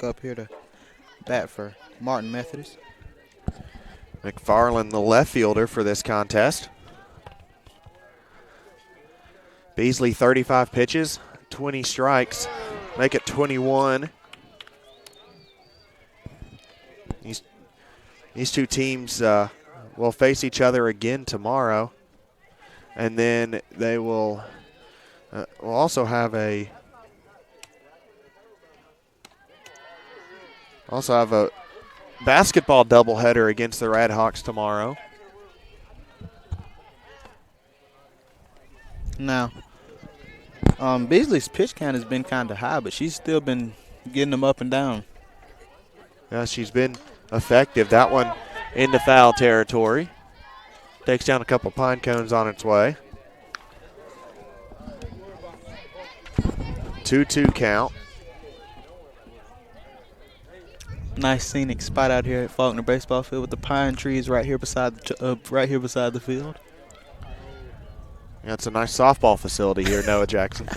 up here to bat for Martin Methodist. McFarland, the left fielder for this contest. Beasley, 35 pitches, 20 strikes, make it 21. These two teams will face each other again tomorrow, and then they will also have a basketball doubleheader against the Red Hawks tomorrow. Now, Beasley's pitch count has been kind of high, but she's still been getting them up and down. Yeah, she's been effective. That one into foul territory. Takes down a couple pine cones on its way. 2-2 count. Nice scenic spot out here at Faulkner Baseball Field with the pine trees right here beside the field. Yeah, it's a nice softball facility here, Noah Jackson.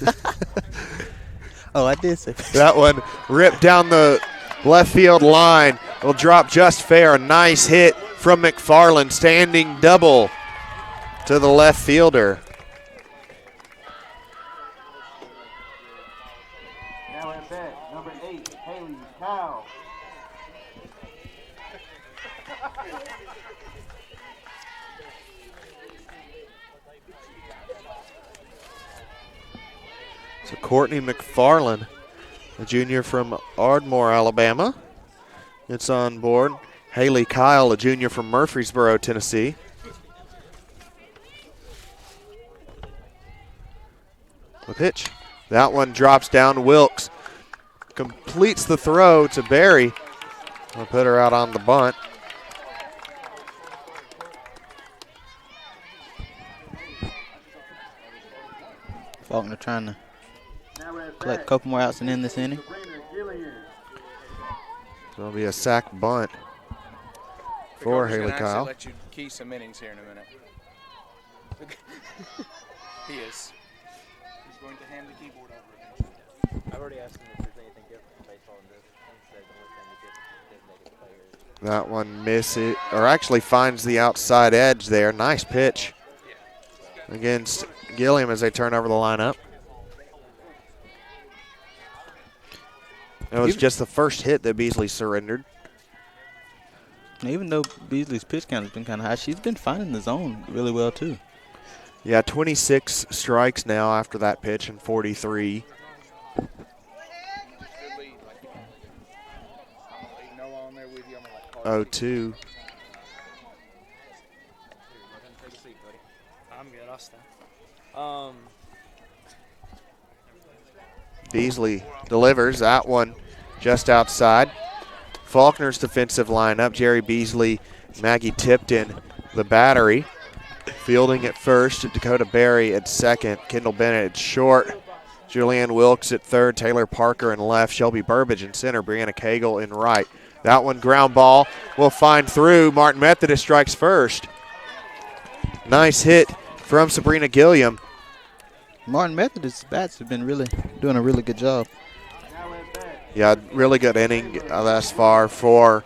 Oh, I did say that one ripped down the left field line. Will drop just fair. A nice hit from McFarland, standing double to the left fielder. Now at bat, number 8, Haley Cow. So Courtney McFarland, a junior from Ardmore, Alabama, gets on board. Haley Kyle, a junior from Murfreesboro, Tennessee. The pitch. That one drops down. Wilkes completes the throw to Barry. We'll put her out on the bunt. Faulkner trying to collect a couple more outs and end this inning. So it'll be a sack bunt for Haley Kyle. Let you key some innings here in a minute. He is. He's going to hand the keyboard over. I've already asked him if there's anything different in baseball in this. He said the only thing that's different is designated players. That one misses, or actually finds the outside edge there. Nice pitch against Gilliam as they turn over the lineup. It was just the first hit that Beasley surrendered. Even though Beasley's pitch count has been kind of high, she's been finding the zone really well too. Yeah, 26 strikes now after that pitch and 43. Oh, 2. I'm good. I'll stay. Beasley delivers that one just outside. Faulkner's defensive lineup, Jerry Beasley, Maggie Tipton, the battery. Fielding at first, Dakota Berry at second, Kendall Bennett at short, Julianne Wilkes at third, Taylor Parker in left, Shelby Burbage in center, Brianna Cagle in right. That one ground ball will find through. Martin Methodist strikes first. Nice hit from Sabrina Gilliam. Martin Methodist's bats have been doing a really good job. Yeah, really good inning thus far for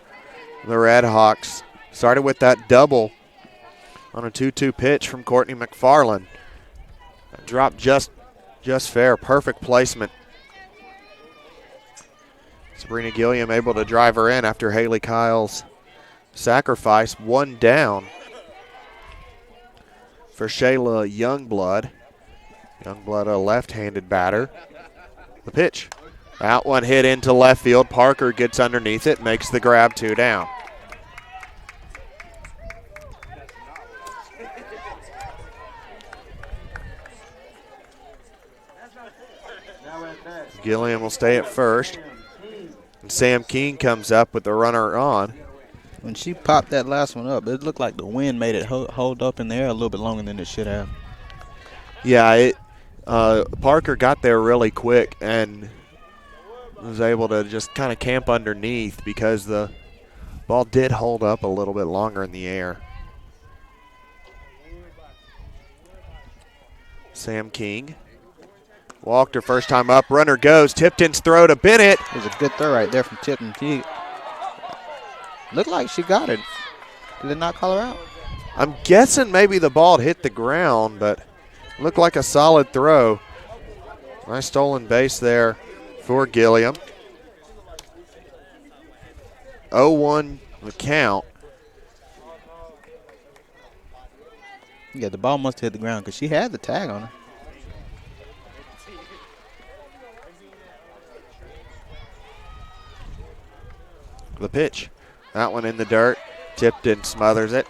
the Red Hawks. Started with that double on a 2-2 pitch from Courtney McFarland. Dropped just fair, perfect placement. Sabrina Gilliam able to drive her in after Haley Kyle's sacrifice. One down for Shayla Youngblood. Youngblood, a left-handed batter. The pitch. That one hit into left field. Parker gets underneath it, makes the grab, 2 down. Gilliam will stay at first. And Sam King comes up with the runner on. When she popped that last one up, it looked like the wind made it hold up in the air a little bit longer than it should have. Yeah, Parker got there really quick and was able to just kind of camp underneath because the ball did hold up a little bit longer in the air. Sam King Faulkner first time up. Runner goes. Tipton's throw to Bennett. It was a good throw right there from Tipton. She looked like she got it. Did they not call her out? I'm guessing maybe the ball hit the ground, but looked like a solid throw. Nice stolen base there for Gilliam. 0-1 the count. Yeah, the ball must have hit the ground because she had the tag on her. The pitch. That one in the dirt. Tipton smothers it.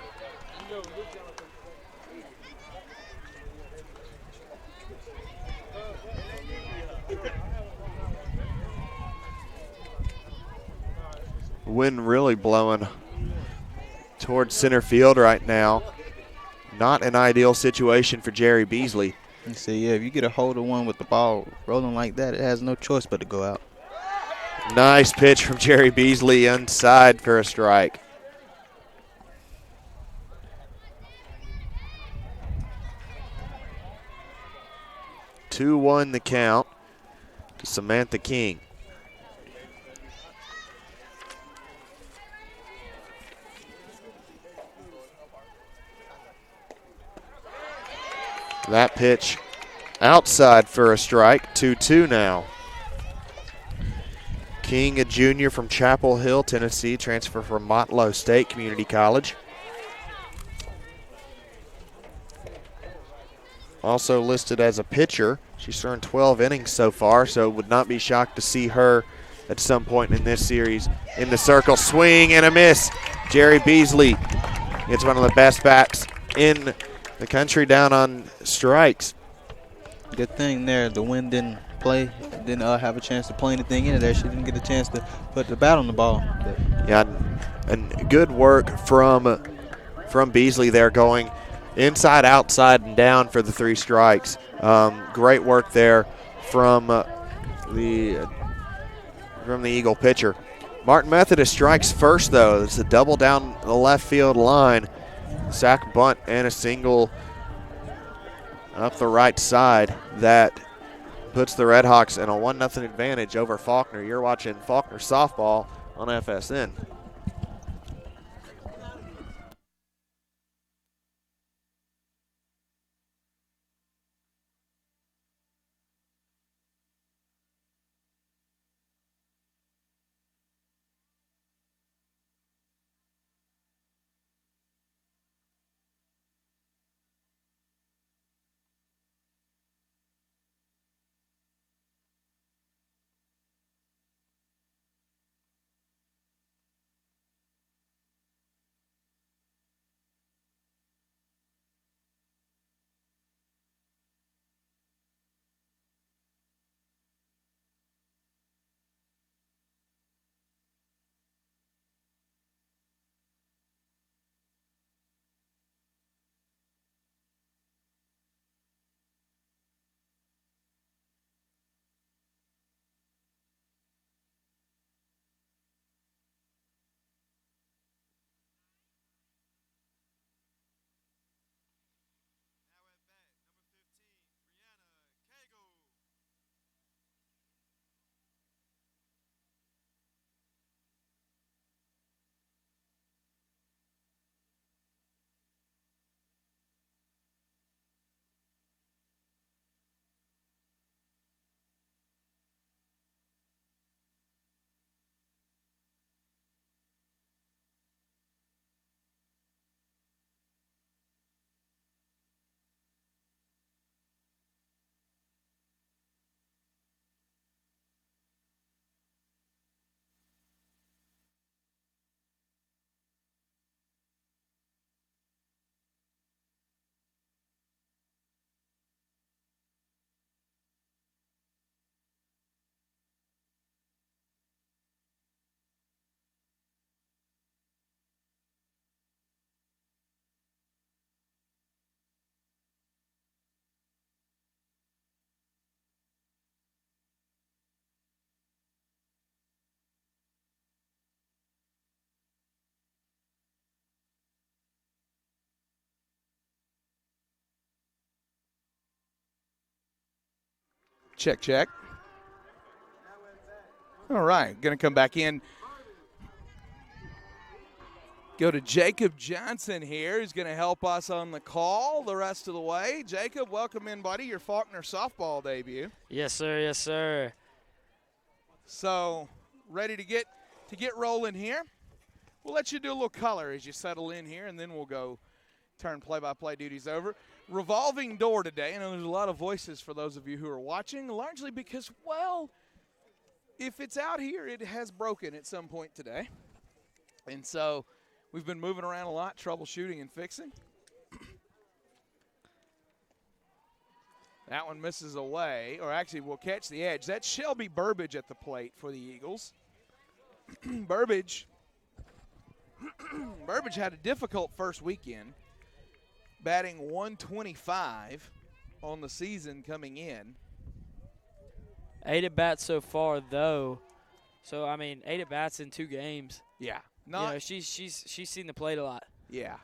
Wind really blowing towards center field right now. Not an ideal situation for Jerry Beasley. You see, yeah, if you get a hold of one with the ball rolling like that, it has no choice but to go out. Nice pitch from Jerry Beasley inside for a strike. Two-one the count to Samantha King. That pitch outside for a strike. 2-2 now. King, a junior from Chapel Hill, Tennessee, transfer from Motlow State Community College. Also listed as a pitcher. She's thrown 12 innings so far, so would not be shocked to see her at some point in this series in the circle. Swing and a miss. Jerry Beasley gets one of the best bats in the country down on strikes. Good thing there, the wind didn't play, didn't have a chance to play anything in there. She didn't get a chance to put the bat on the ball. But yeah, and good work from Beasley there, going inside, outside, and down for the three strikes. Great work there from the Eagle pitcher. Martin Methodist strikes first, though. It's a double down the left field line. Sack bunt and a single up the right side that puts the Redhawks in a 1-0 advantage over Faulkner. You're watching Faulkner softball on FSN. Check, check. All right, going to come back in. Go to Jacob Johnson here, who's going to help us on the call the rest of the way. Jacob, welcome in, buddy. Your Faulkner softball debut. Yes, sir. Yes, sir. So, ready to get rolling here. We'll let you do a little color as you settle in here, and then we'll go turn play-by-play duties over. Revolving door today. I know there's a lot of voices for those of you who are watching, largely because, well, if it's out here, it has broken at some point today. And so we've been moving around a lot, troubleshooting and fixing. That one misses away, or actually will catch the edge. That's Shelby Burbage at the plate for the Eagles. Burbage had a difficult first weekend, batting 125 on the season coming in. 8 at-bats so far, though. So, 8 at-bats in 2 games. Yeah. She's seen the plate a lot. Yeah.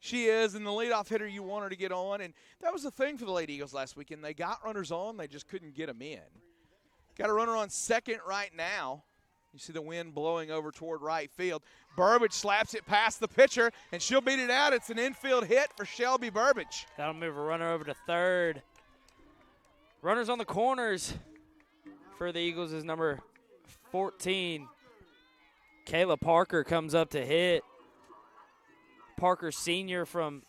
She is, and the leadoff hitter you want her to get on. And that was the thing for the Lady Eagles last weekend. They got runners on. They just couldn't get them in. Got a runner on second right now. You see the wind blowing over toward right field. Burbage slaps it past the pitcher, and she'll beat it out. It's an infield hit for Shelby Burbage. That'll move a runner over to third. Runners on the corners for the Eagles is number 14. Kayla Parker comes up to hit. Parker Sr. from,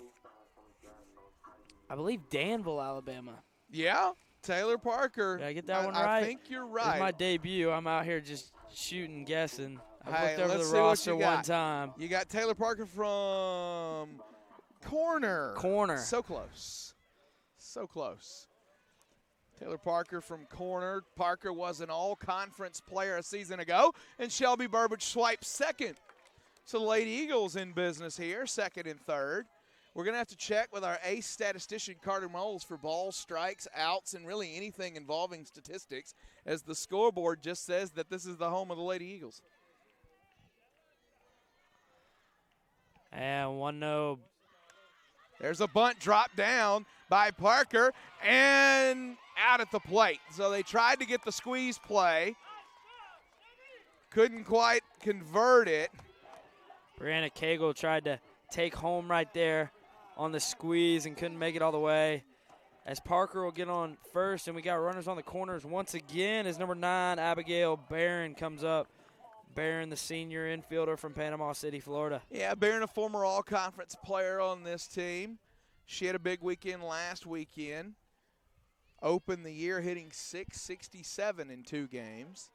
I believe, Danville, Alabama. Yeah, Taylor Parker. Did I get that one right? I think you're right. It's my debut. I'm out here just shooting, guessing. I Hey, looked over let's the see what roster you got. one time. You got Taylor Parker from Corner. So close. So close. Taylor Parker from Corner. Parker was an all-conference player a season ago, and Shelby Burbage swipes second. So the Lady Eagles in business here, second and third. We're going to have to check with our ace statistician, Carter Moles, for balls, strikes, outs, and really anything involving statistics, as the scoreboard just says that this is the home of the Lady Eagles. And 1-0. There's a bunt dropped down by Parker and out at the plate. So they tried to get the squeeze play. Couldn't quite convert it. Brianna Cagle tried to take home right there on the squeeze and couldn't make it all the way. As Parker will get on first, and we got runners on the corners once again as number 9, Abigail Barron, comes up. Barron, the senior infielder from Panama City, Florida. Yeah, Barron, a former all-conference player on this team. She had a big weekend last weekend. Opened the year hitting .667 in 2 games.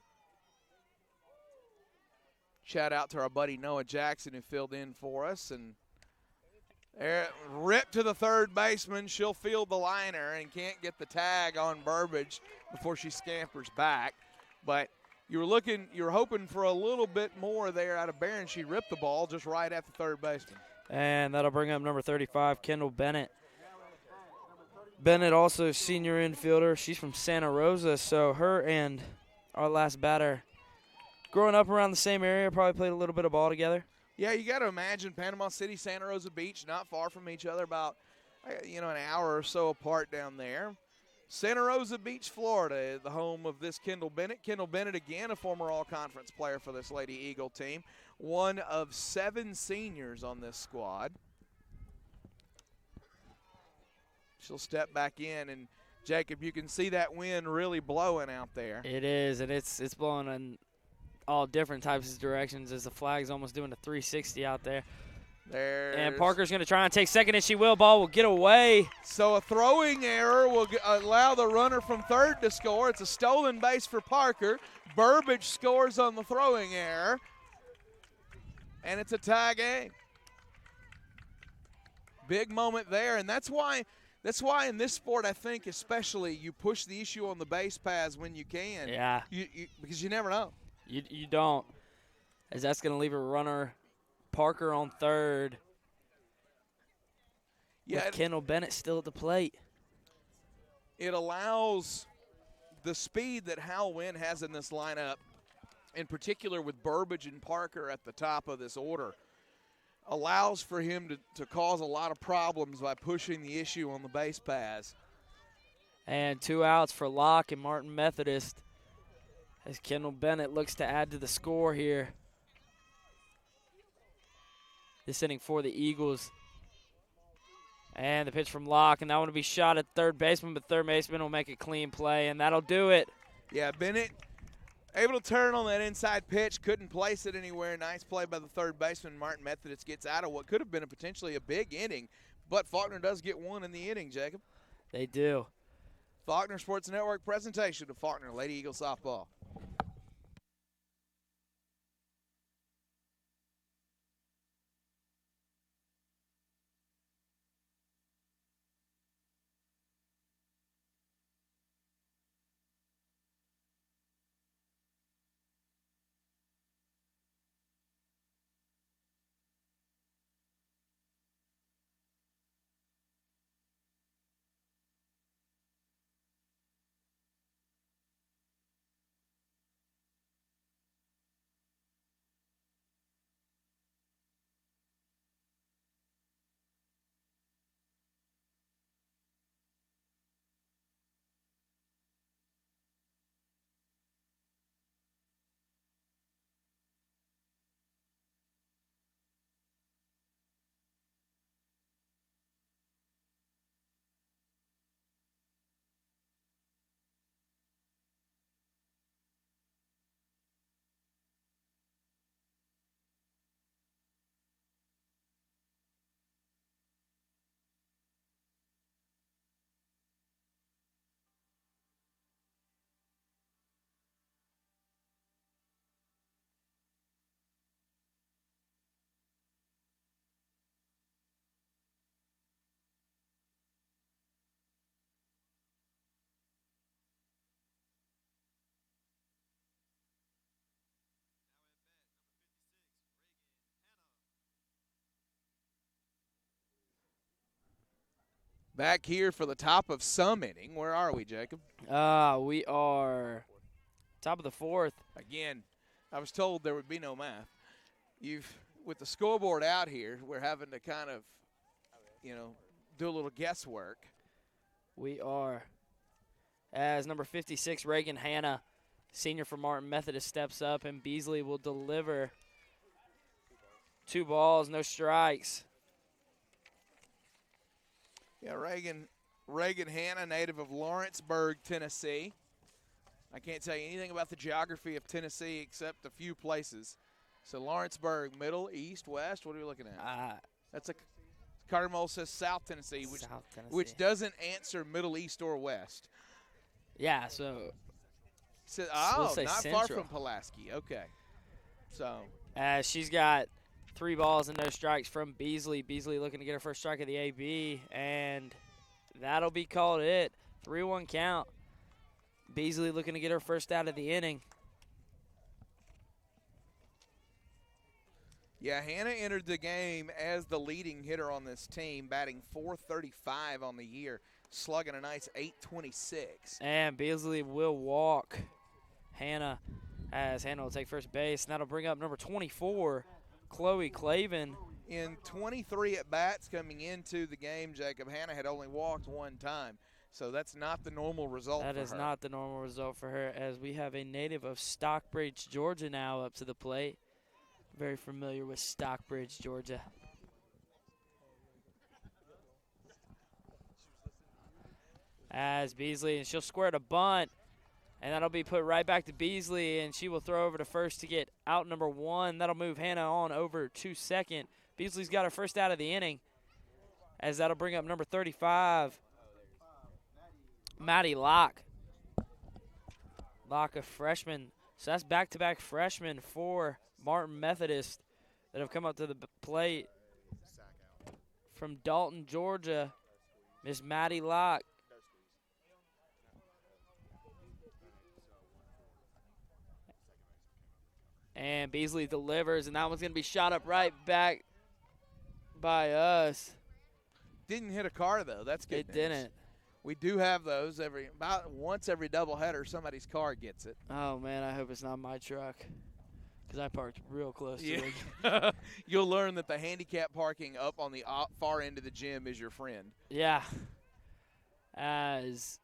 Shout out to our buddy Noah Jackson who filled in for us. And ripped to the third baseman. She'll field the liner and can't get the tag on Burbage before she scampers back. But you were hoping for a little bit more there out of Barron. She ripped the ball just right at the third baseman. And that'll bring up number 35, Kendall Bennett. Bennett also senior infielder. She's from Santa Rosa, so her and our last batter, growing up around the same area, probably played a little bit of ball together. Yeah, you got to imagine Panama City, Santa Rosa Beach, not far from each other, about an hour or so apart down there. Santa Rosa Beach, Florida, the home of this Kendall Bennett. Kendall Bennett, again, a former all-conference player for this Lady Eagle team. One of 7 seniors on this squad. She'll step back in, and Jacob, you can see that wind really blowing out there. It is, and it's blowing in all different types of directions as the flag's almost doing a 360 out there. And Parker's going to try and take second, and she will. Ball will get away. So a throwing error will allow the runner from third to score. It's a stolen base for Parker. Burbage scores on the throwing error. And it's a tie game. Big moment there, and that's why in this sport, I think especially, you push the issue on the base paths when you can. Yeah. Because you never know. You don't. As that's going to leave a runner, Parker on third. Yeah, with Kendall Bennett still at the plate. It allows the speed that Hal Wynn has in this lineup, in particular with Burbage and Parker at the top of this order, allows for him to cause a lot of problems by pushing the issue on the base paths. And 2 outs for Locke and Martin Methodist as Kendall Bennett looks to add to the score here. This inning for the Eagles. And the pitch from Locke, and that one will be shot at third baseman, but third baseman will make a clean play, and that'll do it. Yeah, Bennett able to turn on that inside pitch, couldn't place it anywhere. Nice play by the third baseman. Martin Methodist gets out of what could have been potentially a big inning, but Faulkner does get one in the inning, Jacob. They do. Faulkner Sports Network presentation of Faulkner Lady Eagle Softball. Back here for the top of some inning. Where are we, Jacob? We are top of the fourth. Again, I was told there would be no math. With the scoreboard out here, we're having to kind of, do a little guesswork. We are. As number 56, Reagan Hanna, senior for Martin Methodist, steps up, and Beasley will deliver 2 balls, no strikes. Yeah, Reagan Hanna, native of Lawrenceburg, Tennessee. I can't tell you anything about the geography of Tennessee except a few places. So Lawrenceburg, middle, east, west. What are we looking at? That's a Carter Mole says South Tennessee, which doesn't answer middle, east, or west. Yeah, so. We'll say not central. Far from Pulaski. Okay. So. She's got 3 balls and no strikes from Beasley. Beasley looking to get her first strike of the AB, and that'll be called it. 3-1 count. Beasley looking to get her first out of the inning. Yeah, Hannah entered the game as the leading hitter on this team, batting .435 on the year, slugging a nice .826. And Beasley will walk Hannah, as Hannah will take first base, and that'll bring up number 24, Chloe Clavin. In 23 at-bats coming into the game, Jacob, Hannah had only walked 1 time. So that's not the normal result for her. That is not the normal result for her, as we have a native of Stockbridge, Georgia now up to the plate. Very familiar with Stockbridge, Georgia. As Beasley, and she'll square to bunt, and that'll be put right back to Beasley, and she will throw over to first to get out number 1. That'll move Hannah on over to second. Beasley's got her first out of the inning, as that'll bring up number 35, Maddie Locke. Locke, a freshman. So that's back-to-back freshmen for Martin Methodist that have come up to the plate from Dalton, Georgia. Miss Maddie Locke. And Beasley delivers, and that one's going to be shot up right back by us. Didn't hit a car, though. That's good. It news. didn't. We do have those about once every doubleheader. Somebody's car gets it. Oh, man, I hope it's not my truck, because I parked real close to it. You'll learn that the handicap parking up on the far end of the gym is your friend. Yeah. As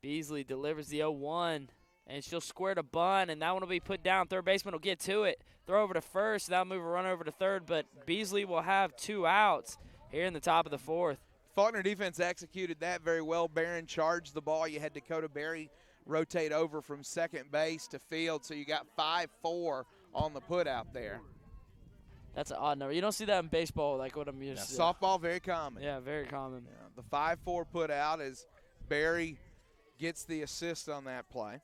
Beasley delivers the 0-1, and she'll square to bunt, and that one will be put down. Third baseman will get to it. Throw over to first. That'll move a run over to third, but Beasley will have 2 outs here in the top of the 4th. Faulkner defense executed that very well. Barron charged the ball. You had Dakota Berry rotate over from second base to field, so you got 5-4 on the put out there. That's an odd number. You don't see that in baseball like what I'm used to. Softball, very common. Yeah, very common. Yeah, the 5-4 put out as Berry gets the assist on that play.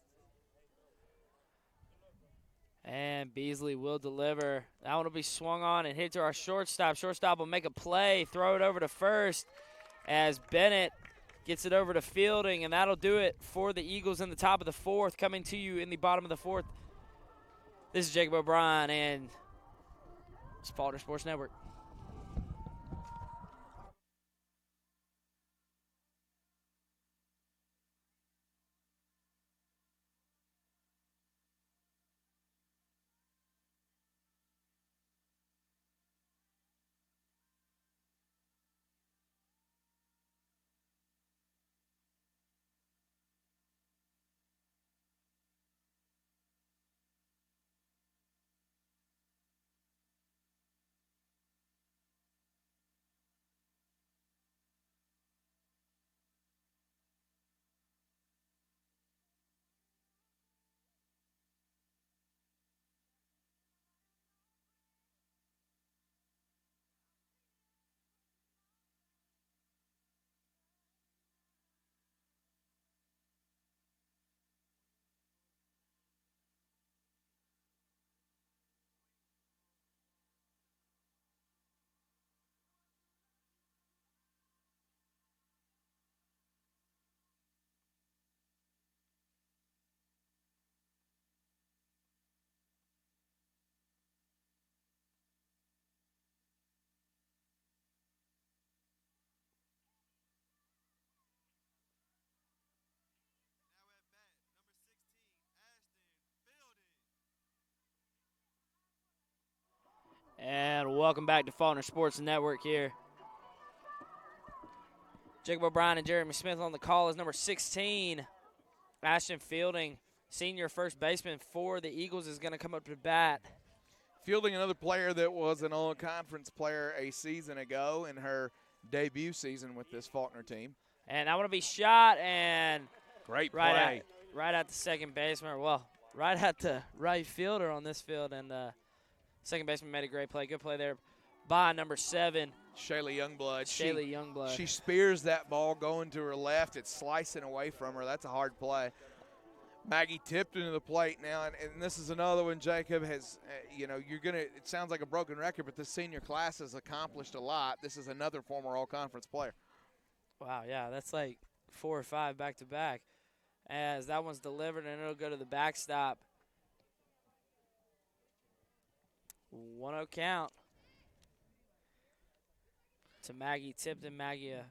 And Beasley will deliver. That one will be swung on and hit to our shortstop. Shortstop will make a play, throw it over to first as Bennett gets it over to Fielding, and that'll do it for the Eagles in the top of the 4th. Coming to you in the bottom of the 4th, this is Jacob O'Brien and it's Faulkner Sports Network. And welcome back to Faulkner Sports Network here. Jacob O'Brien and Jeremy Smith on the call is number 16. Ashton Fielding, senior first baseman for the Eagles, is going to come up to bat. Fielding, another player that was an all-conference player a season ago in her debut season with this Faulkner team. And that one will be shot and great play. Right at the second baseman. Well, right at the right fielder on this field. And second baseman made a great play. Good play there by number 7. Shaylee Youngblood. Youngblood. She spears that ball going to her left. It's slicing away from her. That's a hard play. Maggie Tipton to the plate now, and this is another one Jacob has, it sounds like a broken record, but this senior class has accomplished a lot. This is another former all-conference player. Wow, yeah, that's like 4 or 5 back-to-back. As that one's delivered, and it'll go to the backstop. 1-0 count to Maggie Tipton. Maggie, a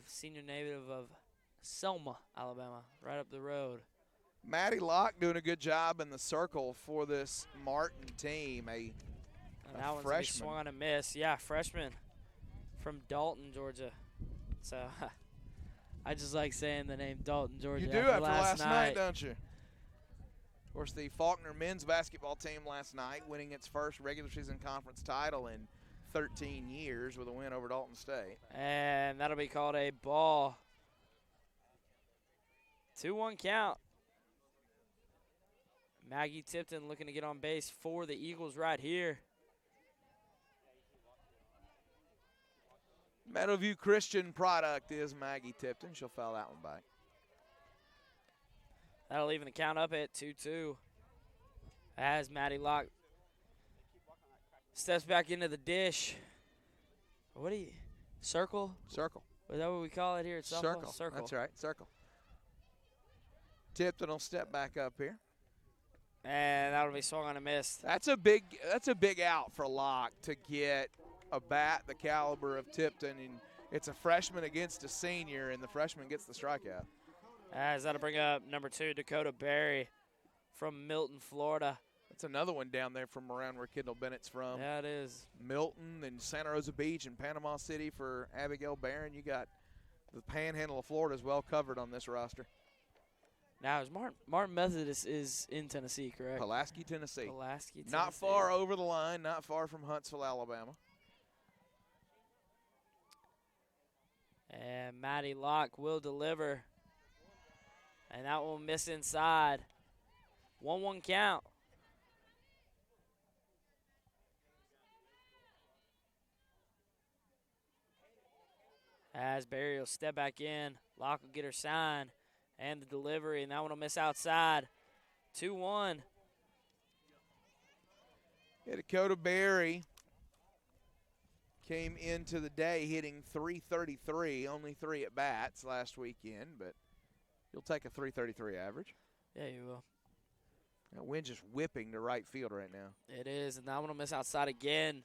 senior native of Selma, Alabama, right up the road. Maddie Locke doing a good job in the circle for this Martin team. A that one's freshman. Swung on a miss. Yeah, freshman from Dalton, Georgia. So I just like saying the name Dalton, Georgia. You do after last night, don't you? Of course, the Faulkner men's basketball team last night winning its first regular season conference title in 13 years with a win over Dalton State. And that'll be called a ball. 2-1 count. Maggie Tipton looking to get on base for the Eagles right here. Meadowview Christian product is Maggie Tipton. She'll foul that one back. That'll even the count up at 2-2. As Maddie Locke steps back into the dish. What do you, circle? Circle. Is that what we call it here at softball? Circle. That's right, circle. Tipton will step back up here. And that'll be swung on a miss. That's a big out for Locke to get a bat the caliber of Tipton, and it's a freshman against a senior, and the freshman gets the strikeout. As that'll bring up number 2, Dakota Berry from Milton, Florida. That's another one down there from around where Kendall Bennett's from. Yeah, it is. Milton and Santa Rosa Beach and Panama City for Abigail Barron. You got the panhandle of Florida is well covered on this roster. Now, is Martin Methodist is in Tennessee, correct? Pulaski, Tennessee. Pulaski, Tennessee. Not far over the line, not far from Huntsville, Alabama. And Maddie Locke will deliver. And that will miss inside. 1-1 count. As Barry will step back in. Locke will get her sign. And the delivery, and that one will miss outside. 2-1. Yeah, Dakota Berry came into the day hitting .333, only 3 at bats last weekend, but you'll take a .333 average. Yeah, you will. That wind just whipping to right field right now. It is, and that one will miss outside again.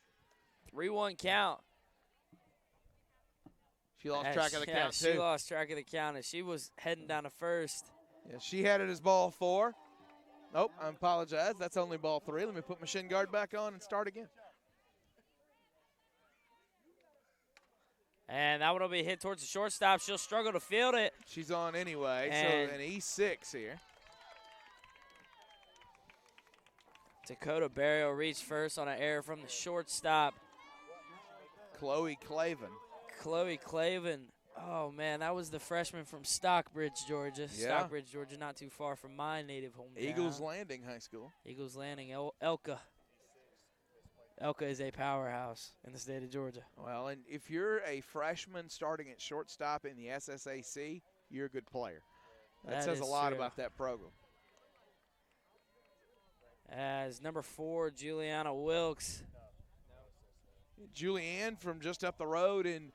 3-1 count. She lost track of the count, too. She lost track of the count, and she was heading down to first. Yeah, she had it as ball 4. Nope, I apologize. That's only ball 3. Let me put my shin guard back on and start again. And that one will be hit towards the shortstop. She'll struggle to field it. She's on anyway, and so an E6 here. Dakota Berry will reach first on an error from the shortstop. Chloe Clavin. Chloe Clavin. Oh, man, that was the freshman from Stockbridge, Georgia. Yeah. Stockbridge, Georgia, not too far from my native hometown. Eagles Landing High School. Eagles Landing, Elka. Elka is a powerhouse in the state of Georgia. Well, and if you're a freshman starting at shortstop in the SSAC, you're a good player. That says a lot true. about that program. As number 4, Juliana Wilkes. Julianne from just up the road in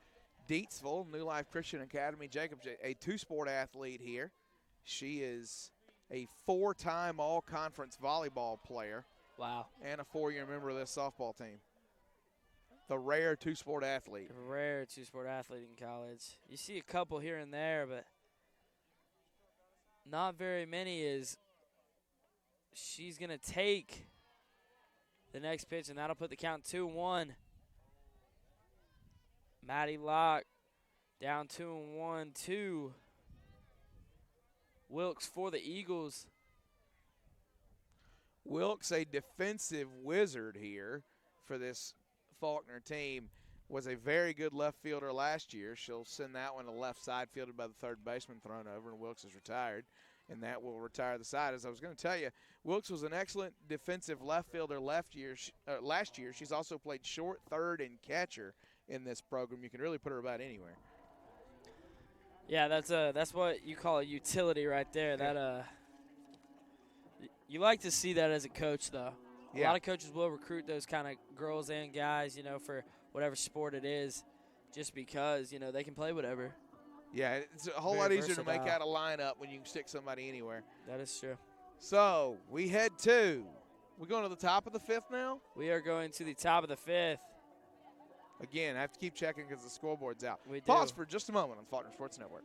Deatsville, New Life Christian Academy. Jacobs, a two-sport athlete here. She is a 4-time all-conference volleyball player. Wow. And a 4-year member of this softball team. The rare two-sport athlete. Rare two-sport athlete in college. You see a couple here and there, but not very many. Is she's going to take the next pitch, and that'll put the count 2-1. Maddie Locke down 2-1 to Wilkes for the Eagles. Wilkes, a defensive wizard here for this Faulkner team, was a very good left fielder last year. She'll send that one to left side, fielded by the third baseman, thrown over, and Wilkes is retired, and that will retire the side. As I was going to tell you, Wilkes was an excellent defensive left fielder last year. She's also played short, third, and catcher in this program. You can really put her about anywhere. Yeah, that's what you call a utility right there. That you like to see that as a coach, though. A lot of coaches will recruit those kind of girls and guys, for whatever sport it is, just because, they can play whatever. Yeah, it's a whole lot easier to make out a lineup when you can stick somebody anywhere. That is true. So we head to, we're going to the top of the 5th now? We are going to the top of the 5th. Again, I have to keep checking because the scoreboard's out. We do. Pause for just a moment on Faulkner Sports Network.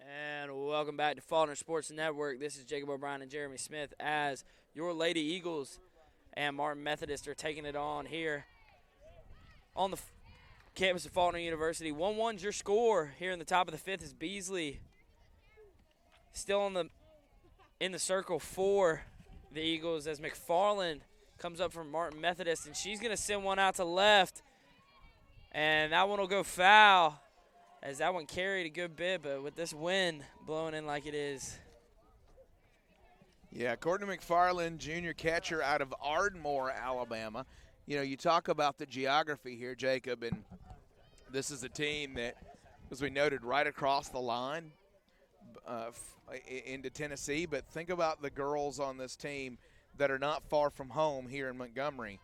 And welcome back to Faulkner Sports Network. This is Jacob O'Brien and Jeremy Smith as your Lady Eagles and Martin Methodist are taking it on here on the campus of Faulkner University. 1-1's your score here in the top of the 5th is Beasley still in the circle for the Eagles as McFarland comes up from Martin Methodist, and she's going to send one out to left. And that one will go foul, as that one carried a good bit, but with this wind blowing in like it is. Yeah, Courtney McFarland, junior catcher out of Ardmore, Alabama. You know, you talk about the geography here, Jacob, and this is a team that, as we noted, right across the line into Tennessee. But think about the girls on this team that are not far from home here in Montgomery.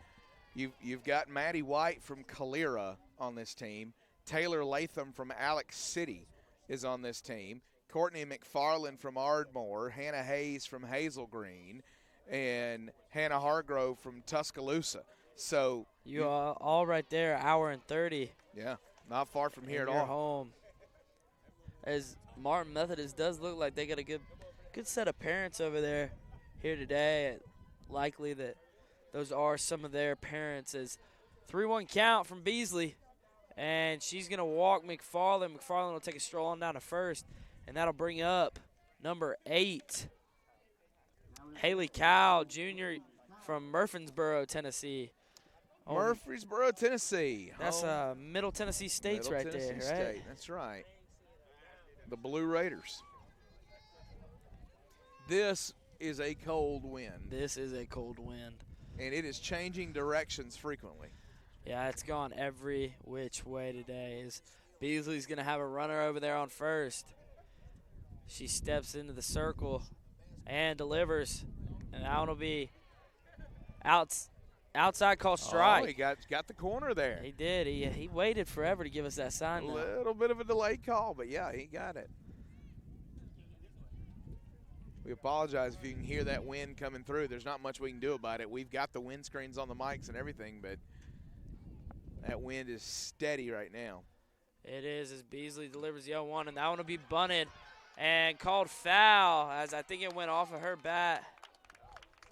You've got Maddie White from Calera on this team. Taylor Latham from Alex City is on this team. Courtney McFarland from Ardmore, Hannah Hayes from Hazel Green, and Hannah Hargrove from Tuscaloosa. So you are all right there, hour and 30. Yeah, not far from here at all. all. Home. As Martin Methodist does look like they got a good set of parents over there here today. Likely that those are some of their parents. As 3-1 count from Beasley, and she's going to walk McFarland. McFarland will take a stroll on down to first. And that'll bring up number 8, Haley Cowell, junior from Murfreesboro, Tennessee. Murfreesboro, Tennessee. That's Middle Tennessee State's right there, right? State. That's right. The Blue Raiders. This is a cold wind. This is a cold wind. And it is changing directions frequently. Yeah, it's gone every which way today. Beasley's going to have a runner over there on first. She steps into the circle and delivers. And that one will be outside call strike. Oh, he got the corner there. He did. He waited forever to give us that sign. A little bit of a delayed call, but, yeah, he got it. We apologize if you can hear that wind coming through. There's not much we can do about it. We've got the wind screens on the mics and everything, but that wind is steady right now. It is, as Beasley delivers the 0-1, and that one will be bunted and called foul, as I think it went off of her bat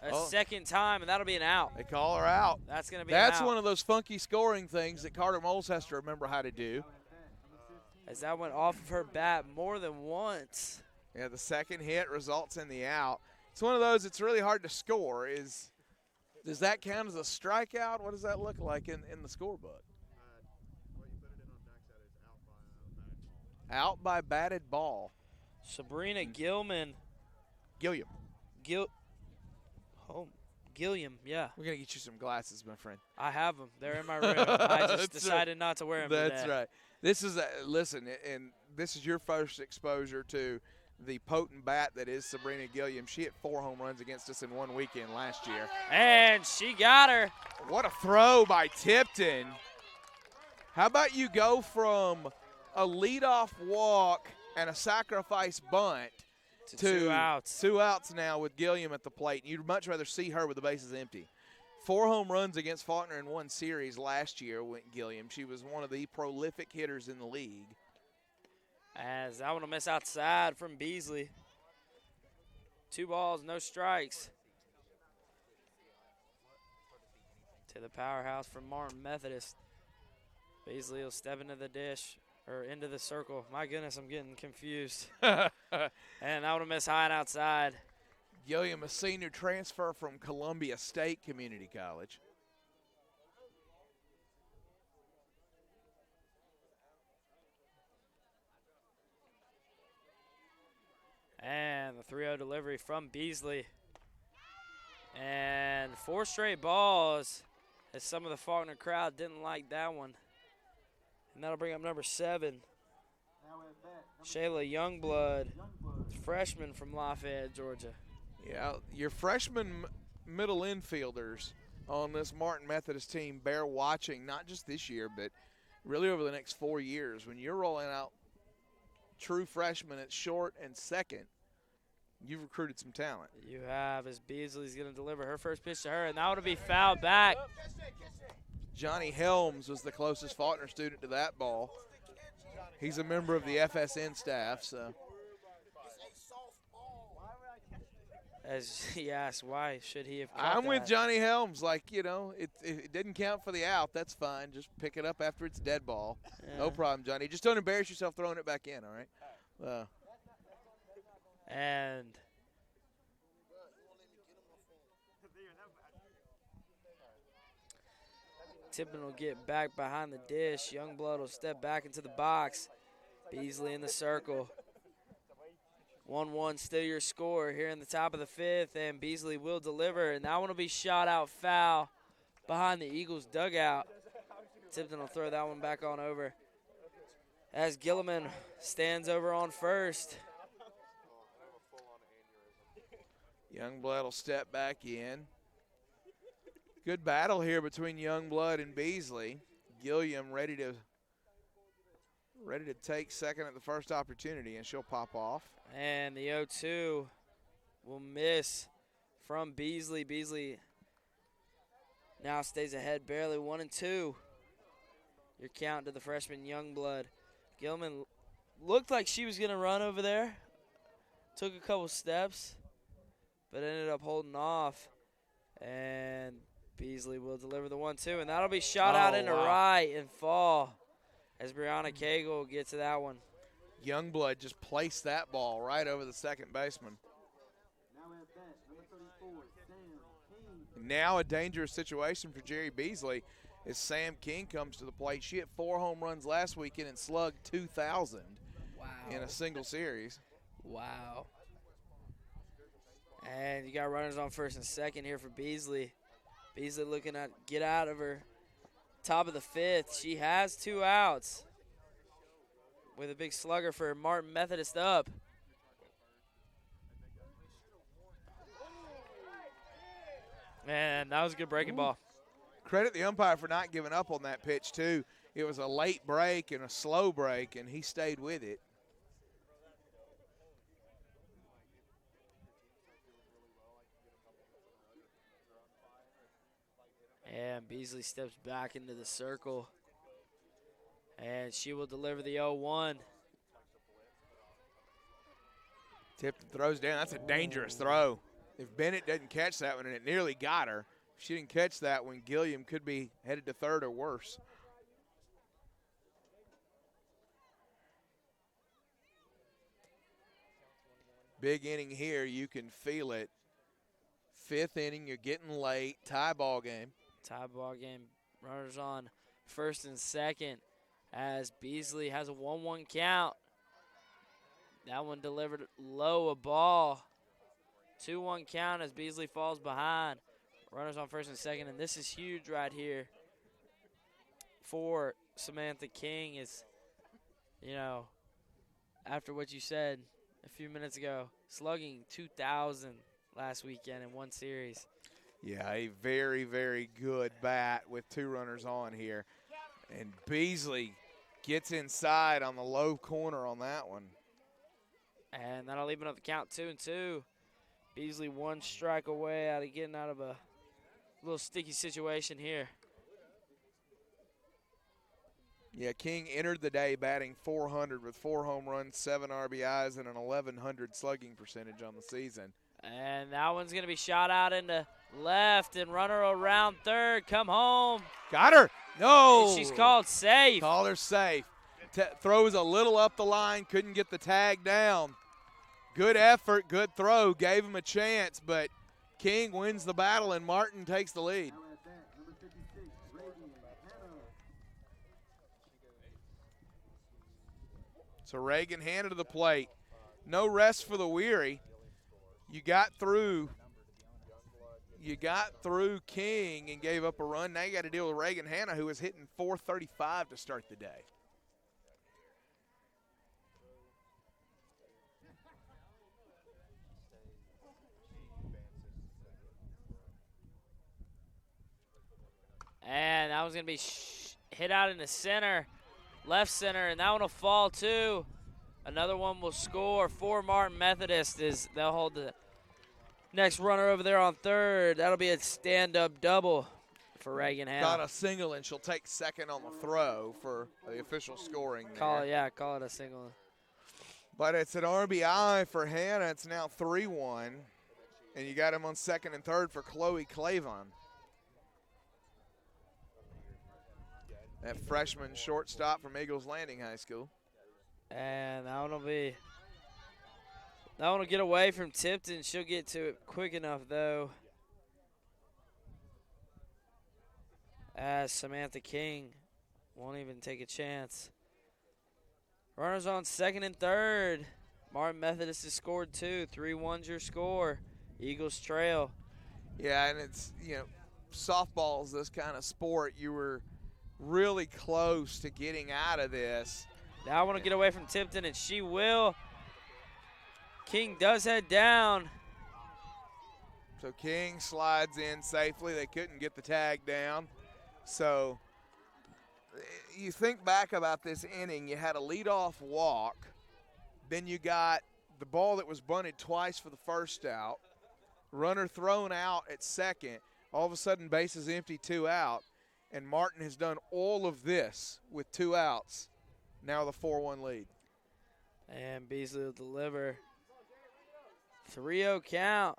a second time, and that'll be an out. They call her out. That's going to be an out. That's one of those funky scoring things that Carter Moles has to remember how to do. As that went off of her bat more than once. Yeah, the second hit results in the out. It's one of those it's really hard to score. Does that count as a strikeout? What does that look like in the scorebook? Out by batted ball. Sabrina Gilliam, yeah. We're going to get you some glasses, my friend. I have them. They're in my room. I just decided not to wear them today. That's right. This is, listen, and this is your first exposure to the potent bat that is Sabrina Gilliam. She hit 4 home runs against us in one weekend last year. And she got her. What a throw by Tipton. How about you go from a leadoff walk and a sacrifice bunt to 2 outs. 2 outs now with Gilliam at the plate. You'd much rather see her with the bases empty. 4 home runs against Faulkner in one series last year went Gilliam. She was one of the prolific hitters in the league. As that one will miss outside from Beasley. 2 balls, no strikes. To the powerhouse from Martin Methodist. Beasley will step into the dish, or into the circle. My goodness, I'm getting confused. And that one will miss high and outside. Gilliam, a senior transfer from Columbia State Community College. And the 3-0 delivery from Beasley. And 4 straight balls, as some of the Faulkner crowd didn't like that one. And that'll bring up number 7, Shayla Youngblood, freshman from Lafayette, Georgia. Yeah, your freshman middle infielders on this Martin Methodist team bear watching, not just this year, but really over the next 4 years. When you're rolling out true freshmen at short and second, you've recruited some talent. You have, as Beasley's going to deliver her first pitch to her, and that would be fouled back. Johnny Helms was the closest Faulkner student to that ball. He's a member of the FSN staff, so. As he asked, why should he have caught I'm with that? Johnny Helms. Like, you know, it didn't count for the out. That's fine. Just pick it up after it's dead ball. Yeah. No problem, Johnny. Just don't embarrass yourself throwing it back in, all right? And Tipton will get back behind the dish. Youngblood will step back into the box. Beasley in the circle. 1-1 still your score here in the top of the fifth, and Beasley will deliver, and that one will be shot out foul behind the Eagles dugout. Tipton will throw that one back on over as Gilliman stands over on first. Youngblood will step back in. Good battle here between Youngblood and Beasley. Gilliam ready to take second at the first opportunity, and she'll pop off. And the 0-2 will miss from Beasley. Beasley now stays ahead barely, 1-2. Your count to the freshman Youngblood. Gilman looked like she was going to run over there. Took a couple steps, but ended up holding off. And Beasley will deliver the 1-2, and that'll be shot out into right and fall as Brianna Cagle will get to that one. Youngblood just placed that ball right over the second baseman. Now a dangerous situation for Jerry Beasley as Sam King comes to the plate. She hit 4 home runs last weekend and slugged 2,000 in a single series. Wow. And you got runners on first and second here for Beasley. Beasley looking to get out of her top of the fifth. She has 2 outs with a big slugger for Martin Methodist up. And that was a good breaking ball. Credit the umpire for not giving up on that pitch, too. It was a late break and a slow break, and he stayed with it. And Beasley steps back into the circle. And she will deliver the 0-1. Tipton throws down. That's a dangerous throw. If Bennett doesn't catch that one, and it nearly got her, if she didn't catch that one, Gilliam could be headed to third or worse. Big inning here. You can feel it. 5th inning, you're getting late. Tie ball game. Tie ball game. Runners on first and second as Beasley has a 1-1 count. That one delivered low a ball. 2-1 count as Beasley falls behind. Runners on first and second, and this is huge right here for Samantha King. Is, you know, after what you said a few minutes ago, slugging 2,000 last weekend in one series. Yeah, a very, very good bat with 2 runners on here. And Beasley gets inside on the low corner on that one. And that'll even up the count 2-2. Beasley 1 strike away out of getting out of a little sticky situation here. Yeah, King entered the day batting .400 with 4 home runs, 7 RBIs, and an 1,100 slugging percentage on the season. And that one's going to be shot out into left, and runner around third. Come home. Got her. No. And she's called safe. Called her safe. Throws a little up the line, couldn't get the tag down. Good effort, good throw, gave him a chance, but King wins the battle, and Martin takes the lead. So Reagan Hanna to the plate. No rest for the weary. You got through King and gave up a run. Now you got to deal with Reagan Hanna, who was hitting .435 to start the day. And that was going to be hit out in the center, left center, and that one will fall too. Another one will score for Martin Methodist as they'll hold the next runner over there on third. That'll be a stand-up double for Reagan Hanna. Got a single, and she'll take second on the throw for the official scoring there. Call it a single. But it's an RBI for Hanna. It's now 3-1, and you got him on second and third for Chloe Clavon. That freshman shortstop from Eagles Landing High School. And that one will get away from Tipton. She'll get to it quick enough, though. as Samantha King won't even take a chance. Runners on second and third. Martin Methodist has scored 2. 3-1's your score. Eagles trail. Yeah, and it's, softball's this kind of sport. You were really close to getting out of this. Now I want to get away from Tipton, and she will. King does head down. So King slides in safely. They couldn't get the tag down. So you think back about this inning, you had a leadoff walk. Then you got the ball that was bunted twice for the first out. Runner thrown out at second. All of a sudden, bases empty, 2 out. And Martin has done all of this with 2 outs. Now the 4-1 lead. And Beasley will deliver. 3-0 count.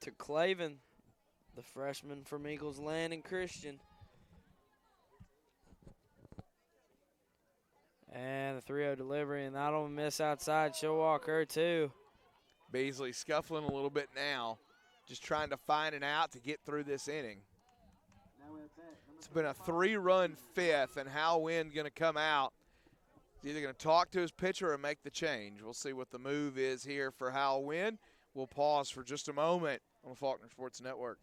To Clavin, the freshman from Eagles Land and Christian. And the 3-0 delivery, and that'll miss outside. She'll walk her too. Beasley scuffling a little bit now, just trying to find an out to get through this inning. It's been a 3-run fifth, and Hal Wynn going to come out. He's either going to talk to his pitcher or make the change. We'll see what the move is here for Hal Wynn. We'll pause for just a moment on the Faulkner Sports Network.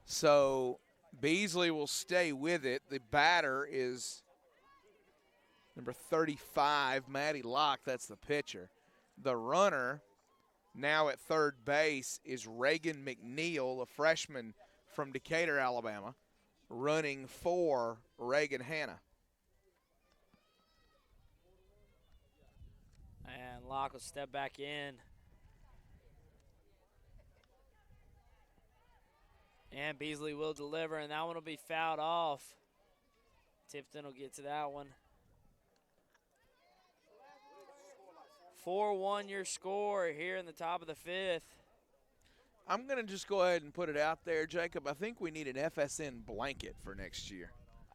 So Beasley will stay with it. The batter is number 35, Maddie Locke. That's the pitcher. The runner now at third base is Reagan McNeil, a freshman from Decatur, Alabama, running for Reagan Hanna. And Locke will step back in. And Beasley will deliver, and that one will be fouled off. Tipton will get to that one. 4-1 your score here in the top of the fifth. I'm going to just go ahead and put it out there, Jacob. I think we need an FSN blanket for next year.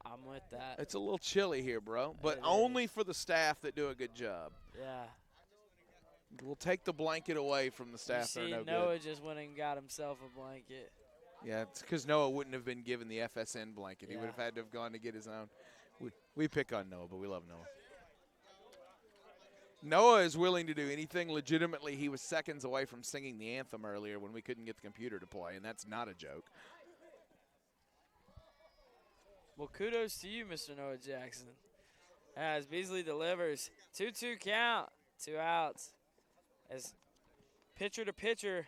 I'm with that. It's a little chilly here, bro, but It only is. for the staff that do a good job. Yeah. We'll take the blanket away from the staff that are You no see, Noah good. just went and got himself a blanket. Yeah, it's because Noah wouldn't have been given the FSN blanket. He Yeah. would have had to have gone to get his own. We pick on Noah, but we love Noah. Noah is willing to do anything legitimately. He was seconds away from singing the anthem earlier when we couldn't get the computer to play, and that's not a joke. Well, kudos to you, Mr. Noah Jackson. As Beasley delivers. 2-2 count. 2 outs. as pitcher to pitcher.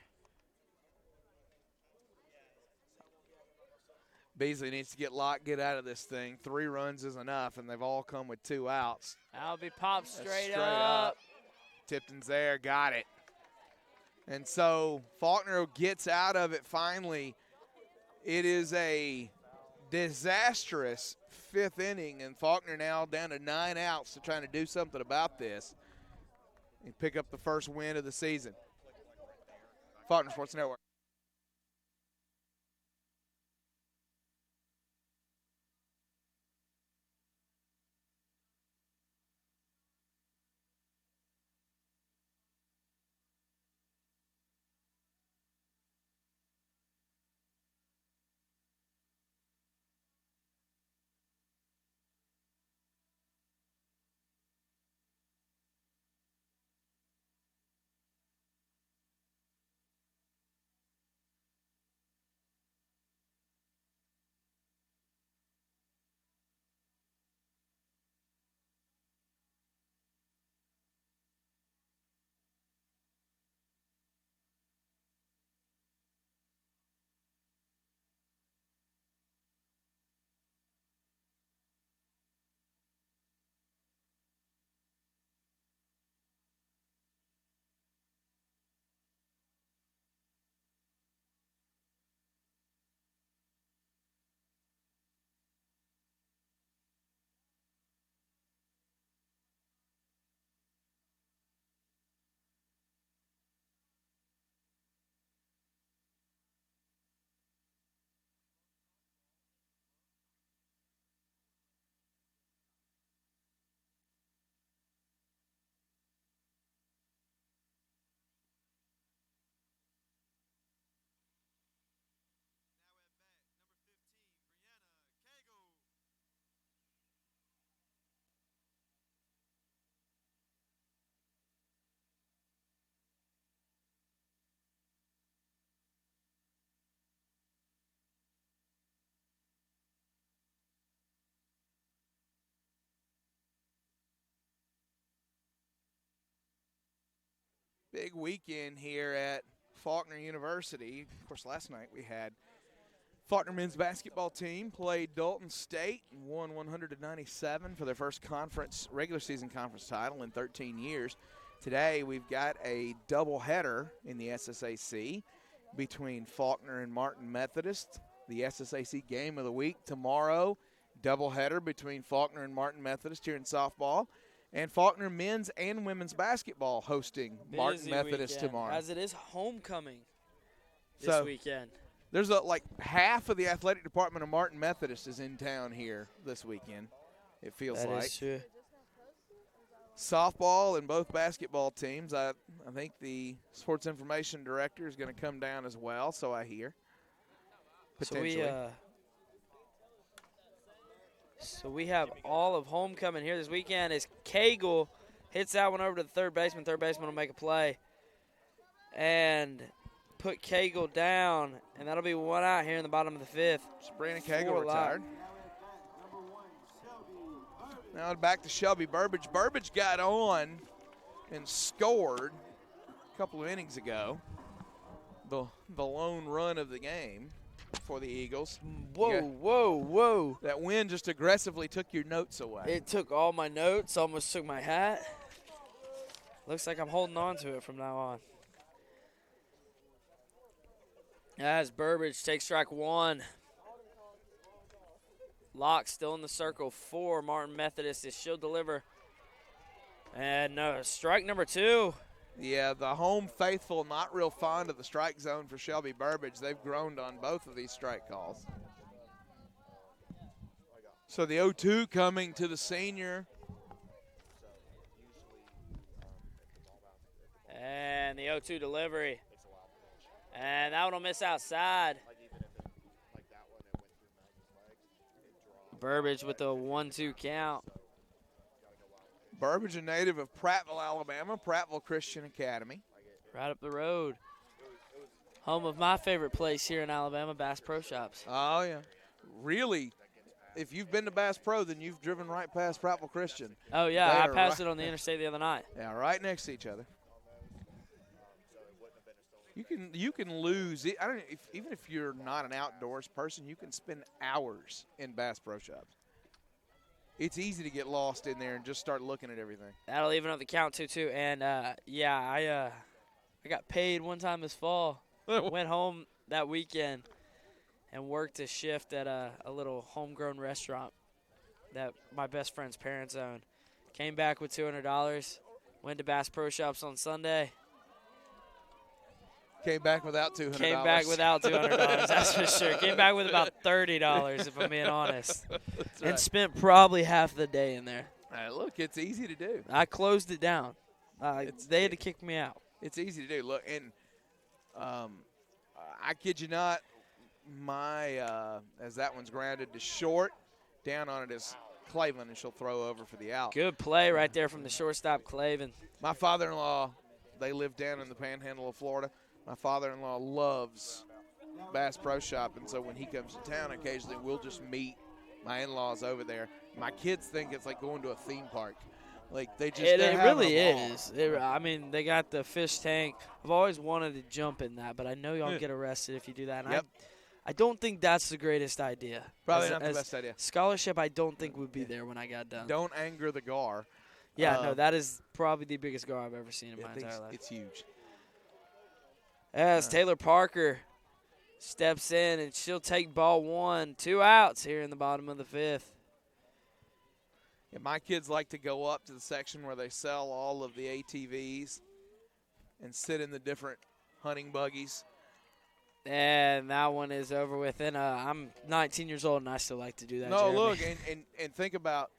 Beasley needs to get locked, get out of this thing. 3 runs is enough, and they've all come with 2 outs. That'll be popped straight, Straight up. Tipton's there, got it. And so Faulkner gets out of it finally. It is a disastrous 5th inning, and Faulkner now down to 9 outs to trying to do something about this and pick up the first win of the season. Faulkner Sports Network. Big weekend here at Faulkner University. Of course, last night we had Faulkner men's basketball team played Dalton State and won 100-97 for their first regular season conference title in 13 years. Today we've got a doubleheader in the SSAC between Faulkner and Martin Methodist. The SSAC game of the week tomorrow, doubleheader between Faulkner and Martin Methodist here in softball. And Faulkner men's and women's basketball hosting Martin Methodist weekend, tomorrow. as it is homecoming this weekend. There's like half of the athletic department of Martin Methodist is in town here this weekend, it feels like. That is true. Softball and both basketball teams. I think the sports information director is going to come down as well, so I hear. Potentially. So we have all of homecoming here this weekend as Cagle hits that one over to the third baseman. Third baseman will make a play and put Cagle down, and that'll be 1 out here in the bottom of the 5th. Brandon Cagle retired. Now back to Shelby Burbage. Burbage got on and scored a couple of innings ago. The lone run of the game for the Eagles. Whoa. That wind just aggressively took your notes away. It took all my notes, almost took my hat. Looks like I'm holding on to it from now on. As Burbage takes strike 1. Locke still in the circle for Martin Methodist. She'll deliver. And strike number 2. Yeah, the home faithful not real fond of the strike zone for Shelby Burbage. They've groaned on both of these strike calls. So the 0-2 coming to the senior. And the 0-2 delivery. And that one will miss outside. Burbage with a 1-2 count. Burbage, a native of Prattville, Alabama, Prattville Christian Academy. Right up the road. Home of my favorite place here in Alabama, Bass Pro Shops. Oh, yeah. Really, if you've been to Bass Pro, then you've driven right past Prattville Christian. Oh, yeah, I passed it on the interstate the other night. Yeah, right next to each other. You can lose it. I don't even if you're not an outdoors person, you can spend hours in Bass Pro Shops. It's easy to get lost in there and just start looking at everything. That'll even up the count too. And yeah, I got paid one time this fall. Went home that weekend and worked a shift at a little homegrown restaurant that my best friend's parents own. Came back with $200. Went to Bass Pro Shops on Sunday. Came back without $200. Came back without $200, that's for sure. Came back with about $30, if I'm being honest. That's right. And spent probably half the day in there. Look, it's easy to do. I closed it down. They had to kick me out. It's easy to do. Look, and I kid you not, as that one's grounded to short, down on it is Clavin, and she'll throw over for the out. Good play right there from the shortstop, Clavin. My father-in-law, they live down in the panhandle of Florida. My father-in-law loves Bass Pro Shop, and so when he comes to town, occasionally we'll just meet my in-laws over there. My kids think it's like going to a theme park. Like they just It really is. I mean, they got the fish tank. I've always wanted to jump in that, but I know y'all get arrested if you do that. And Yep. I don't think that's the greatest idea. Probably not the best idea. Scholarship, I don't think would be there when I got done. Don't anger the gar. Yeah, no, that is probably the biggest gar I've ever seen in my entire life. It's huge. As Taylor Parker steps in, and she'll take ball 1, 2 outs here in the bottom of the 5th. Yeah, my kids like to go up to the section where they sell all of the ATVs and sit in the different hunting buggies. And that one is over with. And I'm 19 years old, and I still like to do that, No, Jeremy. look, and think about,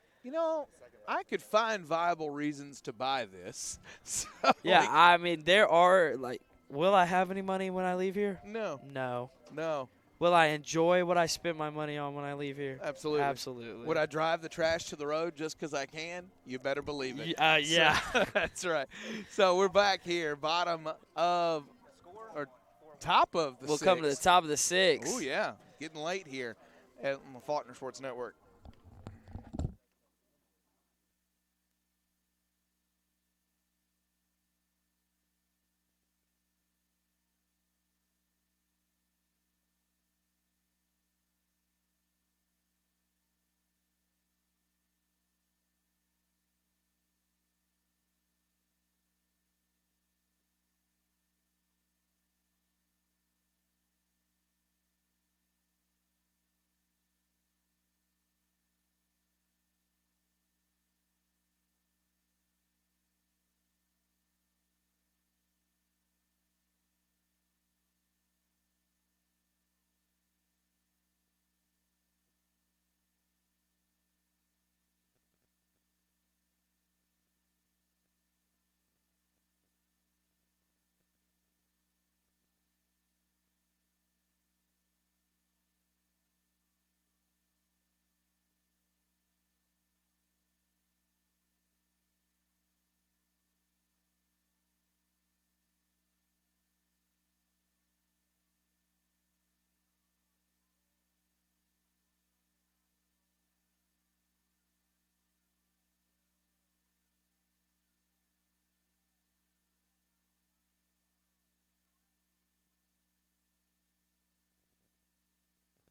I could find viable reasons to buy this. So, Yeah, I mean, there are, will I have any money when I leave here? No. No. Will I enjoy what I spent my money on when I leave here? Absolutely. Absolutely. Would I drive the trash to the road just because I can? You better believe it. Yeah. So, that's right. So we're back here, bottom of or top of the We'll 6th. come to the top of the 6th. Oh, yeah. Getting late here at the Faulkner Sports Network.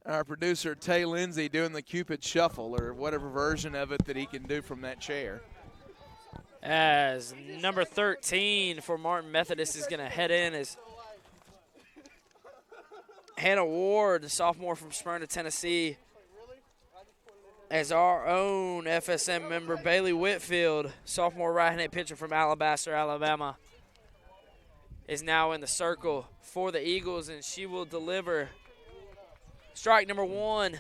Our producer, Tay Lindsay, doing the Cupid Shuffle or whatever version of it that he can do from that chair. As number 13 for Martin Methodist is going to head in as Hannah Ward, the sophomore from Smyrna, Tennessee, as our own FSM member Bailey Whitfield, sophomore right-handed pitcher from Alabaster, Alabama, is now in the circle for the Eagles, and she will deliver strike number 1.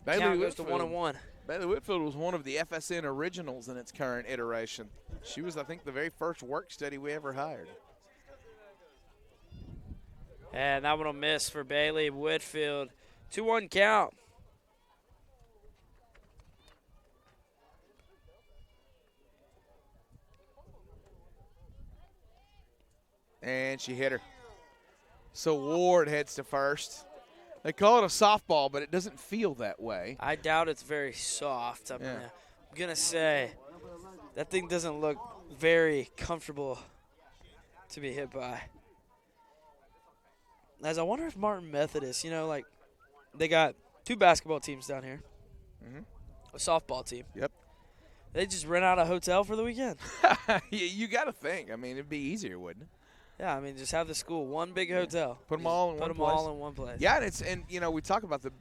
Count goes to 1-1. Bailey Whitfield was one of the FSN originals in its current iteration. She was, I think, the very first work study we ever hired. And that one will miss for Bailey Whitfield. 2-1 count. And she hit her. So Ward heads to first. They call it a softball, but it doesn't feel that way. I doubt it's very soft. I'm going to say that thing doesn't look very comfortable to be hit by. as I wonder if Martin Methodist, like they got 2 basketball teams down here, a softball team. Yep. They just rent out a hotel for the weekend. You got to think. I mean, it'd be easier, wouldn't it? Yeah, I mean, just have the school, one big hotel. Put them all in one place. Put them all in one place. Yeah, and we talk about the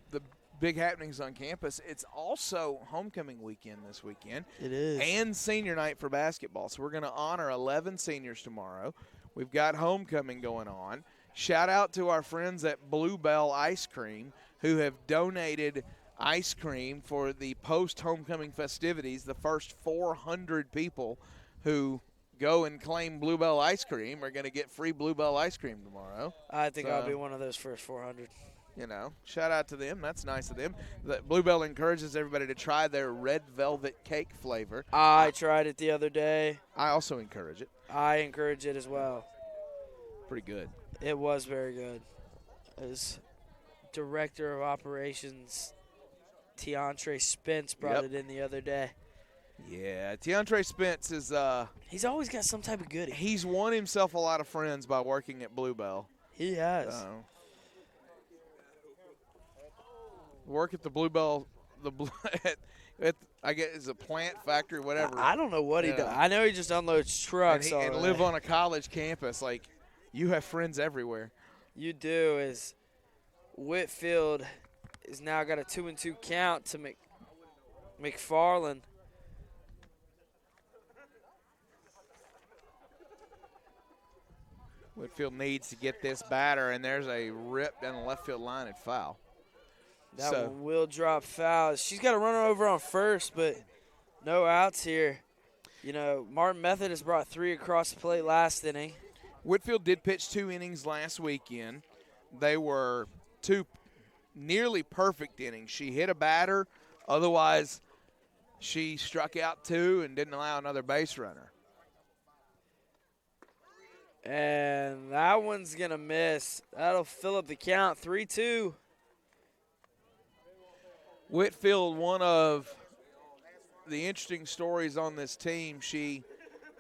big happenings on campus. It's also homecoming weekend this weekend. It is. And senior night for basketball. So we're going to honor 11 seniors tomorrow. We've got homecoming going on. Shout out to our friends at Bluebell Ice Cream who have donated ice cream for the post-homecoming festivities. The first 400 people who go and claim Bluebell ice cream are going to get free Bluebell ice cream tomorrow. I think I'll be one of those first 400. Shout out to them. That's nice of them. Bluebell encourages everybody to try their red velvet cake flavor. I tried it the other day. I also encourage it. I encourage it as well. Pretty good. It was very good. As Director of Operations Tiantre Spence brought it in the other day. Yeah, Tiantre Spence is he's always got some type of goodie. He's won himself a lot of friends by working at Bluebell. He has. Work at the Bluebell, I guess it's a plant factory, whatever. I don't know what he does. I know he just unloads trucks and live on a college campus. Like, you have friends everywhere. You do. Is Whitfield is now got a 2-2 count to McFarland. Whitfield needs to get this batter, and there's a rip down the left field line and foul. That one will drop foul. She's got a runner over on first, but no outs here. Martin Methodist brought 3 across the plate last inning. Whitfield did pitch 2 innings last weekend. They were 2 nearly perfect innings. She hit a batter. Otherwise, she struck out 2 and didn't allow another base runner. And that one's going to miss. That'll fill up the count, 3-2. Whitfield, one of the interesting stories on this team. She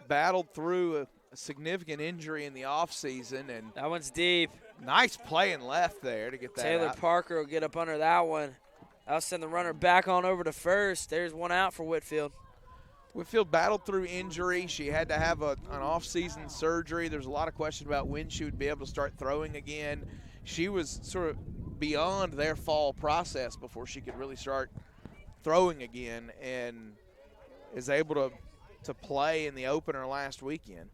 battled through a significant injury in the offseason. And that one's deep. Nice play in left there to get that Taylor out. Parker will get up under that one. That'll send the runner back on over to first. There's one out for Whitfield. Whitfield battled through injury. She had to have an off-season surgery. There's a lot of question about when she would be able to start throwing again. She was sort of beyond their fall process before she could really start throwing again, and is able to play in the opener last weekend.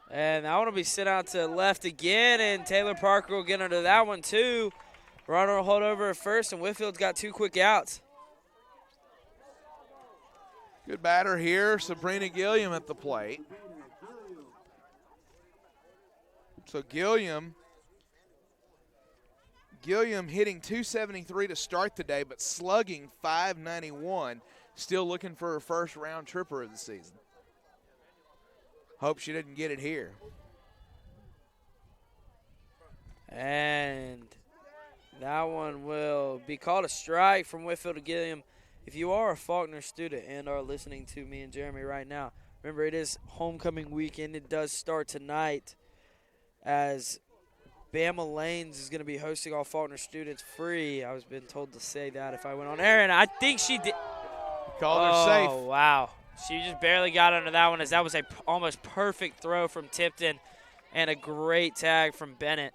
And that one will be sent out to left again, and Taylor Parker will get under that one too. Runner will hold over at first, and Whitfield's got 2 quick outs. Good batter here, Sabrina Gilliam at the plate. So Gilliam hitting .273 to start the day, but slugging .591. Still looking for her first round tripper of the season. Hope she didn't get it here. And that one will be called a strike from Whitfield to Gilliam. If you are a Faulkner student and are listening to me and Jeremy right now, remember it is homecoming weekend. It does start tonight as Bama Lanes is going to be hosting all Faulkner students free. I was been told to say that if I went on air, and I think she did. Called her safe. Oh, wow. She just barely got under that one as that was a almost perfect throw from Tipton and a great tag from Bennett.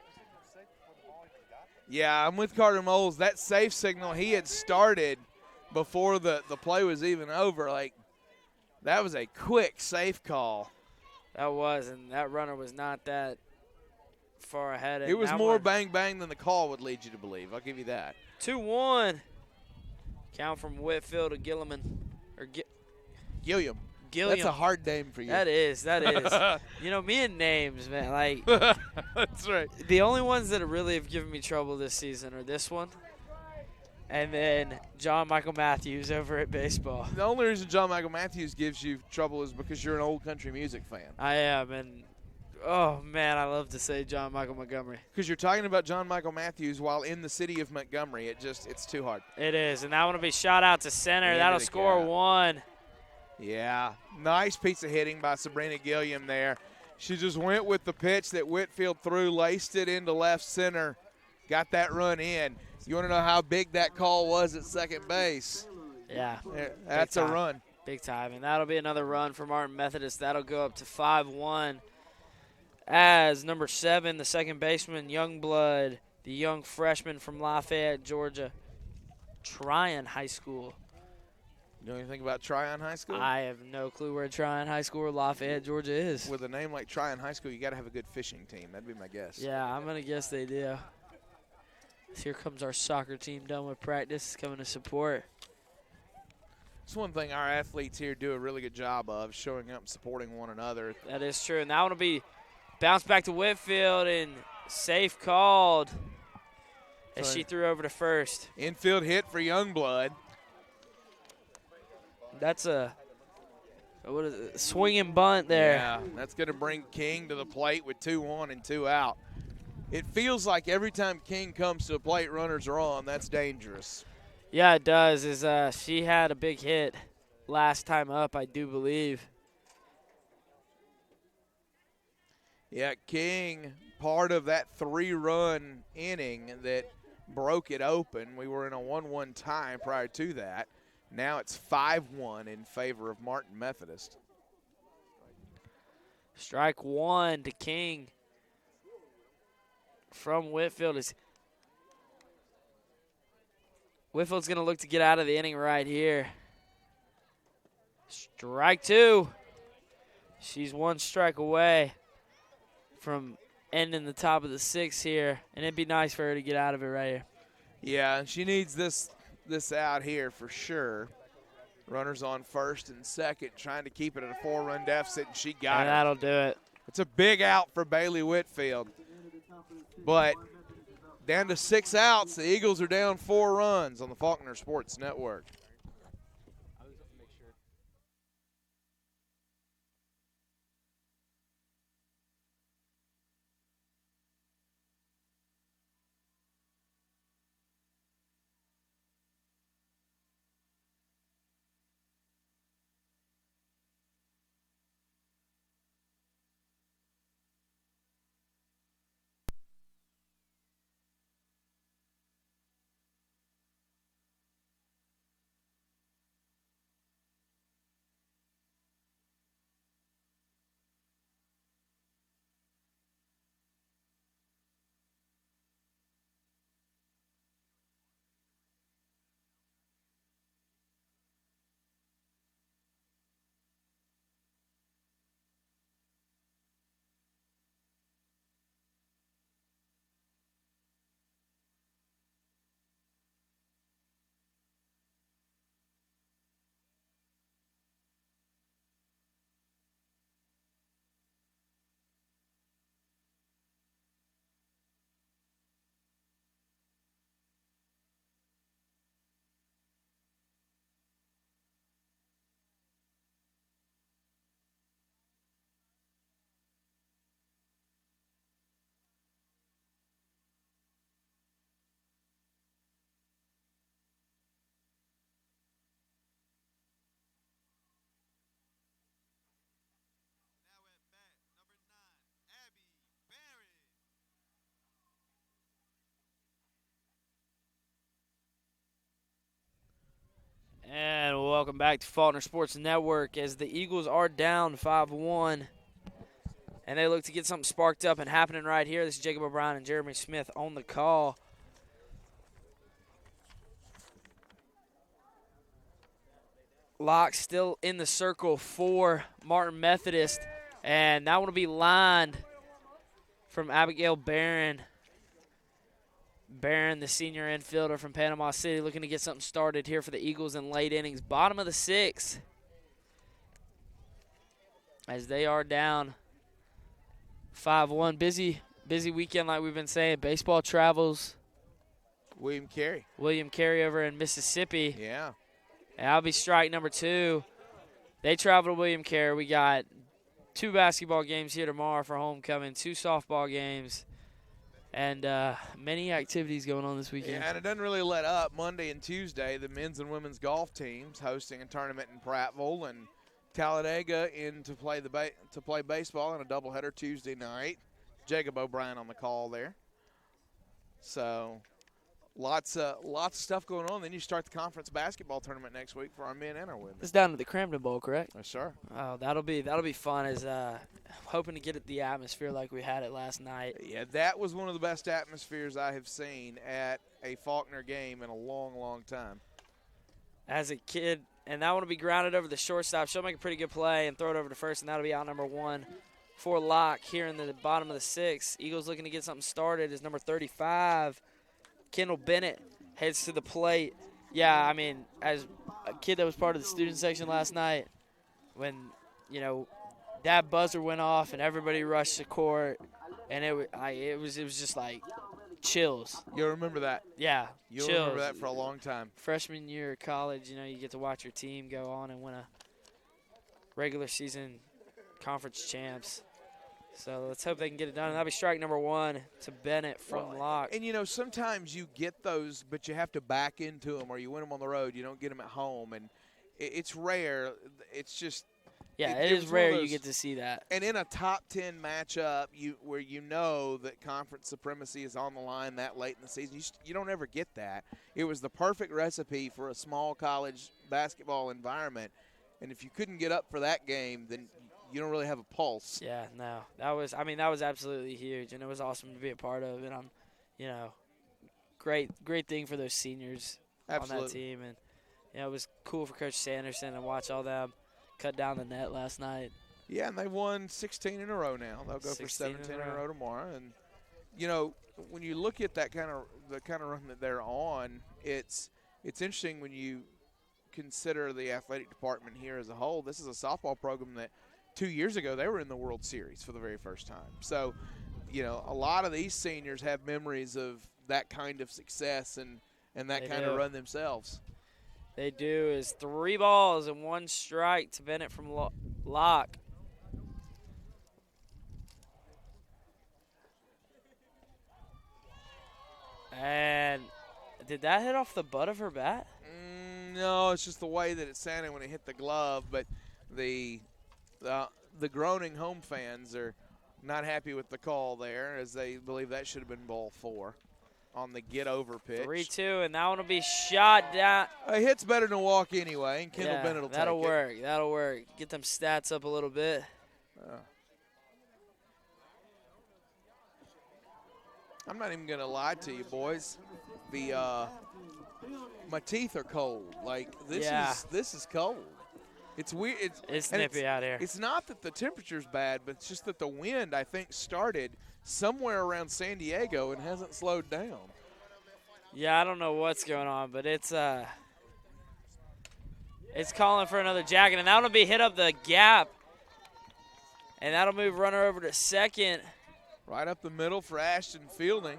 Yeah, I'm with Carter Moles. That safe signal he had started before the play was even over. Like, that was a quick safe call. That was, and that runner was not that far ahead. It was more bang-bang than the call would lead you to believe. I'll give you that. 2-1. Count from Whitfield to Gilliam. Gilliam. That's a hard name for you. That is. Me and names, man. Like, that's right. The only ones that really have given me trouble this season are this one and then John Michael Matthews over at baseball. The only reason John Michael Matthews gives you trouble is because you're an old country music fan. I am, and oh, man, I love to say John Michael Montgomery. Because you're talking about John Michael Matthews while in the city of Montgomery. It's too hard. It is, and that one will be shot out to center. That'll score 1. Yeah, nice piece of hitting by Sabrina Gilliam there. She just went with the pitch that Whitfield threw, laced it into left center, got that run in. You want to know how big that call was at second base? Yeah. That's a run. Big time. And that'll be another run for Martin Methodist. That'll go up to 5-1 as number 7, the second baseman, Youngblood, the young freshman from Lafayette, Georgia, Tryon High School. You know anything about Tryon High School? I have no clue where Tryon High School or Lafayette, Georgia is. With a name like Tryon High School, you got to have a good fishing team. That'd be my guess. Yeah, I'm going to guess they do. Here comes our soccer team done with practice, coming to support. It's one thing our athletes here do a really good job of, showing up and supporting one another. That is true. And that one will be bounced back to Whitfield and safe called as she threw over to first. Infield hit for Youngblood. That's a swinging bunt there. Yeah, that's going to bring King to the plate with 2-1 and 2 out. It feels like every time King comes to the plate, runners are on. That's dangerous. Yeah, it does. She had a big hit last time up, I do believe. Yeah, King, part of that 3-run inning that broke it open. We were in a 1-1 tie prior to that. Now it's 5-1 in favor of Martin Methodist. Strike one to King from Whitfield. Whitfield's going to look to get out of the inning right here. Strike two. She's one strike away from ending the top of the 6th here, and it'd be nice for her to get out of it right here. Yeah, she needs this out here for sure. Runners on first and second, trying to keep it at a 4-run deficit, and she got it. That'll do it. It's a big out for Bailey Whitfield. But down to 6 outs, the Eagles are down 4 runs on the Faulkner Sports Network. And welcome back to Faulkner Sports Network as the Eagles are down 5-1. And they look to get something sparked up and happening right here. This is Jacob O'Brien and Jeremy Smith on the call. Lock still in the circle for Martin Methodist. And that one will be lined from Abigail Barron. Barron, the senior infielder from Panama City, looking to get something started here for the Eagles in late innings. Bottom of the 6th as they are down 5-1. Busy weekend like we've been saying. Baseball travels. William Carey over in Mississippi. Yeah. And that'll be strike number 2. They travel to William Carey. We got 2 basketball games here tomorrow for homecoming, 2 softball games. And many activities going on this weekend. Yeah, and it doesn't really let up. Monday and Tuesday, the men's and women's golf teams hosting a tournament in Prattville, and Talladega in to play to play baseball in a doubleheader Tuesday night. Jacob O'Brien on the call there. So lots of stuff going on. Then you start the conference basketball tournament next week for our men and our women. It's down to the Cramton Bowl, correct? Yes, sir. Oh, that'll be fun. As hoping to get it the atmosphere like we had it last night. Yeah, that was one of the best atmospheres I have seen at a Faulkner game in a long, long time. As a kid, and that one will be grounded over the shortstop. She'll make a pretty good play and throw it over to first, and that'll be out number 1 for Locke here in the bottom of the 6th. Eagles looking to get something started is number 35. Kendall Bennett heads to the plate. Yeah, I mean, as a kid that was part of the student section last night, when, that buzzer went off and everybody rushed to court, and it was just like chills. You'll remember that. Yeah, You'll chills. remember that for a long time. Freshman year of college, you get to watch your team go on and win a regular season conference champs. So let's hope they can get it done. And that'll be strike number 1 to Bennett from Locke. And, sometimes you get those, but you have to back into them, or you win them on the road. You don't get them at home. And it's rare. It's just – yeah, it is rare you get to see that. And in a top 10 matchup where you know that conference supremacy is on the line that late in the season, you don't ever get that. It was the perfect recipe for a small college basketball environment. And if you couldn't get up for that game, then you don't really have a pulse. Yeah, no. That was absolutely huge, and it was awesome to be a part of. And I'm, great thing for those seniors on that team. And, it was cool for Coach Sanderson to watch all them cut down the net last night. Yeah, and they won 16 in a row now. They'll go for 17 in a row tomorrow. And, when you look at the kind of run that they're on, it's interesting when you consider the athletic department here as a whole. This is a softball program that 2 years ago they were in the World Series for the very first time. So, a lot of these seniors have memories of that kind of success and that kind of run themselves. They do. Is 3 balls and 1 strike to Bennett from Locke. And did that hit off the butt of her bat? No, it's just the way that it sounded when it hit the glove. But the groaning home fans are not happy with the call there, as they believe that should have been ball 4 on the get-over pitch. 3-2, and that one will be shot down. A hit's better than a walk anyway, and Kendall Bennett will take it. That'll work. That'll work. Get them stats up a little bit. I'm not even going to lie to you, boys. My teeth are cold. Like, this is cold. It's weird. It's nippy out here. It's not that the temperature's bad, but it's just that the wind, I think, started somewhere around San Diego and hasn't slowed down. Yeah, I don't know what's going on, but it's calling for another jacket, and that'll be hit up the gap, and that'll move runner over to second. Right up the middle for Ashton Fielding.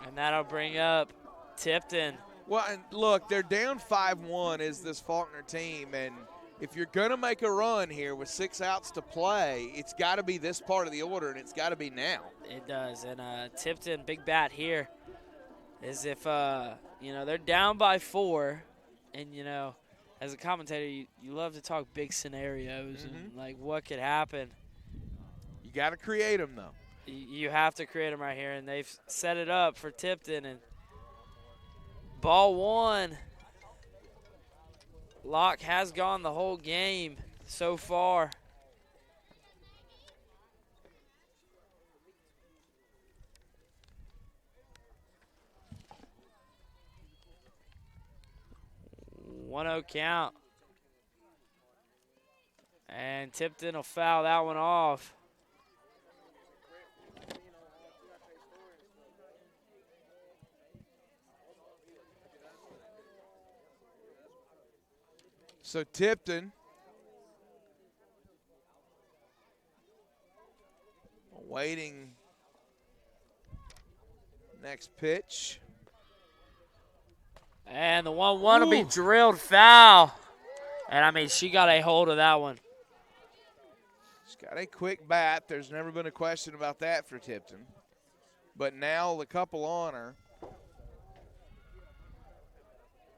And that'll bring up Tipton. Well, and look, they're down 5-1 as this Faulkner team, and if you're going to make a run here with 6 outs to play, it's got to be this part of the order, and it's got to be now. It does, and Tipton, big bat here, as if, they're down by 4, and, as a commentator, you love to talk big scenarios and, like, what could happen. You got to create them, though. You have to create them right here, and they've set it up for Tipton. And ball 1. Locke has gone the whole game so far. One-0 count. And Tipton will foul that one off. So Tipton awaiting next pitch. And the 1-1 will be drilled foul. And, she got a hold of that one. She's got a quick bat. There's never been a question about that for Tipton. But now the couple on her.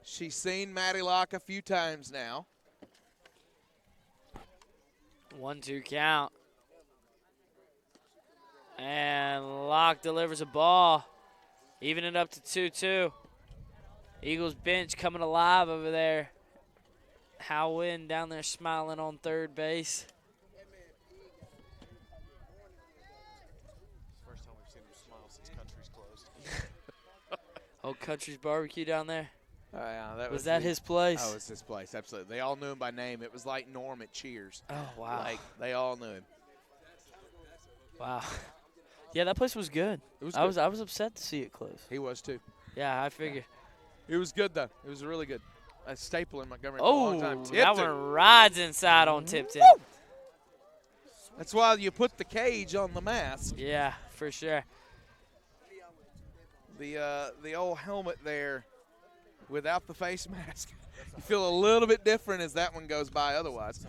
She's seen Maddie Locke a few times now. 1-2 count. And Locke delivers a ball. Even it up to 2-2. Eagles bench coming alive over there. Hal Wynn down there smiling on third base. First time we've seen him smile since Country's closed. Old Country's Barbecue down there. Yeah, that Was that his place? Oh, it's his place, absolutely. They all knew him by name. It was like Norm at Cheers. Oh, wow. Like, they all knew him. Wow. Yeah, that place was good. It was I good. was upset to see it close. He was, too. Yeah, I figured. It was good, though. It was really good. A staple in Montgomery for a long time. Oh, that Tipton. one rides inside on Tipton. Woo! That's why you put the cage on the mask. Yeah, for sure. The old helmet there without the face mask. You feel a little bit different as that one goes by otherwise.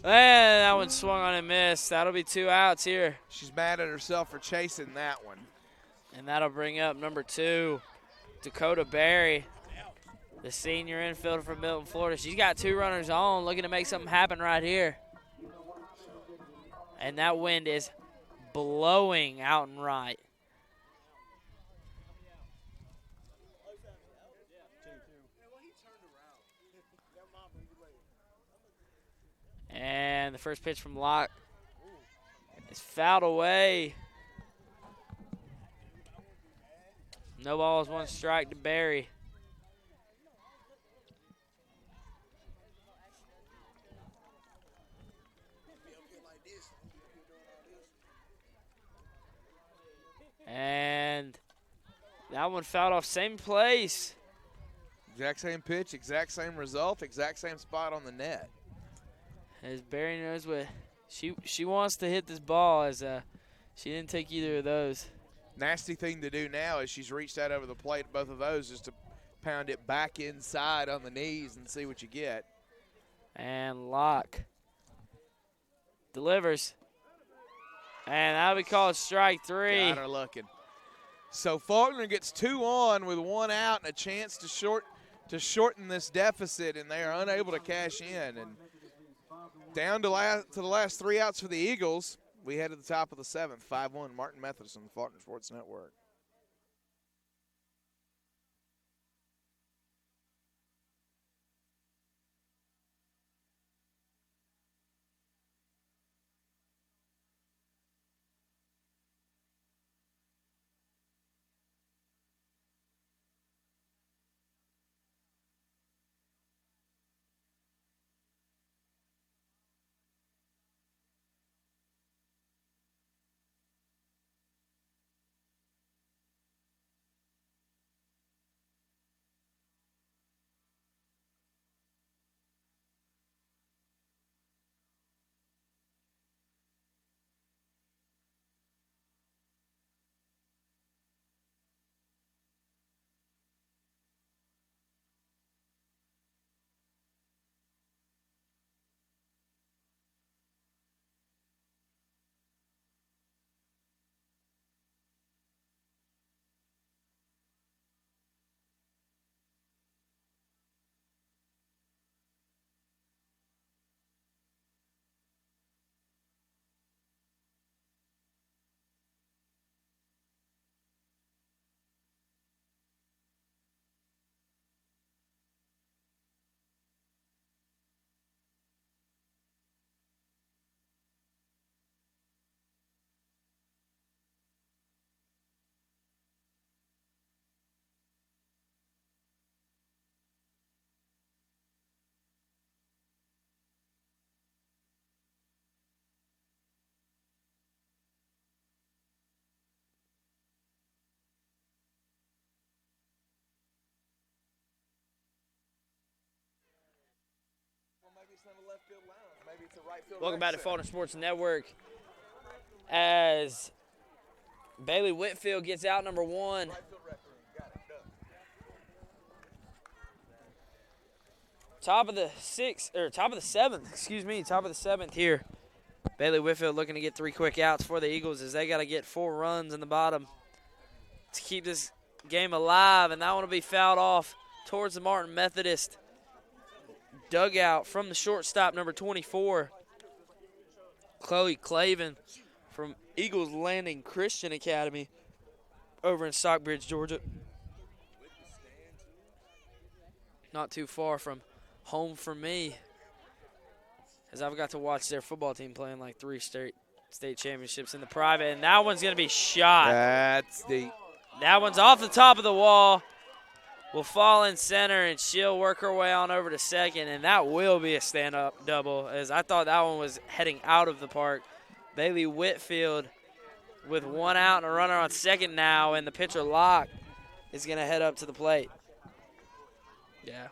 And that one swung on and missed. That'll be 2 outs here. She's mad at herself for chasing that one. And that'll bring up number 2, Dakota Berry, the senior infielder from Milton, Florida. She's got 2 runners on, looking to make something happen right here. And that wind is blowing out and right. And the first pitch from Locke is fouled away. No balls, 1 strike to Berry. And that one fouled off same place. Exact same pitch, exact same result, exact same spot on the net. As Berry knows what she wants to hit this ball, as she didn't take either of those. Nasty thing to do now is she's reached out over the plate, both of those, is to pound it back inside on the knees and see what you get. And Locke delivers. And that'll be called strike 3. Got her looking. So Faulkner gets 2 on with 1 out and a chance to shorten this deficit, and they are unable to cash in. And down to the last 3 outs for the Eagles. We head to the top of the 7th, 5-1, Martin Methodist on the Faulkner Sports Network. Welcome back to Faulkner Sports Network. As Bailey Whitfield gets out number 1. Top of the 7th here. Bailey Whitfield looking to get 3 quick outs for the Eagles, as they got to get 4 runs in the bottom to keep this game alive, and that one will be fouled off towards the Martin Methodist dugout from the shortstop, number 24. Chloe Clavin from Eagles Landing Christian Academy over in Stockbridge, Georgia. Not too far from home for me, as I've got to watch their football team playing like 3 state championships in the private, and that one's going to be shot. That's deep. That one's off the top of the wall. Will fall in center, and she'll work her way on over to second, and that will be a stand-up double, as I thought that one was heading out of the park. Bailey Whitfield with 1 out and a runner on second now, and the pitcher Locke is going to head up to the plate. Yeah.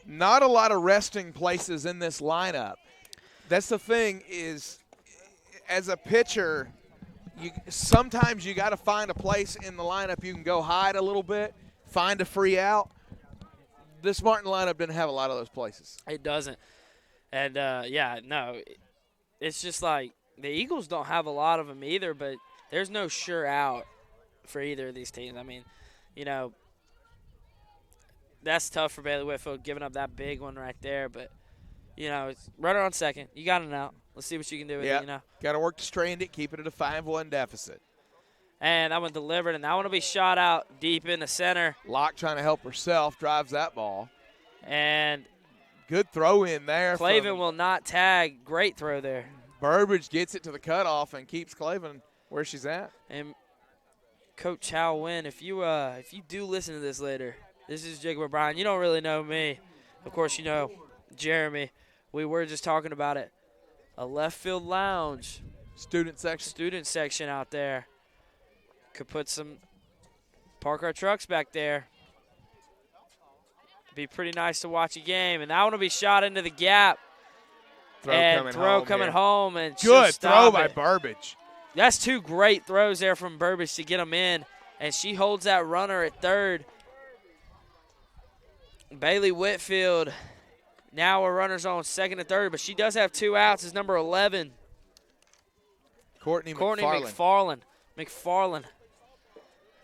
Not a lot of resting places in this lineup. That's the thing is, as a pitcher, sometimes you got to find a place in the lineup you can go hide a little bit, find a free out. This Martin lineup didn't have a lot of those places. It doesn't. And, it's just like the Eagles don't have a lot of them either, but there's no sure out for either of these teams. I mean, that's tough for Bailey Whitfield giving up that big one right there, but, it's runner on second. You got an out. Let's see what you can do with it, Got to work to strand it, keep it at a 5-1 deficit. And that one delivered, and that one will be shot out deep in the center. Locke trying to help herself, drives that ball. And good throw in there. Clavin will not tag. Great throw there. Burbridge gets it to the cutoff and keeps Clavin where she's at. And Coach Chow Wynn, if you do listen to this later, this is Jacob O'Brien. You don't really know me. Of course, you know Jeremy. We were just talking about it. A left field lounge. Student section out there. Could park our trucks back there. Be pretty nice to watch a game. And that one will be shot into the gap. Throw coming home. And good throw by Burbridge. That's 2 great throws there from Burbridge to get them in. And she holds that runner at third. Bailey Whitfield, now a runner's on second and third, but she does have 2 outs as number 11. Courtney McFarland.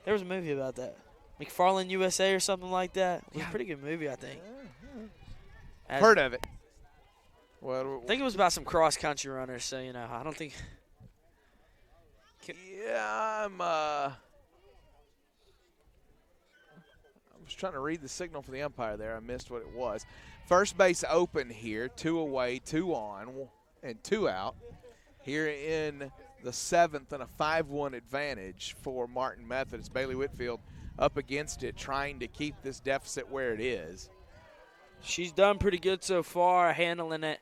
There was a movie about that. McFarland USA or something like that. It was a pretty good movie, I think. Heard of it. I think it was about some cross-country runners, so, I don't think. Yeah, I was trying to read the signal for the umpire there. I missed what it was. First base open here, 2 away, 2 on, and 2 out. Here in the 7th and a 5-1 advantage for Martin Methodist. Bailey Whitfield up against it, trying to keep this deficit where it is. She's done pretty good so far, handling it.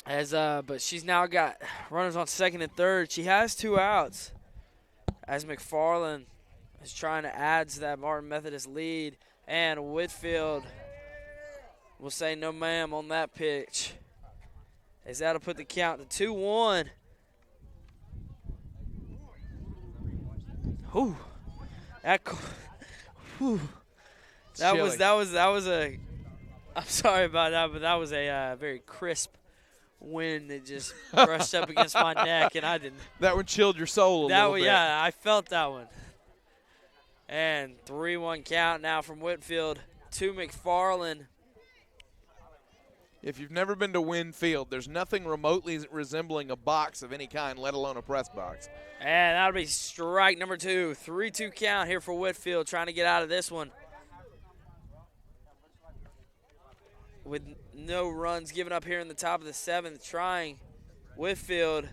But she's now got runners on second and third. She has 2 outs as McFarland is trying to add to that Martin Methodist lead. And Whitfield will say no ma'am on that pitch, as that'll put the count to 2-1. Whew. That was a. I'm sorry about that, but that was a very crisp wind that just brushed up against my neck, and I didn't. That one chilled your soul a little bit. Yeah, I felt that one. And 3-1 count now from Whitfield to McFarland. If you've never been to Wynn Field, there's nothing remotely resembling a box of any kind, let alone a press box. And that'll be strike number 2. 3-2 count here for Whitfield, trying to get out of this one. With no runs given up here in the top of the 7th, trying. Whitfield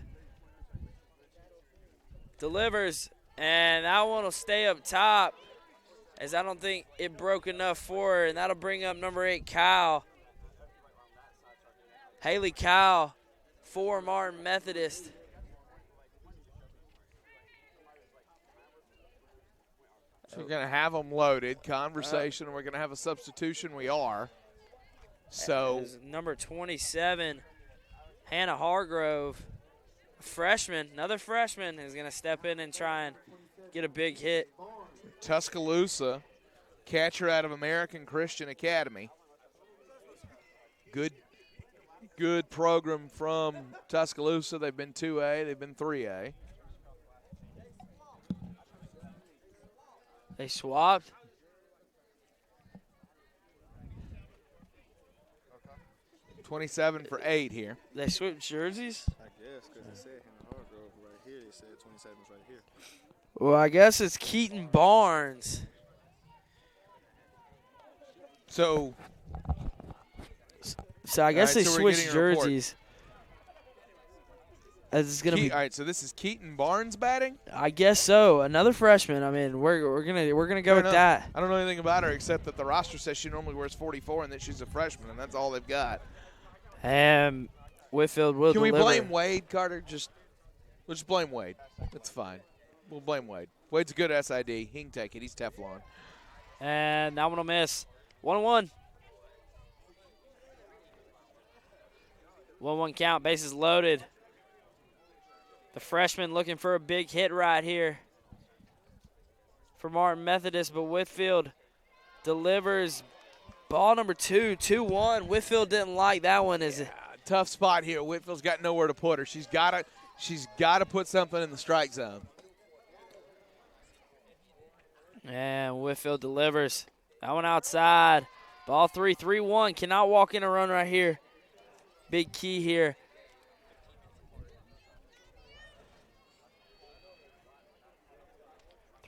delivers, and that one will stay up top, as I don't think it broke enough for her, and that'll bring up number 8, Kyle. Haley Kyle for Martin Methodist. So we're going to have them loaded. Conversation. We're going to have a substitution. We are. So number 27, Hannah Hargrove, another freshman, is going to step in and try and get a big hit. Tuscaloosa, catcher out of American Christian Academy. Good program from Tuscaloosa. They've been 2A. They've been 3A. They swapped. 27 for 8 here. They switched jerseys? I guess, because it said Hannah Hargrove right here. It said 27's right here. Well, I guess it's Keaton Barnes. So I guess right, they so we're switched getting a report. jerseys. It's gonna be. All right, so this is Keaton Barnes batting? I guess so. Another freshman. I mean, we're gonna go with that. I don't know anything about her except that the roster says she normally wears 44 and that she's a freshman, and that's all they've got. And Whitfield will Can deliver. we blame Wade, Carter? We'll just blame Wade. That's fine. We'll blame Wade. Wade's a good SID. He can take it. He's Teflon. And that one will miss. 1-1. 1-1 count. Bases loaded. The freshman looking for a big hit right here for Martin Methodist, but Whitfield delivers ball number 2, 2-1. Whitfield didn't like that one. Tough spot here. Whitfield's got nowhere to put her. She's got to put something in the strike zone. And Whitfield delivers. That one outside. Ball 3, 3-1. Cannot walk in a run right here. Big key here.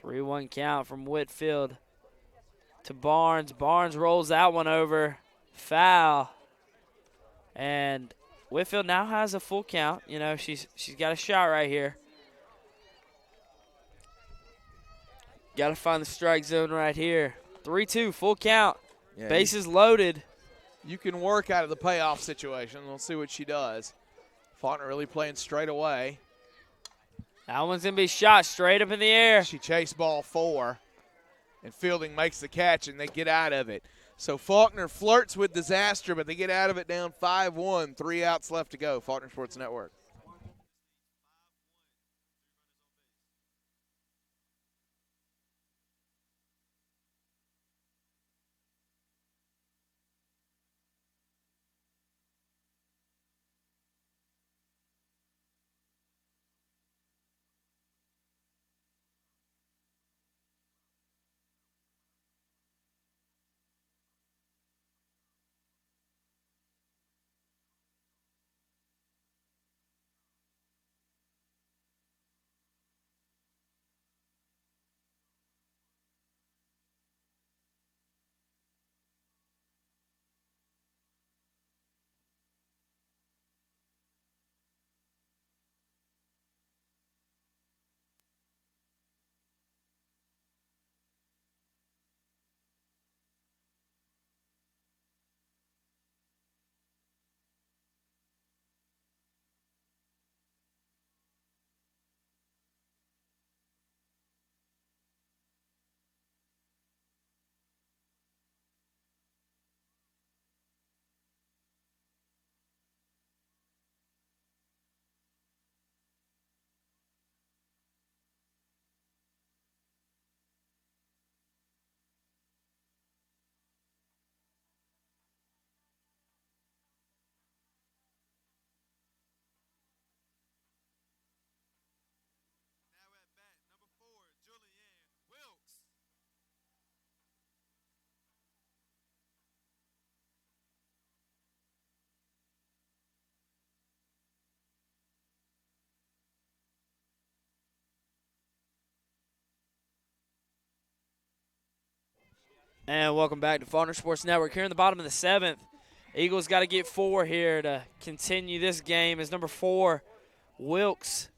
3-1 count from Whitfield to Barnes. Barnes rolls that one over. Foul. And Whitfield now has a full count. You know, she's got a shot right here. Got to find the strike zone right here. 3-2, full count. Yeah, Bases loaded. You can work out of the payoff situation. We'll see what she does. Faulkner really playing straight away. That one's going to be shot straight up in the air. She chased ball 4, and Fielding makes the catch, and they get out of it. So Faulkner flirts with disaster, but they get out of it down 5-1. 3 outs left to go. Faulkner Sports Network. And welcome back to Faulkner Sports Network. Here in the bottom of the 7th, Eagles got to get 4 here to continue this game. As number 4, Wilkes,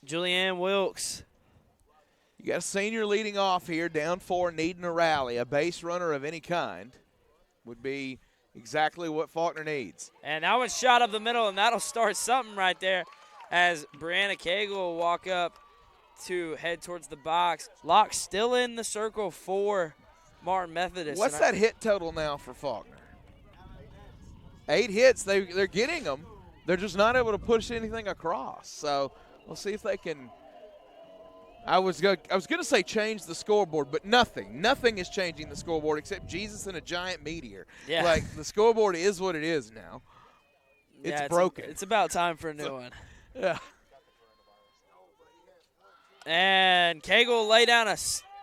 Julianne Wilkes. You got a senior leading off here, down 4, needing a rally. A base runner of any kind would be exactly what Faulkner needs. And that one's shot up the middle, and that'll start something right there as Brianna Cagle will walk up to head towards the box. Locke still in the circle for Martin Methodist. What's that hit total now for Faulkner? 8 hits. They're getting them. They're just not able to push anything across. So we'll see if they can. I was going to say change the scoreboard, but nothing. Nothing is changing the scoreboard except Jesus and a giant meteor. Yeah. Like, the scoreboard is what it is now. It's broken. It's about time for a new one. Yeah. And Cagle lay down a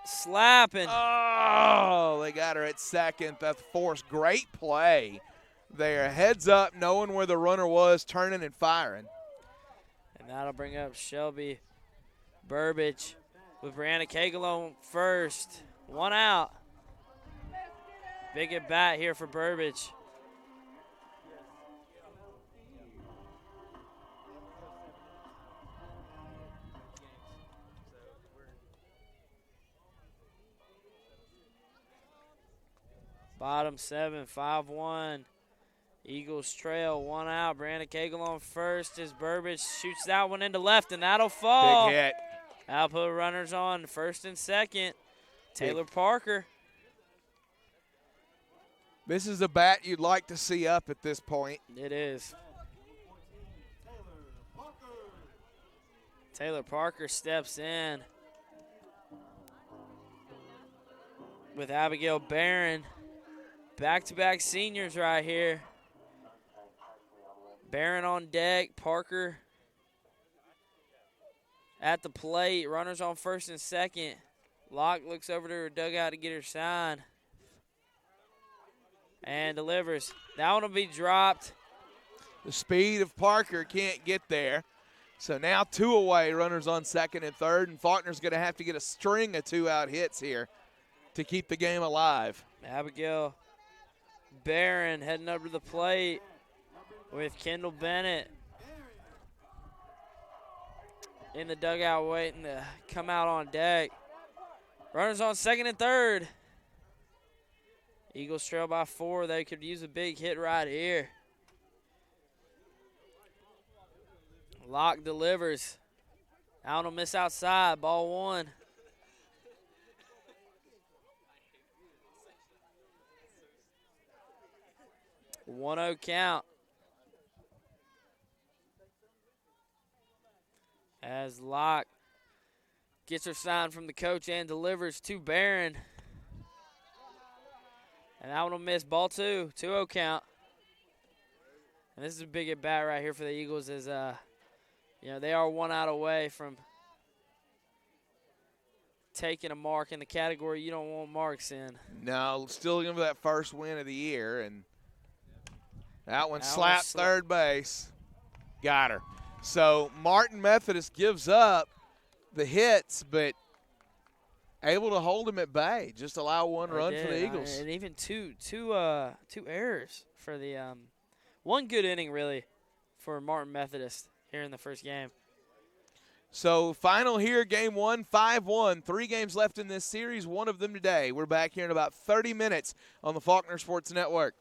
slap. And Oh, they got her at second. That's forced. Great play there, heads up, knowing where the runner was, turning and firing. And that'll bring up Shelby Burbage with Brianna Cagle on first. One out. Big at bat here for Burbage. Bottom 7, 5-1. Eagles trail, one out. Brianna Cagle on first as Burbage shoots that one into left, and that'll fall. Big hit. That'll put runners on first and second. Taylor Parker. This is a bat you'd like to see up at this point. It is. Taylor Parker steps in with Abigail Barron. Back-to-back seniors right here. Barron on deck, Parker at the plate. Runners on first and second. Locke looks over to her dugout to get her sign. And delivers. That one will be dropped. The speed of Parker can't get there. So now 2 away, runners on second and third, and Faulkner's going to have to get a string of 2-out hits here to keep the game alive. Abigail Barron heading up to the plate with Kendall Bennett in the dugout waiting to come out on deck. Runners on second and third. Eagles trail by 4. They could use a big hit right here. Locke delivers. Out on miss outside. Ball 1. One 1-0 count. As Locke gets her sign from the coach and delivers to Barron. And that one will miss. Ball 2. 2-0 count. And this is a big at bat right here for the Eagles as they are 1 out away from taking a mark in the category you don't want marks in. No, still looking for that first win of the year, and that one slapped third base. Got her. So Martin Methodist gives up the hits, but able to hold him at bay. Just allow one run for the Eagles. And even two errors for the one good inning really for Martin Methodist here in the first game. So final here, game 1, 5-1. 3 games left in this series, one of them today. We're back here in about 30 minutes on the Faulkner Sports Network.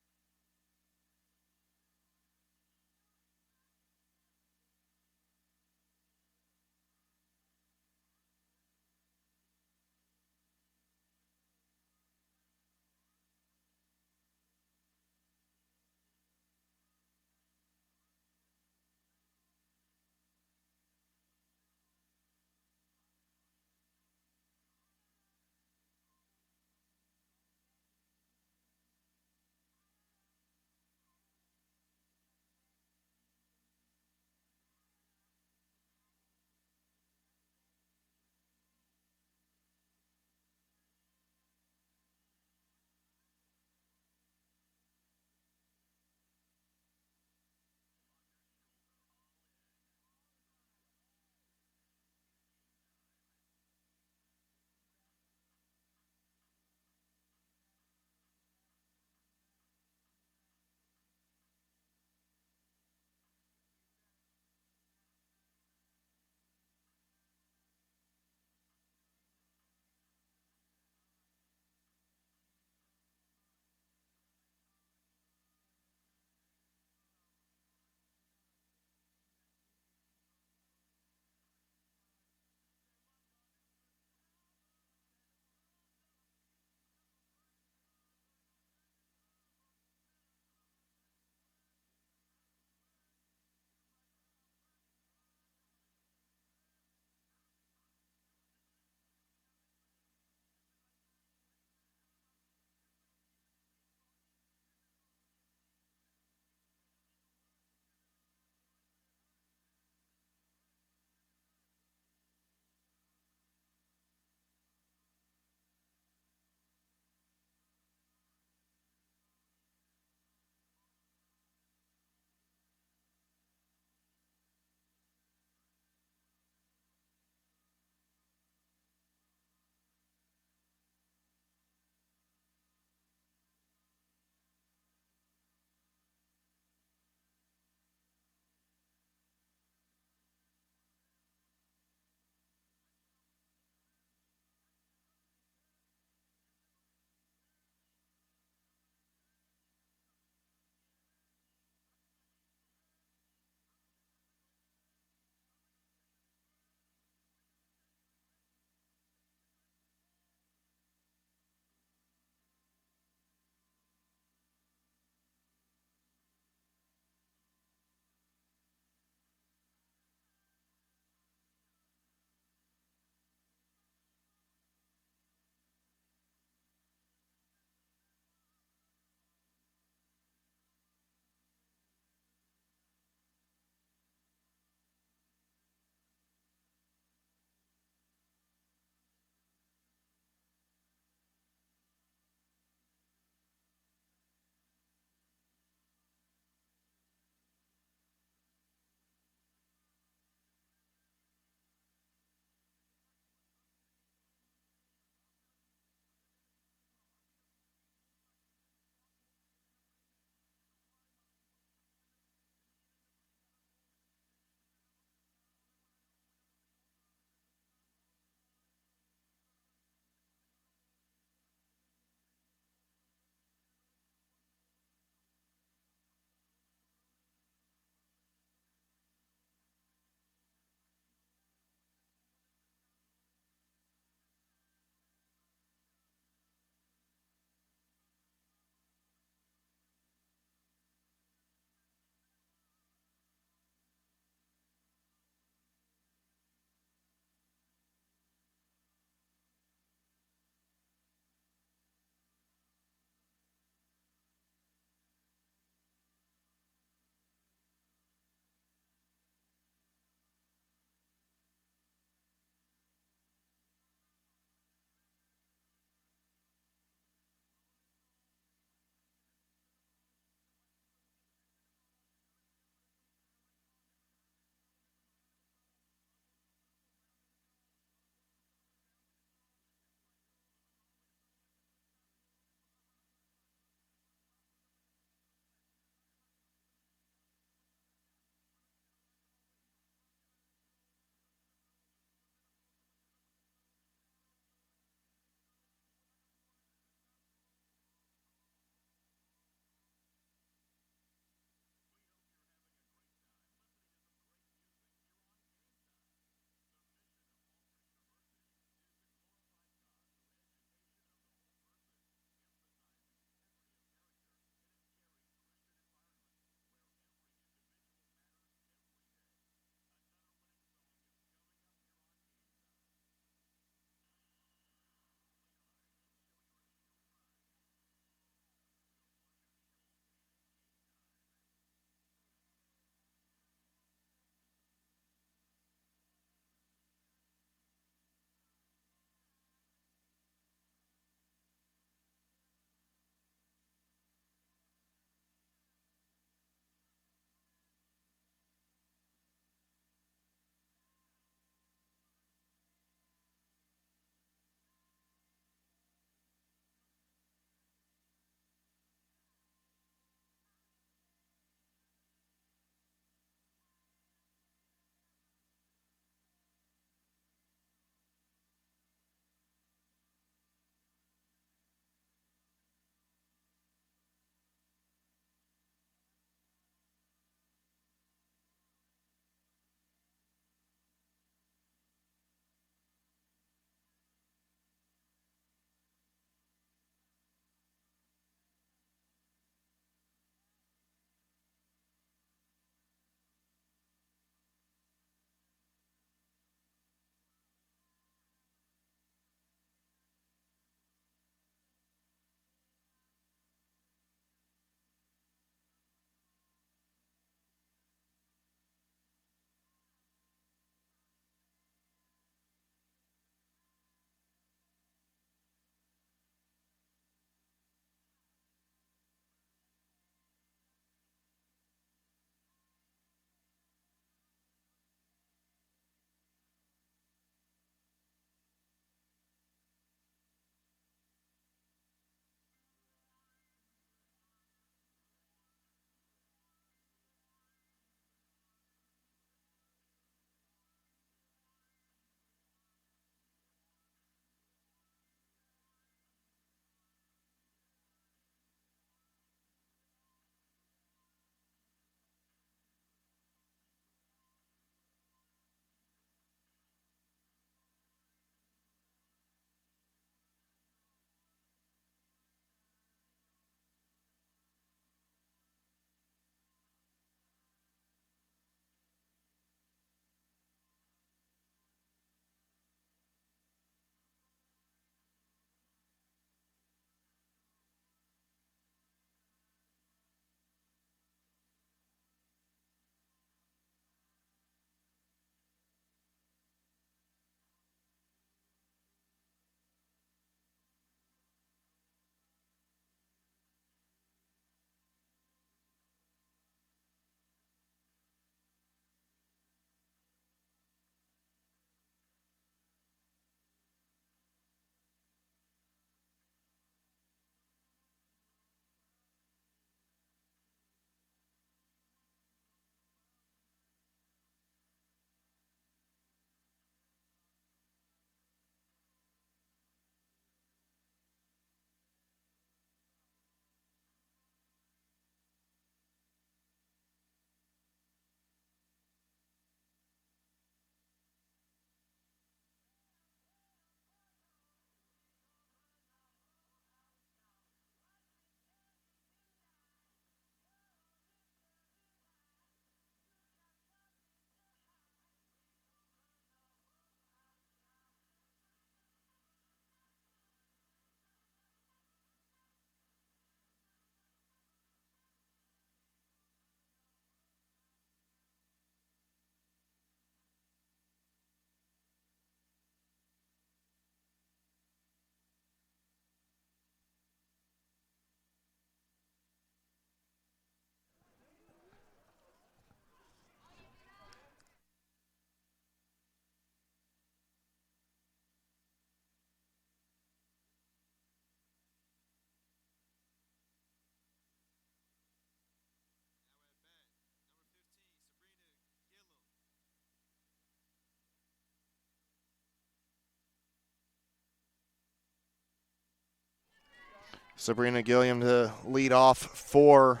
Sabrina Gilliam to lead off for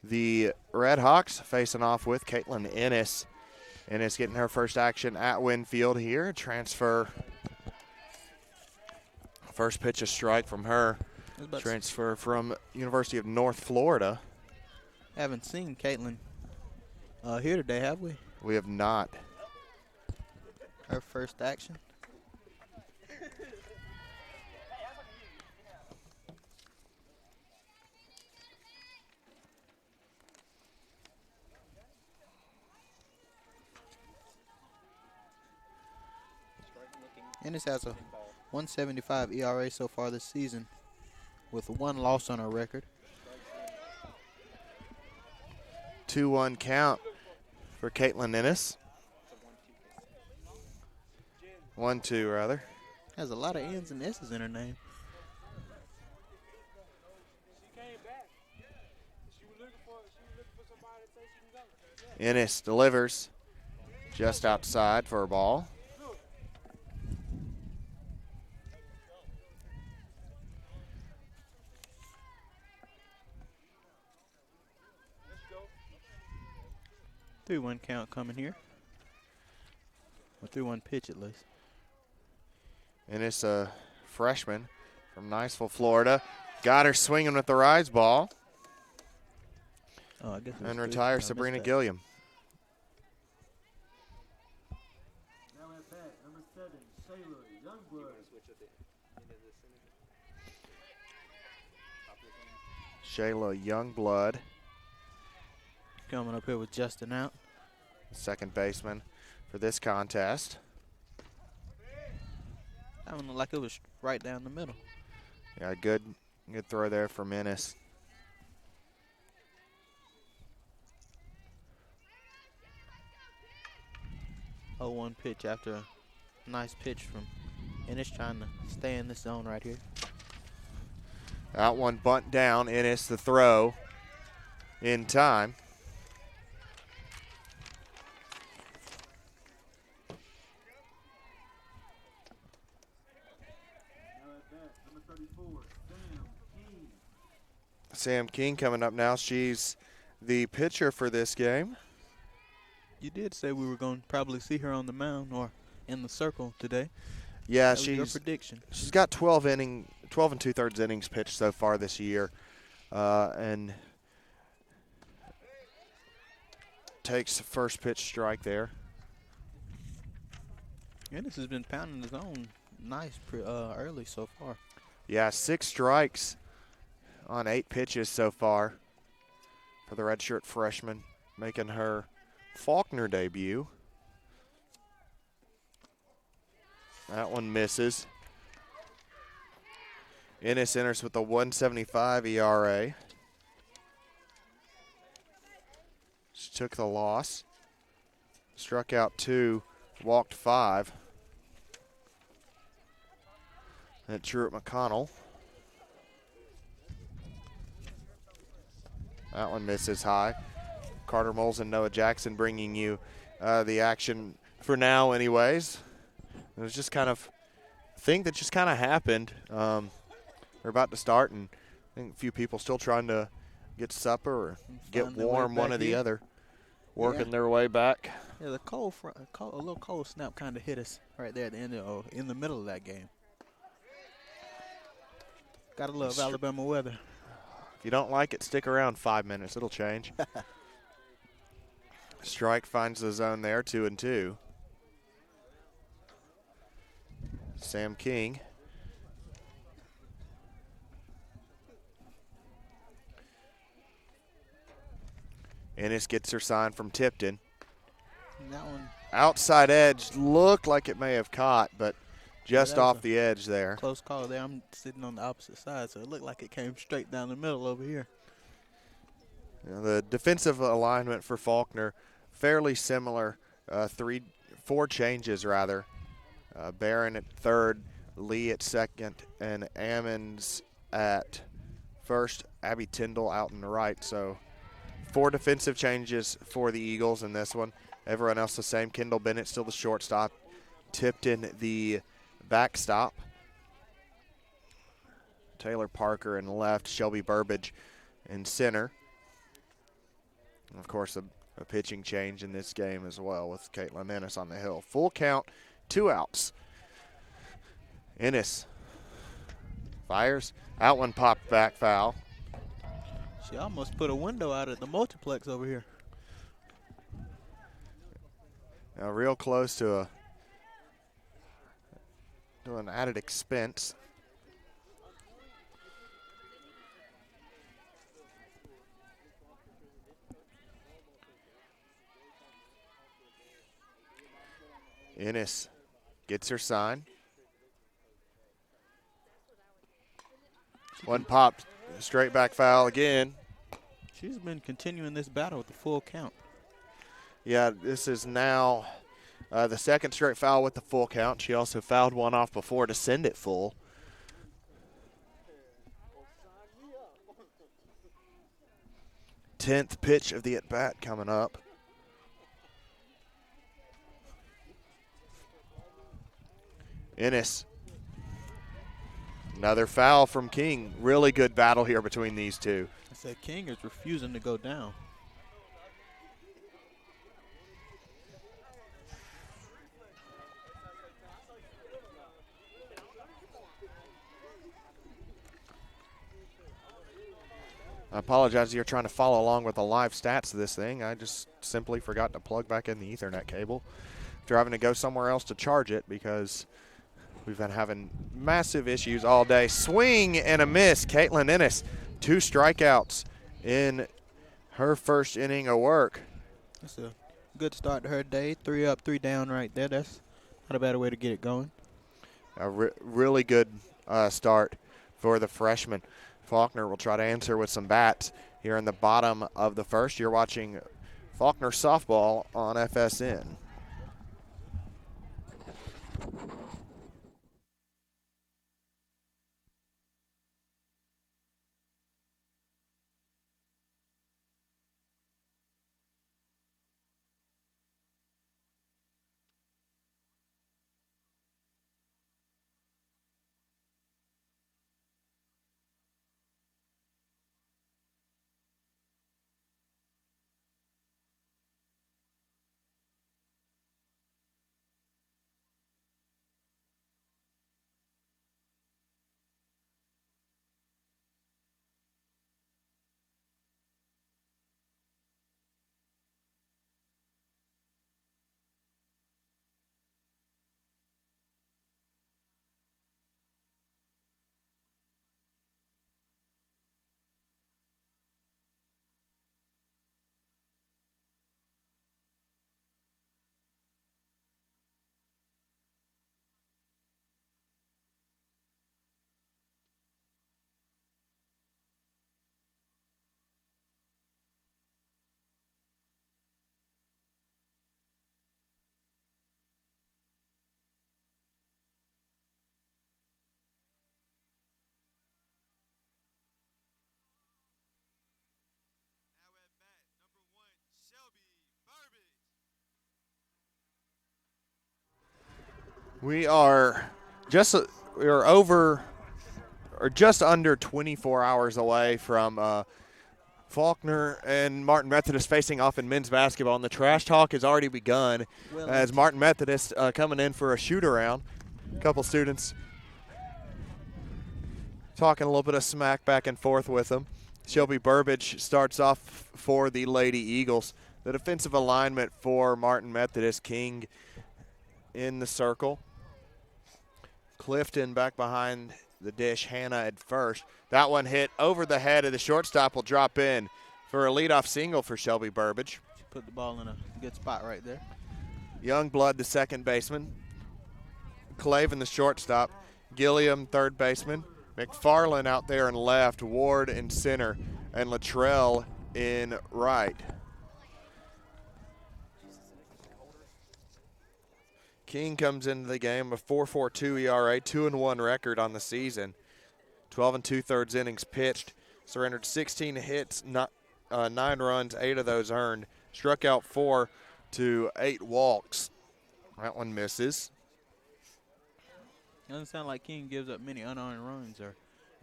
the Red Hawks, facing off with Caitlin Ennis. Ennis getting her first action at Winfield here. Transfer. First pitch, a strike from her. Transfer from University of North Florida. Haven't seen Caitlin here today, have we? We have not. Her first action. Ennis has a 175 ERA so far this season with 1 loss on her record. 2-1 count for Caitlin Ennis. 1-2 rather. Has a lot of N's and S's in her name. Ennis delivers just outside for a ball. Three 3-1 count coming here. A 3-1 pitch at least. Ennis, a freshman from Niceville, Florida. Got her swinging with the rise ball. Oh, I guess and retires Sabrina Gilliam. Now at bat, number 7, Shayla Youngblood. Shayla Youngblood, coming up here with Justin out. second baseman for this contest. That one looked like it was right down the middle. Yeah, good throw there from Ennis. Oh, 1 pitch after a nice pitch from Ennis, trying to stay in this zone right here. Out one bunt down. Ennis the throw in time. Now at bat, number 34, Sam King. Sam King coming up now. She's the pitcher for this game. You did say we were going to probably see her on the mound or in the circle today. Yeah, That was your prediction. She's got 12 and 2/3 innings pitched so far this year, and takes the first pitch strike there. Ennis has been pounding his own nice early so far. Yeah, 6 strikes on 8 pitches so far for the redshirt freshman, making her Faulkner debut. That one misses. Ennis enters with a 1.75 ERA. She took the loss. Struck out 2, walked 5. And Truett McConnell. That one misses high. Carter Moles and Noah Jackson bringing you the action for now anyways. It was just kind of a thing that just kind of happened. We're about to start, and I think a few people still trying to get supper or get warm, one or the other, working their way back. Yeah, the a little cold snap kind of hit us right there at the end of, in the middle of that game. Gotta love Alabama weather. If you don't like it, stick around 5 minutes. It'll change. Strike finds the zone there, 2-2. Sam King. Ennis gets her sign from Tipton. That one Outside edge looked like it may have caught, but just off the edge there. close call there. I'm sitting on the opposite side, so it looked like it came straight down the middle over here. The defensive alignment for Faulkner, fairly similar. 4 changes rather. Barron at third, Lee at second, and Ammons at first. Abby Tyndall out in the right. So 4 defensive changes for the Eagles in this one. Everyone else the same. Kendall Bennett still the shortstop. Tipton the backstop. Taylor Parker in left, Shelby Burbage in center. And of course, a pitching change in this game as well with Caitlin Ennis on the hill. Full count, 2 outs. Ennis fires. That one popped back foul. She almost put a window out at the multiplex over here. Now real close to an added expense. Ennis gets her sign. One popped, straight back foul again. She's been continuing this battle with the full count. Yeah, this is now the second straight foul with the full count. She also fouled one off before to send it full. Tenth pitch of the at-bat coming up. Ennis. Another foul from King. Really good battle here between these two. I said King is refusing to go down. I apologize if you're trying to follow along with the live stats of this thing. I just simply forgot to plug back in the Ethernet cable. After having to go somewhere else to charge it because we've been having massive issues all day. Swing and a miss. Caitlin Ennis, 2 strikeouts in her first inning of work. That's a good start to her day. 3 up, 3 down right there. That's not a bad way to get it going. A really good start for the freshman. Faulkner will try to answer with some bats here in the bottom of the first. You're watching Faulkner softball on FSN. We are just under 24 hours away from Faulkner and Martin Methodist facing off in men's basketball, and the trash talk has already begun as Martin Methodist coming in for a shoot-around. A couple students talking a little bit of smack back and forth with them. Shelby Burbage starts off for the Lady Eagles. The defensive alignment for Martin Methodist, King in the circle. Clifton back behind the dish, Hannah at first. That one hit over the head of the shortstop, will drop in for a leadoff single for Shelby Burbage. She put the ball in a good spot right there. Youngblood, the second baseman. Clavin, the shortstop. Gilliam, third baseman. McFarland out there in left. Ward in center. And Luttrell in right. King comes into the game a 4.42 ERA, 2-1 record on the season. 12 2/3 innings pitched. Surrendered 16 hits, 9 runs, 8 of those earned. Struck out 4 to 8 walks. That one misses. Doesn't sound like King gives up many unearned runs or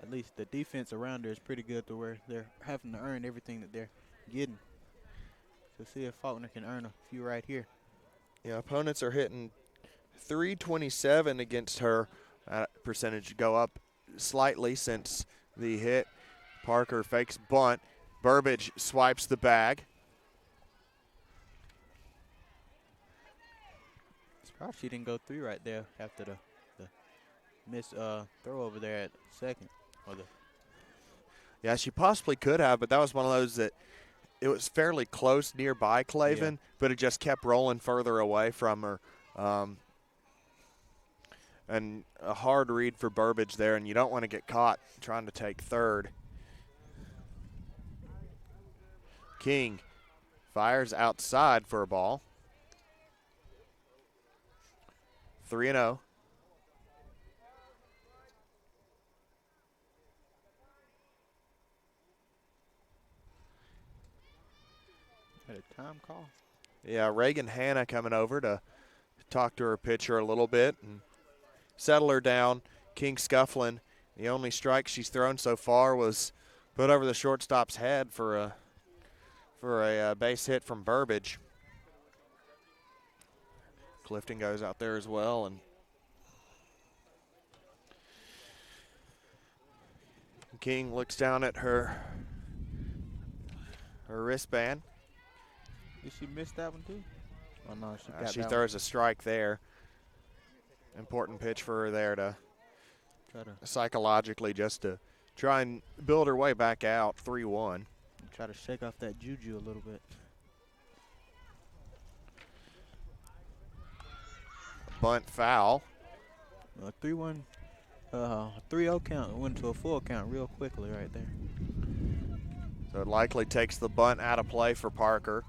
at least the defense around there is pretty good to where they're having to earn everything that they're getting. So see if Faulkner can earn a few right here. Yeah, opponents are hitting .327 against her. Percentage go up slightly since the hit. Parker fakes bunt. Burbage swipes the bag. Surprised she didn't go 3 right there after the missed throw over there at second. Yeah, she possibly could have, but that was one of those that it was fairly close nearby Clavin, but it just kept rolling further away from her. And a hard read for Burbage there, and you don't want to get caught trying to take third. King fires outside for a ball. 3-0. Had a time call. Yeah, Reagan Hanna coming over to talk to her pitcher a little bit and settle her down. King scuffling. The only strike she's thrown so far was put over the shortstop's head for a base hit from Burbage. Clifton goes out there as well, and King looks down at her wristband. Did she miss that one too? Oh no, She throws a strike there. Important pitch for her there to psychologically just to try and build her way back out. 3-1. Try to shake off that juju a little bit. Bunt foul. A 3-1, 3-0 count went to a full count real quickly right there. So it likely takes the bunt out of play for Parker.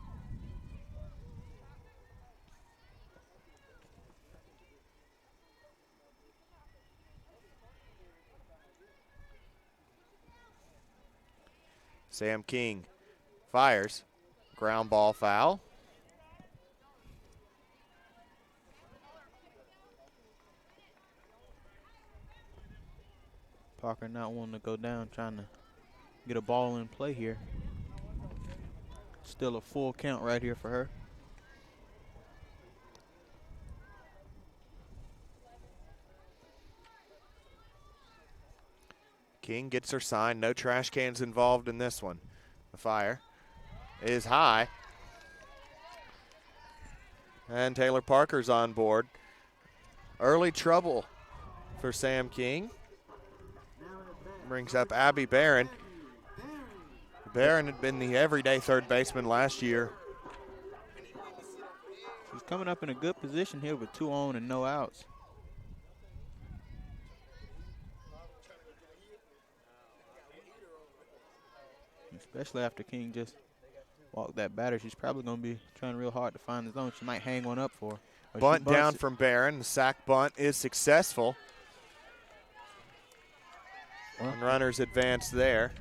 Sam King fires. Ground ball foul. Parker not wanting to go down, trying to get a ball in play here. Still a full count right here for her. King gets her sign. No trash cans involved in this one. The fire is high. And Taylor Parker's on board. Early trouble for Sam King. Brings up Abby Barron. Barron had been the everyday third baseman last year. She's coming up in a good position here with 2 on and no outs. Especially after King just walked that batter. She's probably going to be trying real hard to find the zone. She might hang one up for her. Bunt down from Barron. The sack bunt is successful. And runners advance there.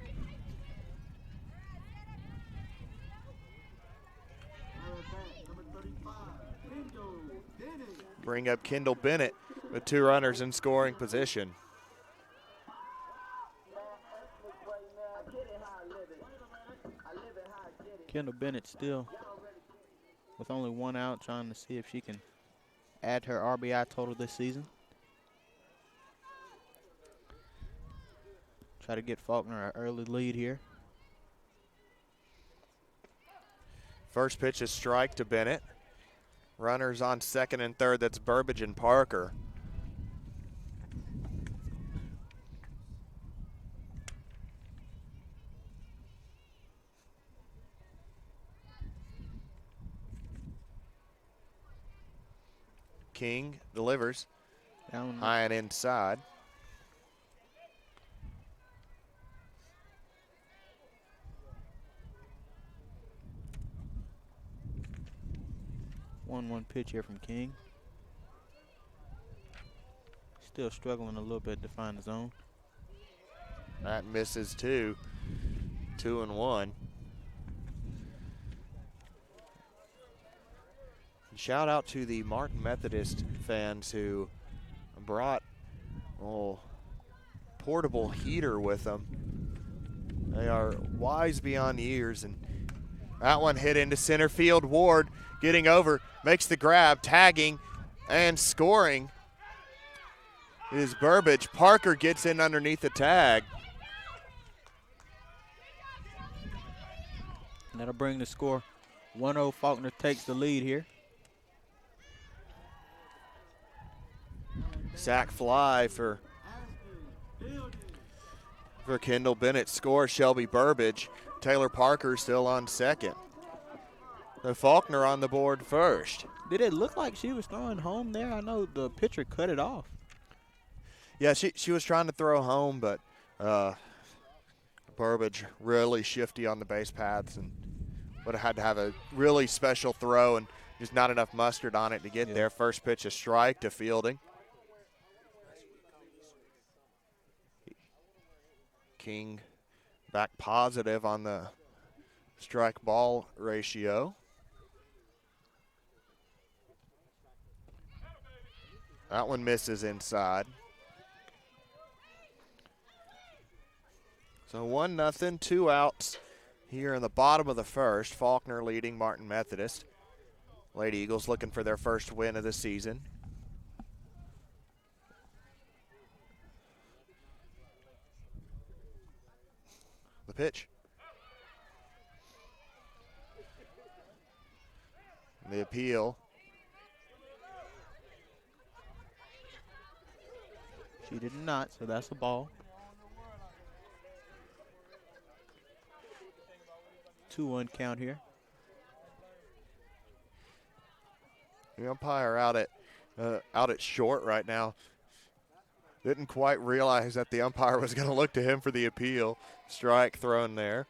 Bring up Kendall Bennett with 2 runners in scoring position. Kendall Bennett still with only 1 out, trying to see if she can add her RBI total this season. Try to get Faulkner an early lead here. First pitch is strike to Bennett. Runners on second and third. That's Burbage and Parker. King delivers. Down high and inside. One pitch here from King. Still struggling a little bit to find the zone. That misses 2. 2-1. Shout out to the Martin Methodist fans who brought portable heater with them. They are wise beyond years, and that one hit into center field. Ward getting over, makes the grab, tagging, and scoring is Burbage. Parker gets in underneath the tag. And that'll bring the score 1-0. Faulkner takes the lead here. Sack fly for Kendall Bennett. Score Shelby Burbage. Taylor Parker still on second. So Faulkner on the board first. Did it look like she was throwing home there? I know the pitcher cut it off. Yeah, she was trying to throw home, but Burbage really shifty on the base paths and would have had to have a really special throw and just not enough mustard on it to get there. First pitch, a strike to Fielding. King back positive on the strike ball ratio. That one misses inside. So 1-0, 2 outs here in the bottom of the first. Faulkner leading Martin Methodist. Lady Eagles looking for their first win of the season. The pitch. The appeal. She did not, so that's a ball. 2-1 count here. The umpire out at short right now. Didn't quite realize that the umpire was going to look to him for the appeal. Strike thrown there.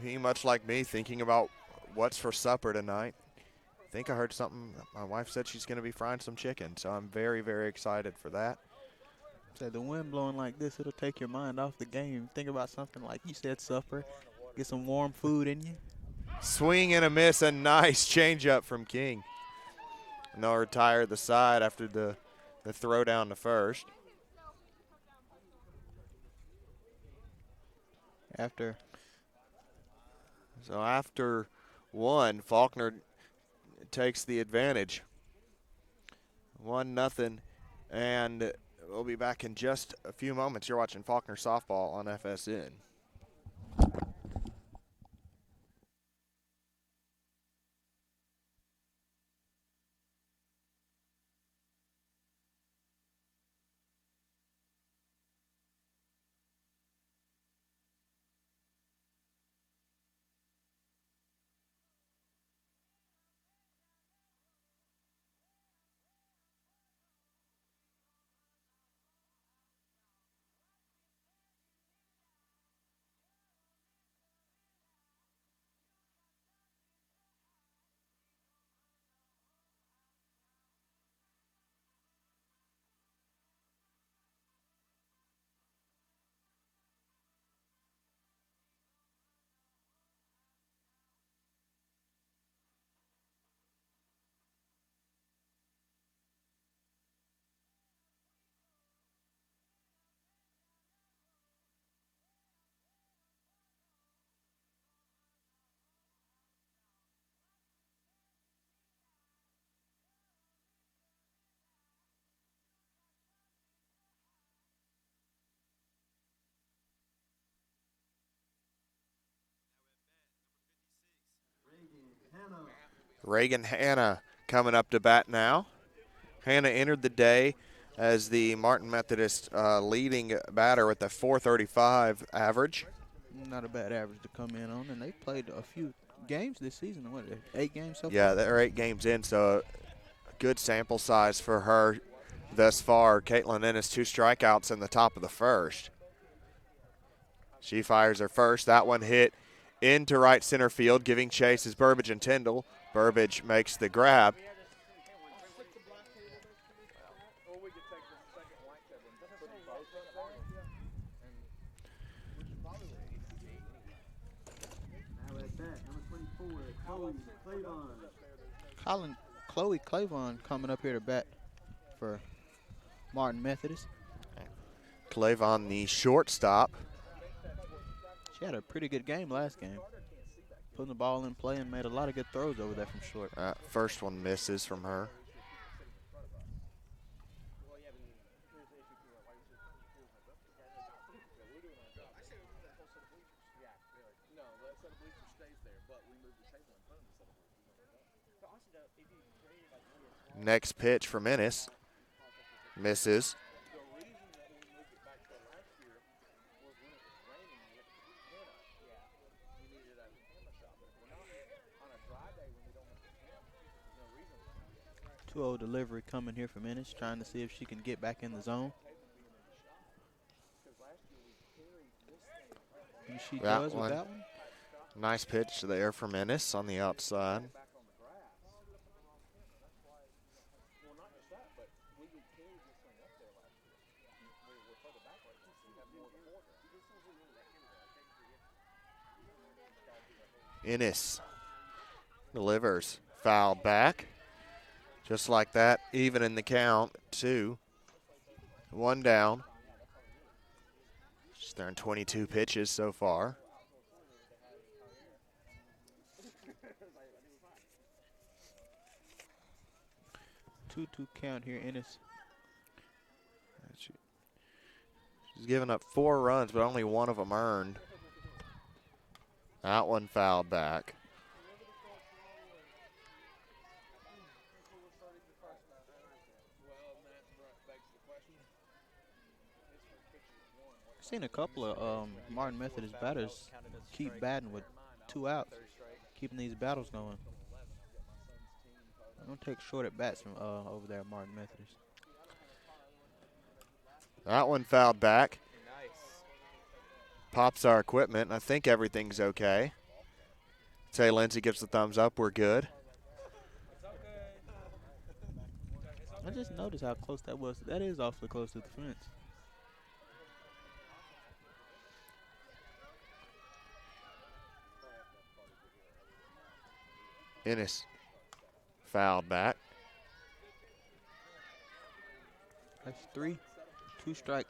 He, much like me, thinking about what's for supper tonight. I think I heard something. My wife said she's going to be frying some chicken, so I'm very, very excited for that. So the wind blowing like this, it'll take your mind off the game. Think about something like you said, supper. Get some warm food in you. Swing and a miss, a nice changeup from King. And they'll retire the side after the throw down to first. After one, Faulkner takes the advantage. 1-0, and we'll be back in just a few moments. You're watching Faulkner Softball on FSN. Reagan Hanna coming up to bat now. Hanna entered the day as the Martin Methodist leading batter with a .435 average. Not a bad average to come in on, and they played a few games this season. What, 8 games so far? Yeah, they're 8 games in, so a good sample size for her thus far. Caitlin Ennis, 2 strikeouts in the top of the first. She fires her first. That one hit into right center field. Giving chase is Burbage and Tyndall. Burbage makes the grab. Chloe Clavon coming up here to bat for Martin Methodist. Clavon, the shortstop. She had a pretty good game last game. Putting the ball in play and made a lot of good throws over there from short. First one misses from her. Next pitch from Ennis. Misses. Two-0 delivery coming here from Ennis, trying to see if she can get back in the zone. And she does with that one. Nice pitch there from Ennis on the outside. Ennis delivers. Foul back. Just like that, even in the count, 2. 1 down. She's thrown 22 pitches so far. Two count here, Ennis. She's given up 4 runs, but only 1 of them earned. That one fouled back. I've seen a couple of Martin Methodist batters keep batting with 2 outs, keeping these battles going. Don't take short at bats from over there at Martin Methodist. That one fouled back. Pops our equipment. I think everything's okay. Say Lindsay gives the thumbs up. We're good. I just noticed how close that was. That is awfully close to the fence. Ennis fouled back. That's three two-strike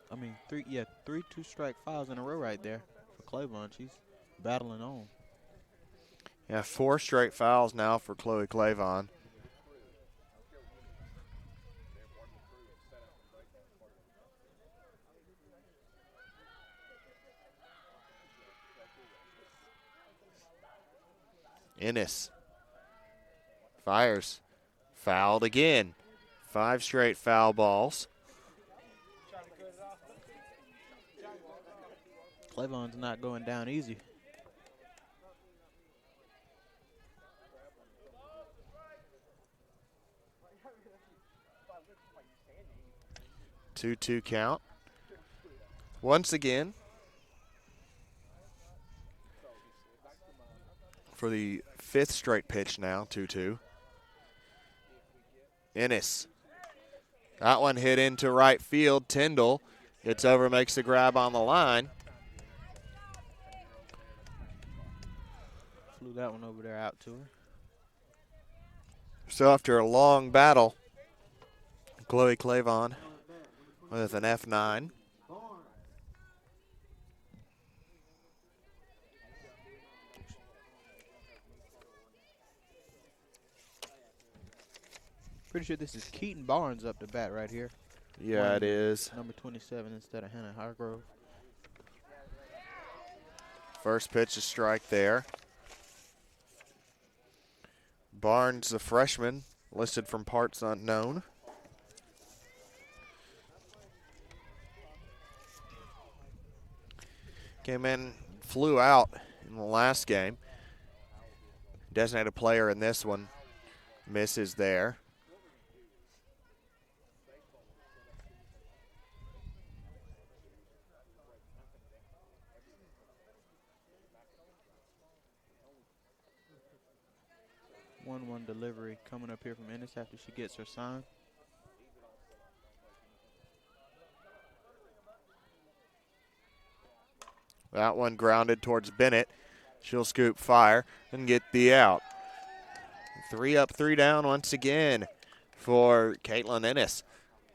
fouls in a row right there for Clavon. She's battling on. Yeah, 4 straight fouls now for Chloe Clavon. Ennis fires. Fouled again. 5 straight foul balls. Clavon's not going down easy. Two count. Once again, for the 5th straight pitch now, 2-2. Ennis. That one hit into right field. Tyndall gets over, makes the grab on the line. Flew that one over there out to her. So after a long battle, Chloe Clavon with an F9. Pretty sure this is Keaton Barnes up to bat right here. Yeah, it is. Number 27 instead of Hannah Hargrove. First pitch, a strike there. Barnes, the freshman, listed from parts unknown. Came in, flew out in the last game. Designated player in this one. Misses there. One delivery coming up here from Ennis after she gets her sign. That one grounded towards Bennett. She'll scoop fire and get the out. 3 up, 3 down once again for Caitlin Ennis.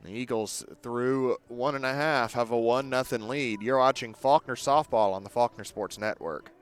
The Eagles through 1.5 have a 1-0 lead. You're watching Faulkner softball on the Faulkner Sports Network.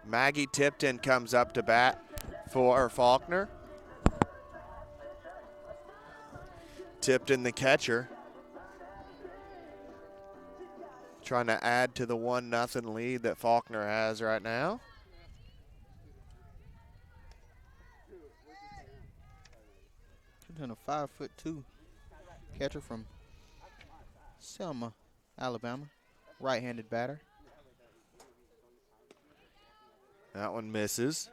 Maggie Tipton comes up to bat for Faulkner. Tipton, the catcher, trying to add to the 1-0 lead that Faulkner has right now. Tipton, a 5'2" catcher from Selma, Alabama, right-handed batter. That one misses.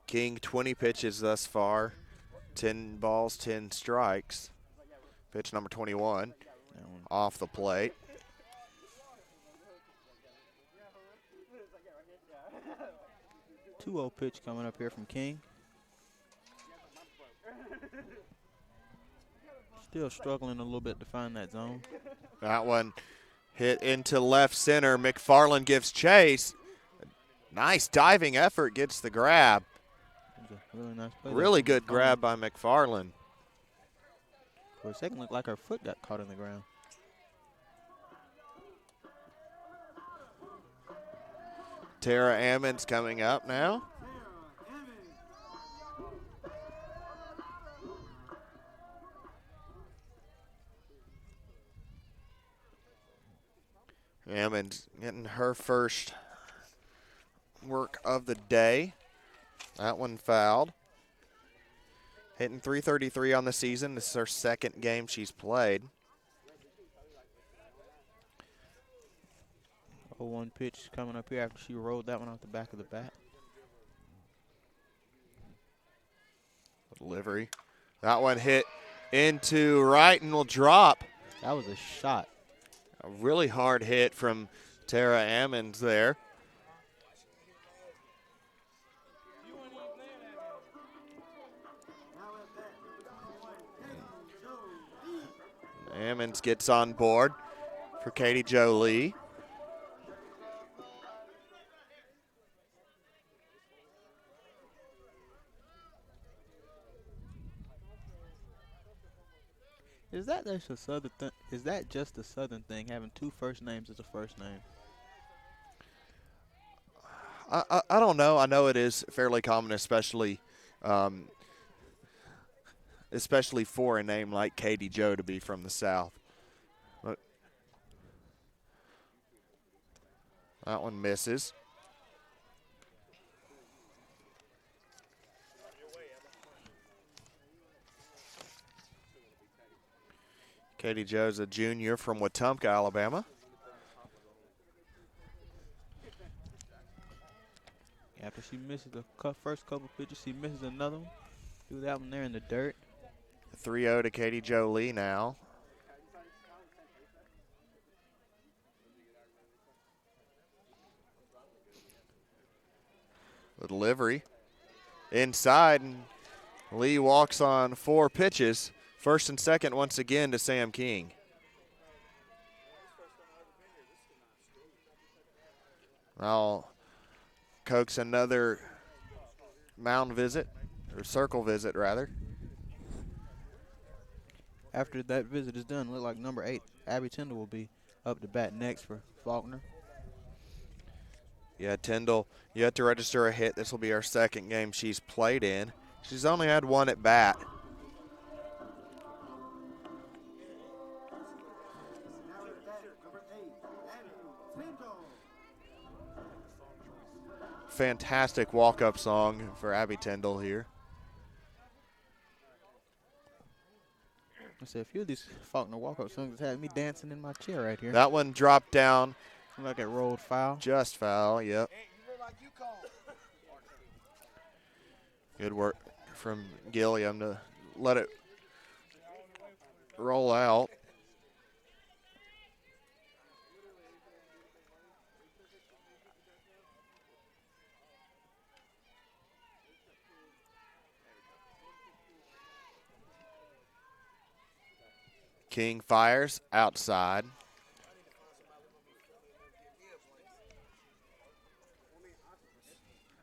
King 20 pitches thus far, 10 balls, 10 strikes. Pitch number 21 off the plate. Two-0 pitch coming up here from King. Still struggling a little bit to find that zone. That one hit into left center. McFarland gives chase. Nice diving effort, gets the grab. Really nice play. Really good grab by McFarland. For a second, looked like her foot got caught in the ground. Tara Ammons coming up now. Ammons getting her first work of the day. That one fouled. Hitting .333 on the season. This is her second game she's played. 0-1 pitch coming up here after she rolled that one off the back of the bat. Delivery. That one hit into right and will drop. That was a shot. A really hard hit from Tara Ammons there. Ammons gets on board for Katie Jolie. Is that just a southern thing? Is that just a southern thing, having two first names as a first name? I don't know. I know it is fairly common, especially for a name like Katie Joe to be from the South. But that one misses. Katie Joe's a junior from Wetumpka, Alabama. After she misses the first couple pitches, she misses another one. Do that one there in the dirt. 3-0 to Katie Jolie now. The delivery inside, and Lee walks on 4 pitches. First and second once again to Sam King. I'll coax another mound visit, or circle visit rather. After that visit is done, look like number 8, Abby Tyndall, will be up to bat next for Faulkner. Yeah, Tyndall, you have to register a hit. This will be our second game she's played in. She's only had 1 at bat. Fantastic walk-up song for Abby Tyndall here. I said a few of these Faulkner walk-up songs had me dancing in my chair right here. That one dropped down. Like it rolled foul. Just foul, yep. Good work from Gilliam to let it roll out. King fires outside.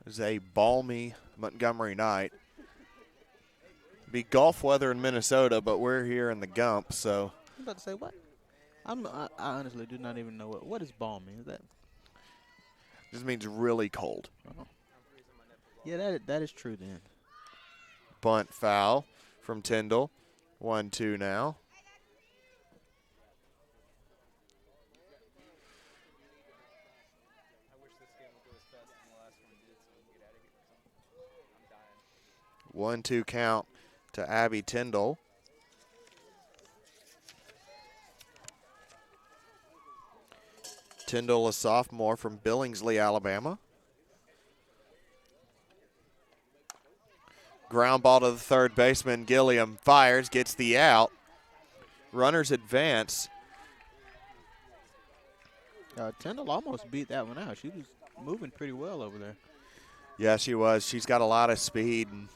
It's a balmy Montgomery night. Be golf weather in Minnesota, but we're here in the Gump, so. I'm about to say what? I honestly do not even know what is balmy. Is that? This means really cold. Oh. Yeah, that is true then. Bunt foul from Tyndall. 1-2 now. I wish this game would go as fast as the last one did so we can get out of here. I'm dying. 1-2 count to Abby Tyndall. Tyndall, a sophomore from Billingsley, Alabama. Ground ball to the third baseman. Gilliam fires, gets the out. Runners advance. Tyndall almost beat that one out. She was moving pretty well over there. Yeah, she was. She's got a lot of speed. And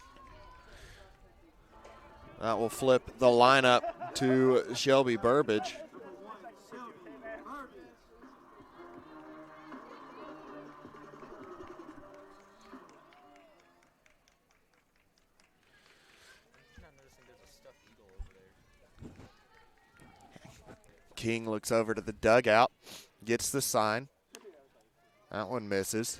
that will flip the lineup to Shelby Burbage. King looks over to the dugout, gets the sign. That one misses.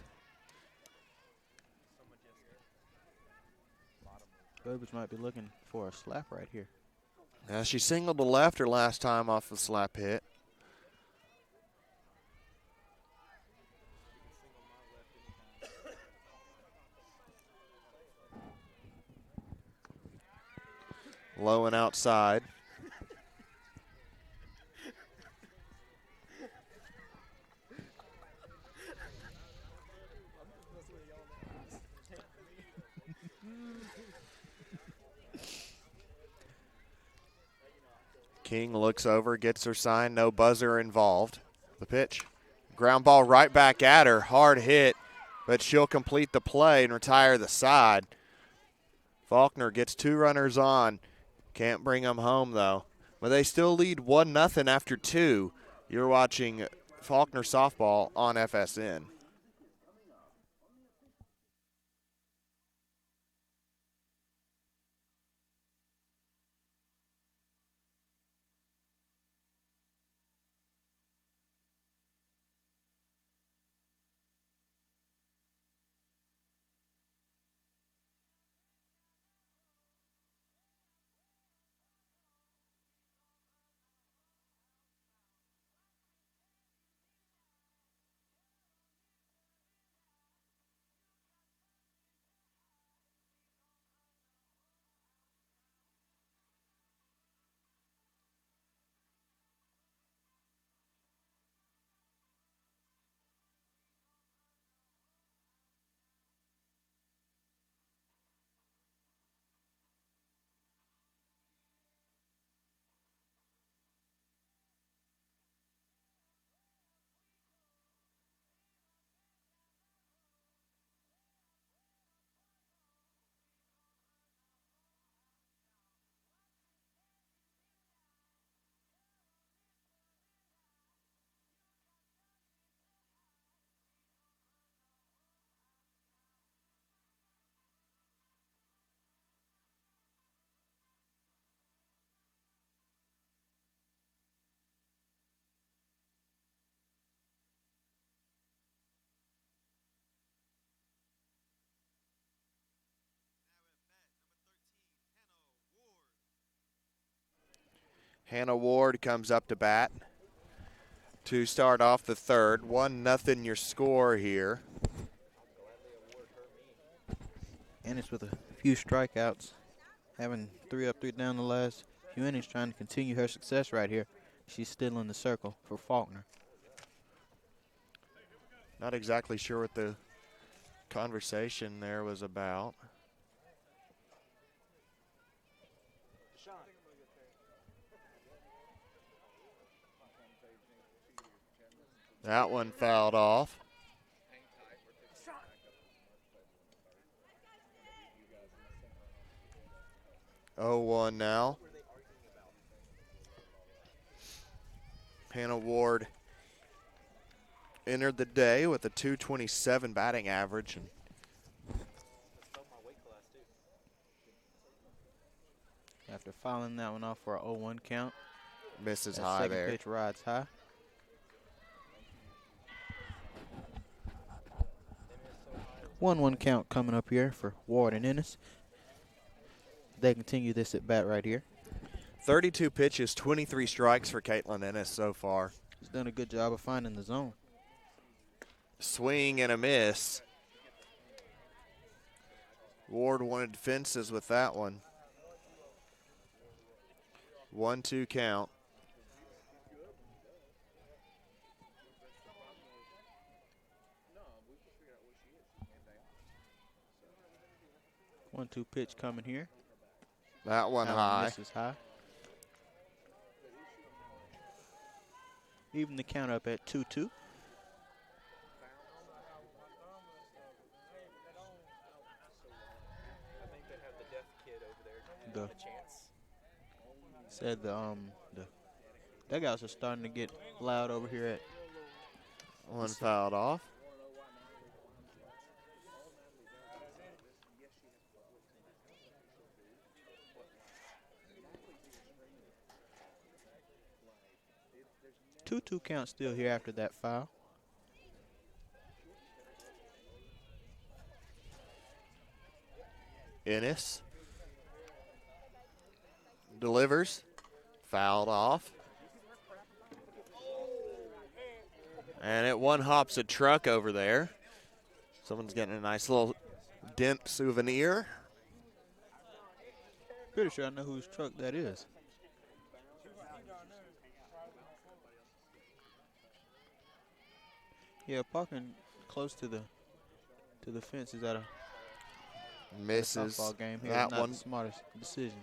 Burbage might be looking for a slap right here. Now she singled to left her last time off the slap hit. Low and outside. King looks over, gets her sign, no buzzer involved. The pitch. Ground ball right back at her, hard hit, but she'll complete the play and retire the side. Faulkner gets 2 runners on. Can't bring them home, though. But they still lead 1-0 after 2. You're watching Faulkner softball on FSN. Hannah Ward comes up to bat to start off the third. 1-0 your score here. Ennis with a few strikeouts, having 3 up, 3 down the last few innings, trying to continue her success right here. She's still in the circle for Faulkner. Not exactly sure what the conversation there was about. That one fouled off. Oh, 1 now. Hannah Ward entered the day with a .227 batting average. And After fouling that one off for an 0-1 count. misses That high second there. pitch rides high. One count coming up here for Ward and Ennis. They continue this at bat right here. 32 pitches, 23 strikes for Caitlin Ennis so far. She's done a good job of finding the zone. Swing and a miss. Ward wanted fences with that one. 1-2 count. One-two pitch coming here. That one That high. misses high. Even the count up at 2-2. The said the dugouts are starting to get loud over here at One fouled off. two count still here after that foul. Ennis delivers, fouled off. And it one hops a truck over there. Someone's getting a nice little dent souvenir. Pretty sure I know whose truck that is. Yeah, parking close to the fence is at a Misses softball game here. that Not one. the smartest decision.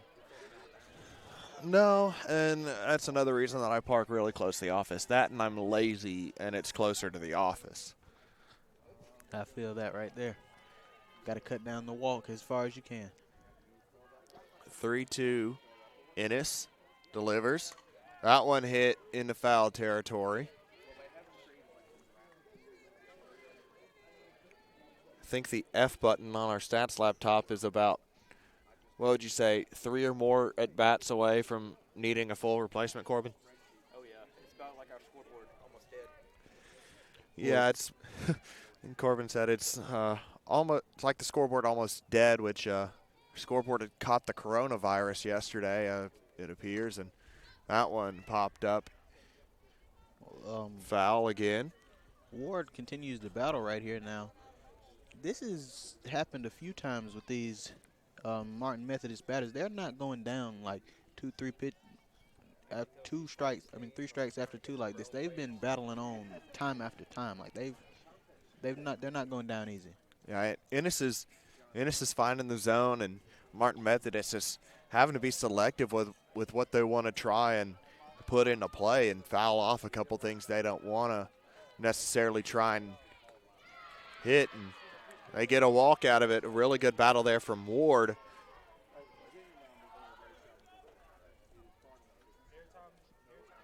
No, and that's another reason that I park really close to the office. That and I'm lazy and it's closer to the office. I feel that right there. Got to cut down the walk as far as you can. 3-2. Ennis delivers. That one hit into foul territory. I think the F button on our stats laptop is about, what would you say, 3 or more at bats away from needing a full replacement, Corbin? Oh, yeah. It's about like our scoreboard, almost dead. Yeah, it's. And Corbin said it's almost like the scoreboard almost dead, which scoreboard had caught the coronavirus yesterday, it appears, and that one popped up. Foul again. Ward continues the battle right here now. This has happened a few times with these Martin Methodist batters. They're not going down like 3 strikes after 2 like this. They've been battling on time after time. Like they're not going down easy. Yeah, Ennis is finding the zone, and Martin Methodist is having to be selective with what they want to try and put into play and foul off a couple things they don't want to necessarily try and hit, and they get a walk out of it. A really good battle there from Ward.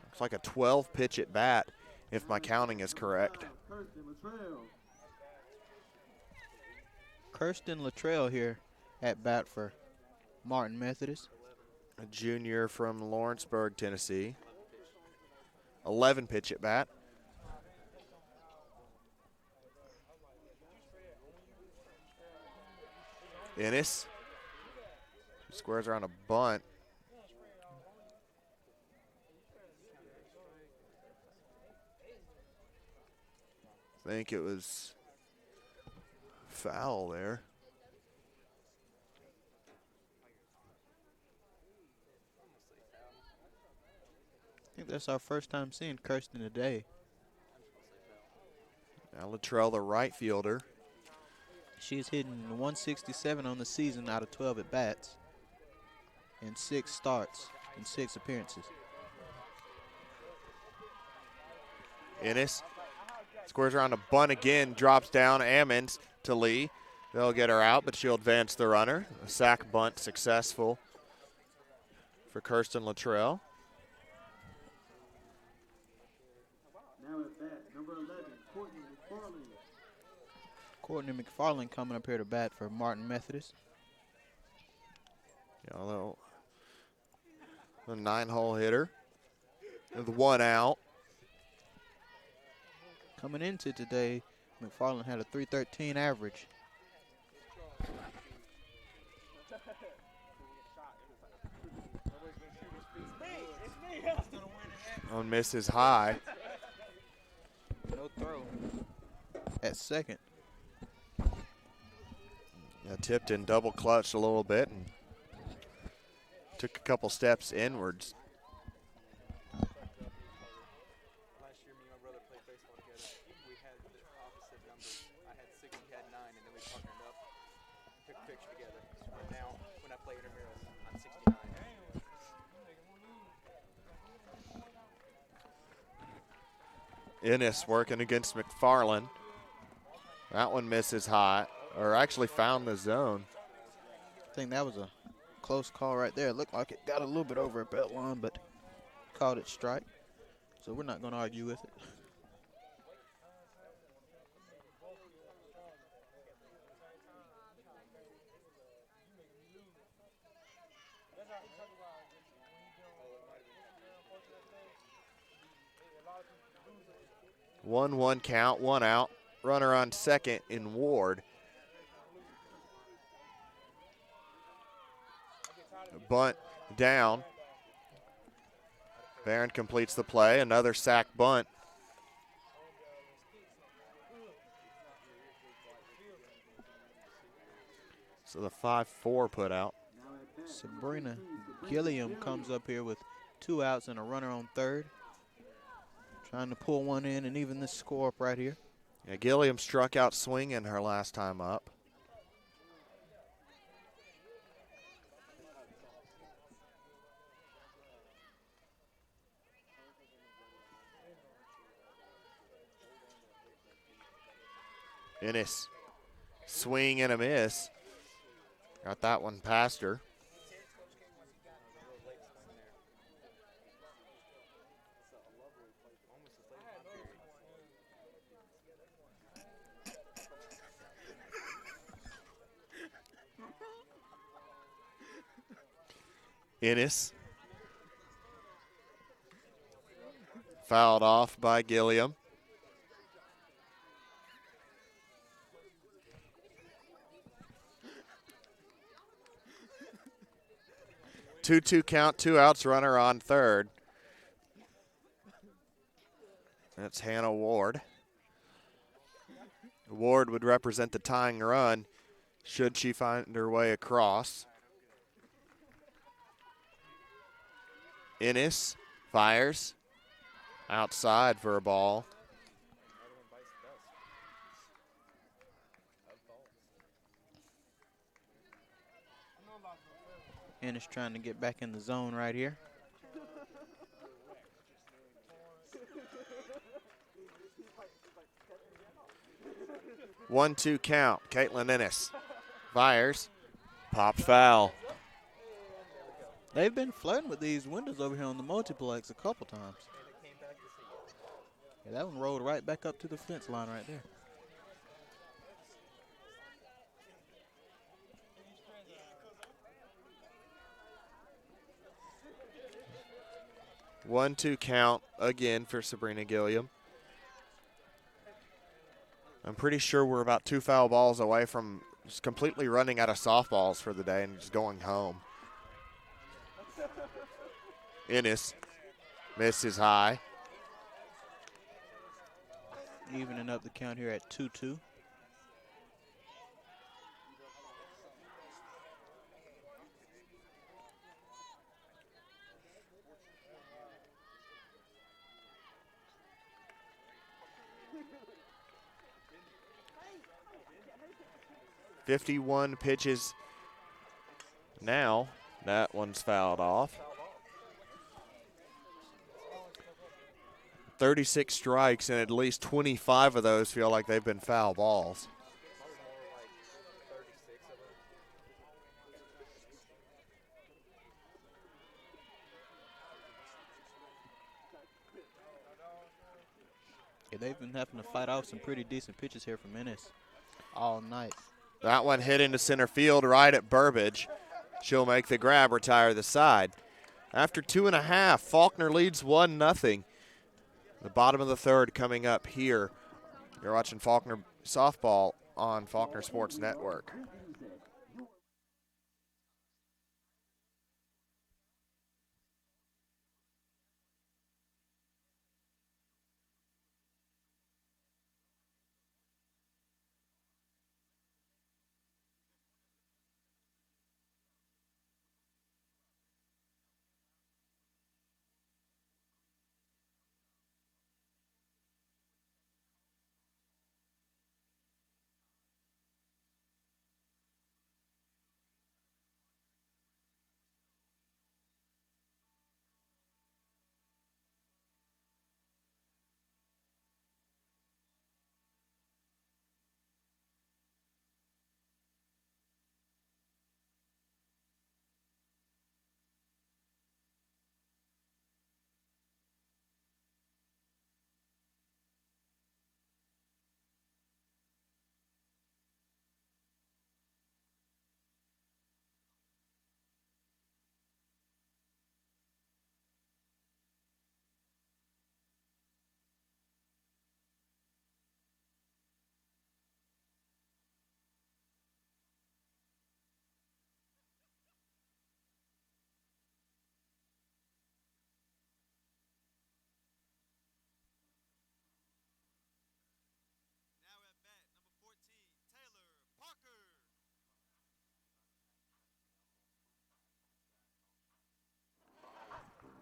Looks like a 12 pitch at bat, if my counting is correct. Kirsten Luttrell here at bat for Martin Methodist. A junior from Lawrenceburg, Tennessee. 11 pitch at bat. Ennis squares around a bunt. I think it was foul there. I think that's our first time seeing Kirsten today. Now Luttrell, the right fielder. She's hitting 167 on the season out of 12 at bats and 6 starts and 6 appearances. Ennis squares around a bunt again, drops down. Ammons to Lee. They'll get her out, but she'll advance the runner. A sac bunt successful for Kirsten Luttrell. Now at bat, number 11, Courtney McFarland. Courtney McFarland coming up here to bat for Martin Methodist. Although a 9-hole hitter with 1 out. Coming into today, McFarland had a .313 average. On misses high. No throw at second. Yeah, Tipton double clutched a little bit and took a couple steps inwards. Last year, me and my brother played baseball together. We had the opposite numbers. I had 6, he had 9, and then we partnered up, took a picture together. And now, when I play intramurals, I'm 69. Ennis working against McFarland. That one misses high, or actually found the zone. I think that was a close call right there. It looked like it got a little bit over a belt line, but called it strike. So we're not going to argue with it. One count, 1 out. Runner on second in Ward. Bunt down. Barron completes the play. Another sack bunt. So the 5-4 put out. Sabrina Gilliam comes up here with 2 outs and a runner on third. Trying to pull one in and even this score up right here. Yeah, Gilliam struck out swinging her last time up. Ennis, swing and a miss. Got that one past her. Ennis. Fouled off by Gilliam. Two count, 2 outs, runner on third. That's Hannah Ward. Ward would represent the tying run should she find her way across. Ennis fires outside for a ball. Ennis trying to get back in the zone right here. One-two count. Caitlin Ennis fires, popped foul. They've been flirting with these windows over here on the multiplex a couple times. Yeah, that one rolled right back up to the fence line right there. One-two count again for Sabrina Gilliam. I'm pretty sure we're about 2 foul balls away from just completely running out of softballs for the day and just going home. Ennis misses high. Evening up the count here at 2-2. .51 pitches now. That one's fouled off. 36 strikes, and at least 25 of those feel like they've been foul balls. Yeah, they've been having to fight off some pretty decent pitches here from Ennis all night. That one hit into center field right at Burbage. She'll make the grab, retire the side. After 2.5, Faulkner leads 1-0. The bottom of the third coming up here. You're watching Faulkner softball on Faulkner Sports Network.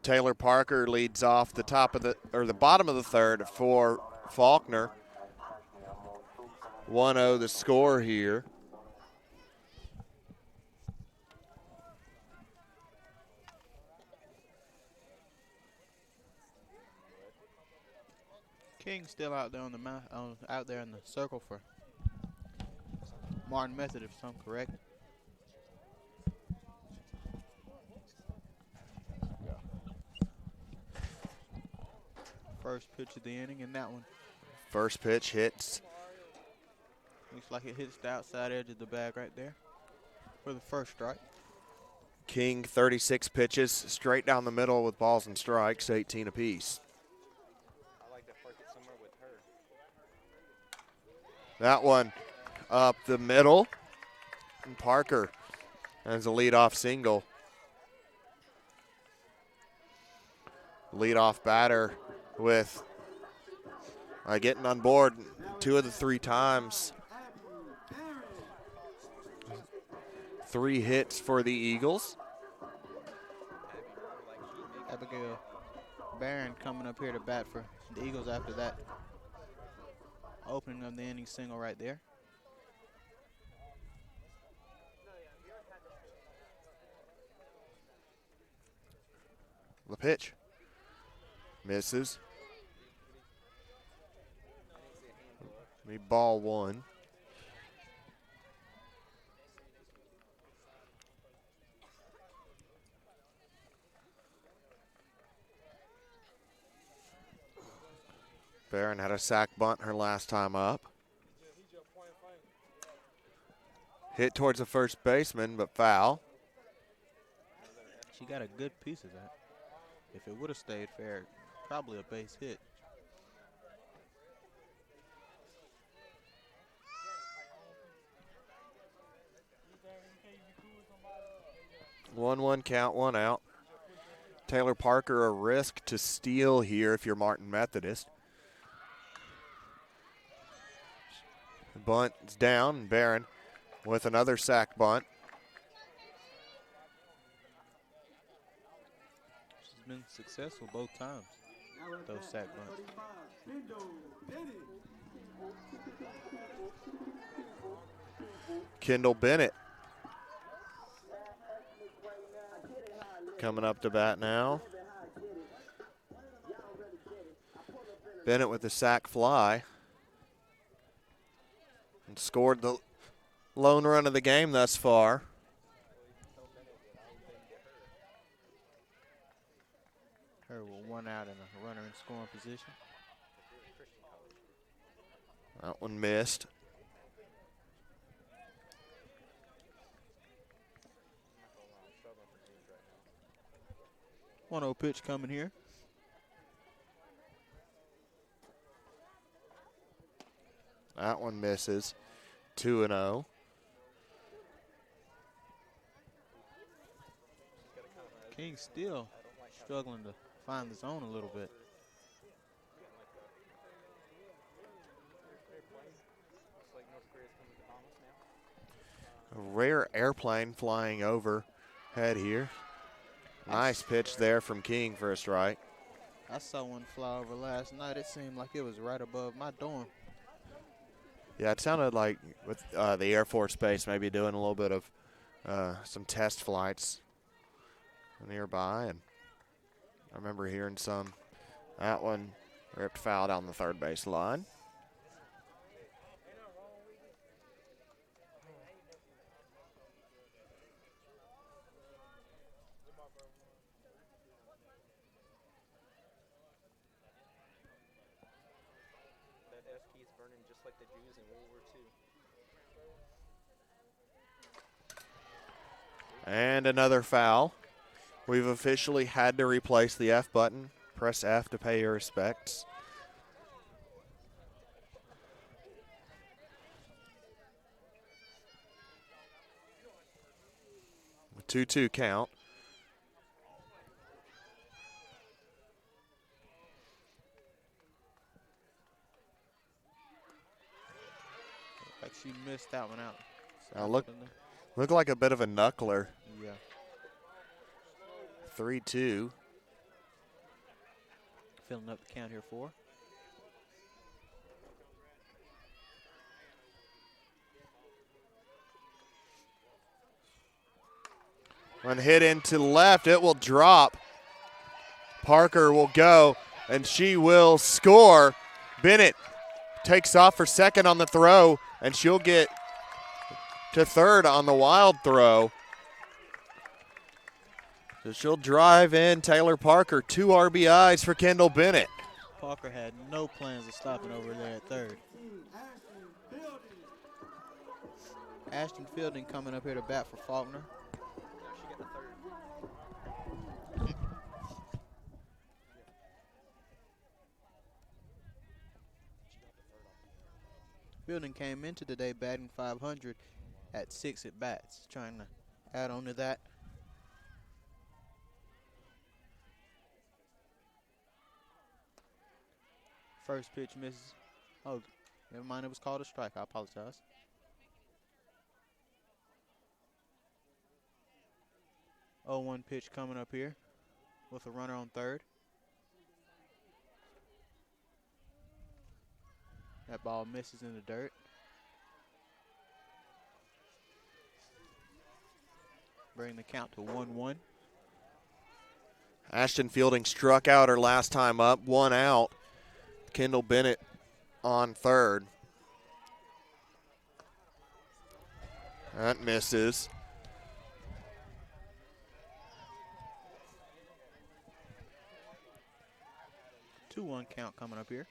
Taylor Parker leads off the bottom of the third for Faulkner. 1-0 the score here. King still out there on the out there in the circle for Martin Methodist, if I'm correct. First pitch of the inning, and that one First pitch hits. looks like it hits the outside edge of the bag right there for the first strike. King 36 pitches straight down the middle with balls and strikes, 18 apiece. I like to park it somewhere with her. That one up the middle. And Parker has a leadoff single. Leadoff batter with getting on board 2 of the 3 times. 3 hits for the Eagles. Abigail Barron coming up here to bat for the Eagles after that opening of the inning single right there. The pitch. Misses. Be ball 1. Barron had a sac bunt her last time up. Hit towards the first baseman, but foul. She got a good piece of that. If it would have stayed fair, probably a base hit. 1-1 count, 1 out. Taylor Parker a risk to steal here if you're Martin Methodist. Bunt's down. Barron with another sack bunt. She's been successful both times. Those sack bunts. Kendall Bennett coming up to bat now. Bennett with the sack fly. And scored the lone run of the game thus far. Her with one out and a runner in scoring position. That one missed. 1-0 pitch coming here. That one misses. 2-0. King still struggling to find the zone a little bit. A rare airplane flying overhead here. Nice pitch there from King for a strike. I saw one fly over last night. It seemed like it was right above my dorm. Yeah, it sounded like with the Air Force Base maybe doing a little bit of some test flights nearby. And I remember hearing some. That one ripped foul down the third base line. And another foul. We've officially had to replace the F button. Press F to pay your respects. A 2-2 count. Like she missed that one out. Now look like a bit of a knuckler. Yeah. 3-2. Filling up the count here for. One hit into left, it will drop. Parker will go, and she will score. Bennett takes off for second on the throw, and she'll get to third on the wild throw. So she'll drive in Taylor Parker. 2 RBIs for Kendall Bennett. Parker had no plans of stopping over there at third. Ashton Fielding coming up here to bat for Faulkner. Fielding came into today batting .500 at 6 at bats. Trying to add on to that. First pitch misses. Oh, never mind. It was called a strike. I apologize. Oh, 1 pitch coming up here with a runner on third. That ball misses in the dirt. Bring the count to 1-1. Ashton Fielding struck out her last time up. 1 out. Kendall Bennett on third. That misses. Two 2-1 count coming up here.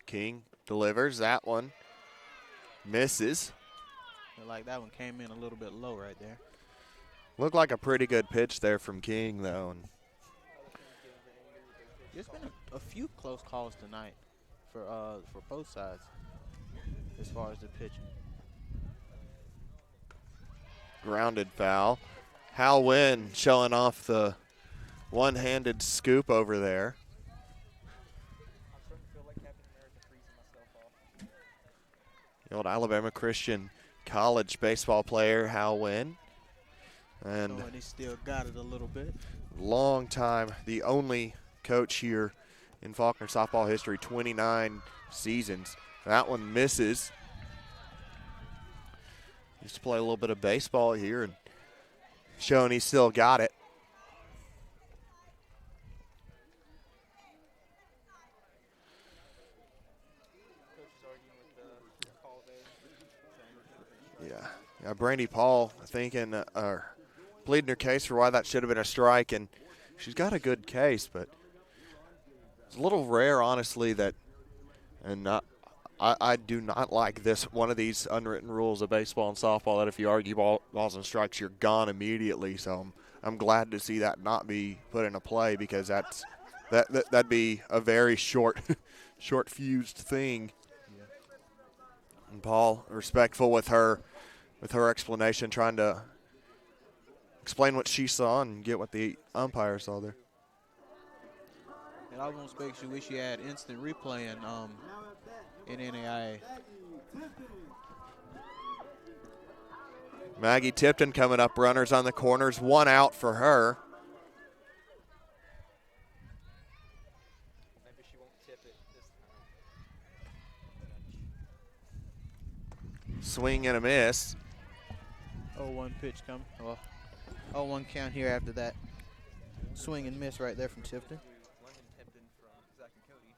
King delivers that one. Misses. Feel like that one came in a little bit low right there. Looked like a pretty good pitch there from King, though. And there's been a few close calls tonight for both sides as far as the pitching. grounded foul. Hal Wynn showing off the one-handed scoop over there. I'm starting to feel like Captain America freezing myself off. The old Alabama Christian College baseball player, Hal Wynn. And He still got it a little bit. long time, the only coach here in Faulkner softball history, 29 seasons. That one misses. Used to play a little bit of baseball here and showing he still got it. Yeah, Brandy Paul thinking, pleading her case for why that should have been a strike, and she's got a good case, but it's a little rare, honestly, that, and I do not like this, one of these unwritten rules of baseball and softball, that if you argue balls and strikes, you're gone immediately. So I'm glad to see that not be put into play, because that'd be a very short fused thing. Yeah. And Paul, respectful with her explanation, trying to explain what she saw and get what the umpire saw there. It almost makes you wish you had instant replay in NAIA. Maggie Tipton coming up, runners on the corners, 1 out for her. Maybe she won't tip it this time. Swing and a miss. 0-1 pitch coming. Well, 0-1 count here after that. Swing and miss right there from Tipton. London Tipton from Zach and Cody.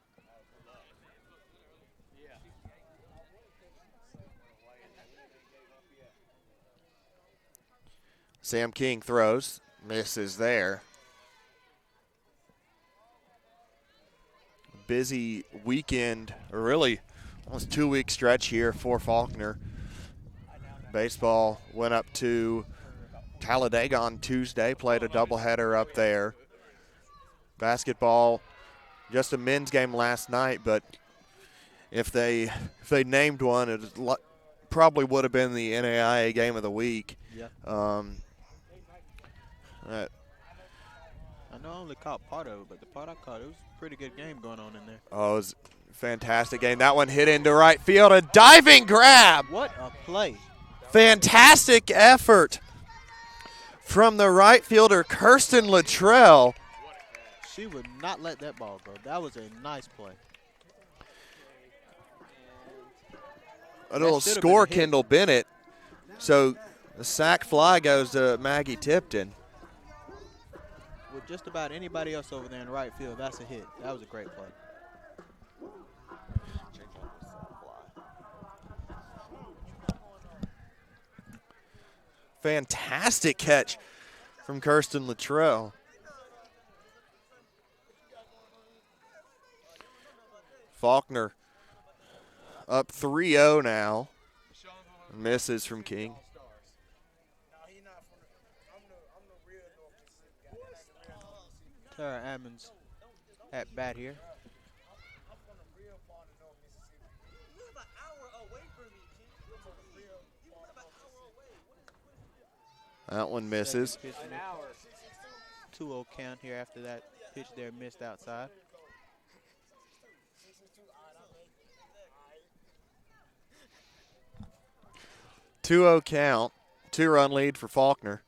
Sam King throws, misses there. Busy weekend, or really almost 2-week stretch here for Faulkner. Baseball went up to Talladega on Tuesday, played a doubleheader up there. Basketball, just a men's game last night, but if they named one, it probably would have been the NAIA game of the week. Yep. I know I only caught part of it, but the part I caught, it was a pretty good game going on in there. Oh, it was a fantastic game. That one hit into right field, a diving grab. What a play. Fantastic effort from the right fielder, Kirsten Luttrell. She would not let that ball go. That was a nice play. A little score, Kendall Bennett. So the sac fly goes to Maggie Tipton. With just about anybody else over there in right field, that's a hit. That was a great play. Fantastic catch from Kirsten Luttrell. Faulkner up 3-0 now. Misses from King. Tara Ammons at bat here. That one misses. 2-0 count here after that pitch there missed outside. Two-0 count. 2-run lead for Faulkner.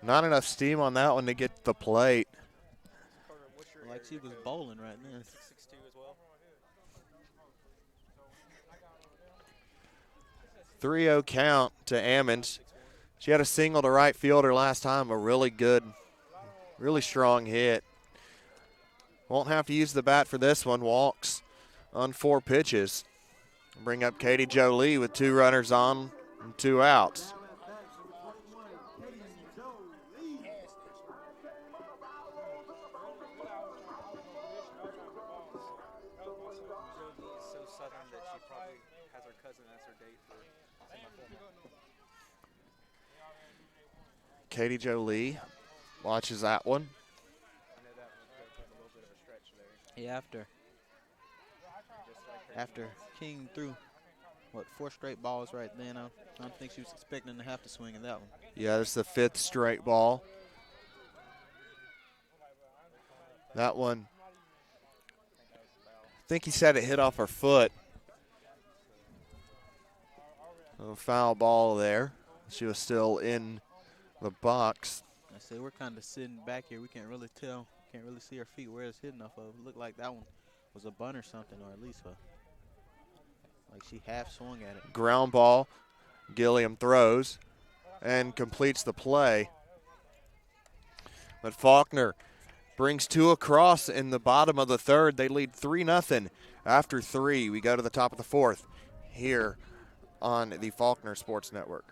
Not enough steam on that one to get to the plate. Like she was bowling right now. 6'2" as well. 3-0 count to Ammons. She had a single to right fielder last time, a really good, really strong hit. Won't have to use the bat for this one. Walks on 4 pitches. Bring up Katie Jolie with 2 runners on and 2 outs. Katie Jolie watches that one. Yeah, after King threw what, 4 straight balls right then. I don't think she was expecting to have to swing in that one. Yeah, that's the 5th straight ball. That one, I think he said it hit off her foot. A foul ball there. She was still in the box. I said we're kind of sitting back here. We can't really tell. Can't really see her feet where it's hitting off of. It looked like that one was a bunt or something, or at least like she half swung at it. Ground ball. Gilliam throws and completes the play. But Faulkner brings 2 across in the bottom of the 3rd. They lead 3-0 after 3. We go to the top of the 4th here on the Faulkner Sports Network.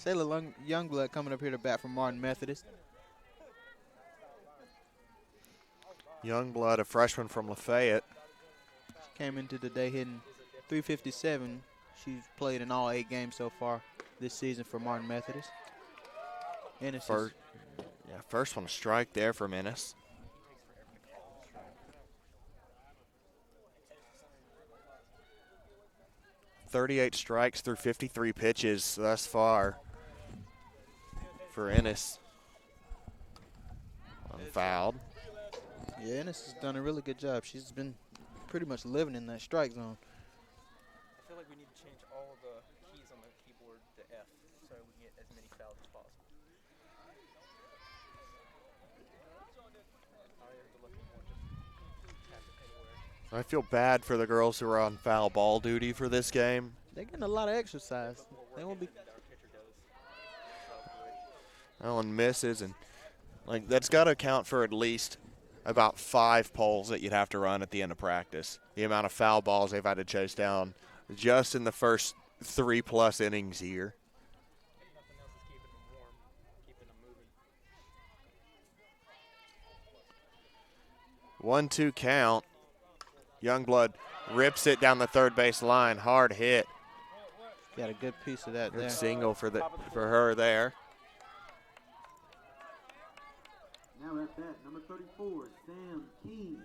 Shayla Youngblood coming up here to bat for Martin Methodist. Youngblood, a freshman from Lafayette. She came into the day hitting .357. She's played in all 8 games so far this season for Martin Methodist. Ennis First one a strike there from Ennis. .38 strikes through 53 pitches thus far for Ennis. Unfouled. Yeah, Ennis has done a really good job. She's been pretty much living in that strike zone. I feel like we need to change all of the keys on the keyboard to F so we can get as many fouls as possible. I feel bad for the girls who are on foul ball duty for this game. They're getting a lot of exercise. They won't be. That one misses, and like that's got to account for at least about 5 poles that you'd have to run at the end of practice. The amount of foul balls they've had to chase down just in the first 3+ innings here. 1-2 count. Youngblood rips it down the third base line. Hard hit. Got a good piece of that Good there. single for her there. Now at bat, number 34, Sam King.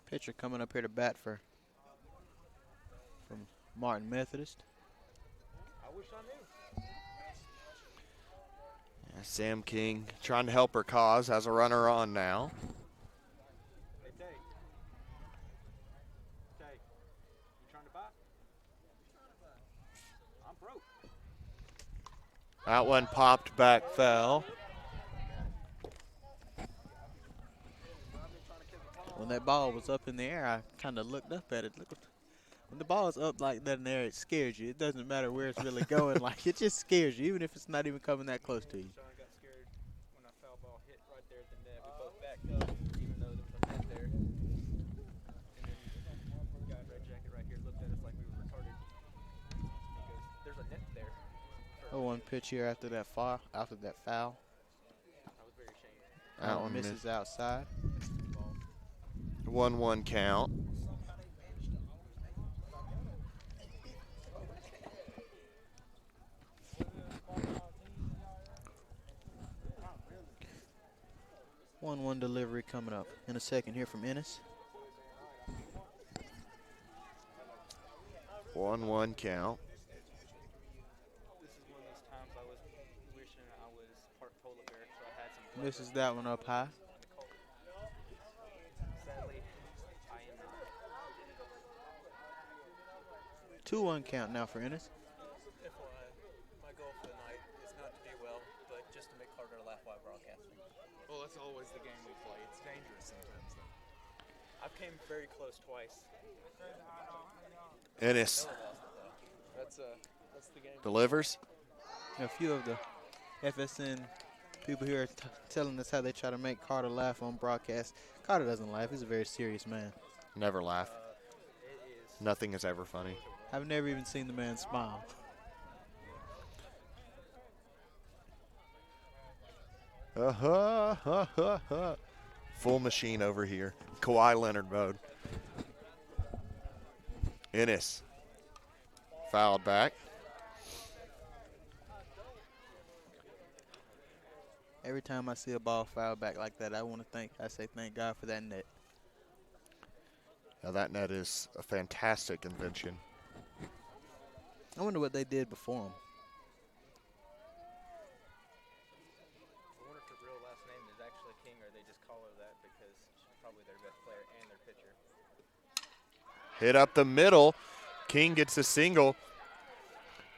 Pitcher coming up here to bat from Martin Methodist. I wish I knew. Yeah, Sam King trying to help her cause, has a runner on now. Hey, Tay. Tay, you trying to buy? I'm broke. That one popped back, fell. When that ball was up in the air, I kind of looked up at it. Looked When the ball's up like that in there, it scares you. It doesn't matter where it's really going. Like, it just scares you, even if it's not even coming that close to you. Sean got scared when a foul ball hit right there at the net. We both backed up, even though there was a net there. And then the guy in red jacket right here looked at us like we were retarded. He goes, "There's a net there." One pitch here after that foul. I was very ashamed. That one misses outside. 1-1 count. One delivery coming up in a second here from Ennis. 1-1 count. This is one of those times I was wishing I was part polar bear, so I had some. Misses that one up high. Sadly, I am not. 2-1 count now for Ennis. FYI, my goal for the night is not to do well, but just to make Carter laugh while broadcasting. Well, that's always the game we play. It's dangerous sometimes, though. I've came very close twice. Ennis That's the game. delivers. A few of the FSN people here are telling us how they try to make Carter laugh on broadcast. Carter doesn't laugh. He's a very serious man. Never laugh. It is. Nothing is ever funny. I've never even seen the man smile. Full machine over here. Kawhi Leonard mode. Ennis fouled back. Every time I see a ball foul back like that, I say thank God for that net. Now that net is a fantastic invention. I wonder what they did before him. I wonder if her real last name is actually King, or they just call her that because she's probably their best player and their pitcher. Hit up the middle. King gets a single.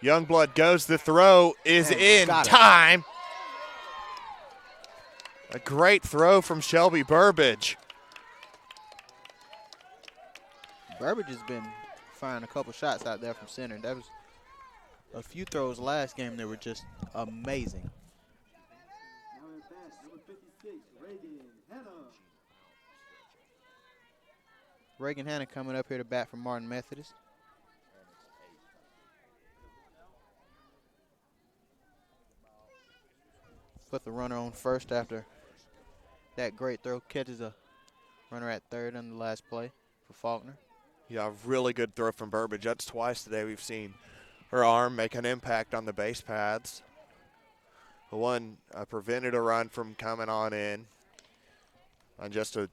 Youngblood goes. The throw is in time. A great throw from Shelby Burbage. Burbage has been firing a couple shots out there from center. That was a few throws last game that were just amazing. Now at bat, number 56, Reagan Hannah. Reagan Hanna coming up here to bat for Martin Methodist. Put the runner on first after that great throw. Catches a runner at third on the last play for Faulkner. Yeah, really good throw from Burbage. That's twice today we've seen her arm make an impact on the base paths. One prevented a run from coming on in on just a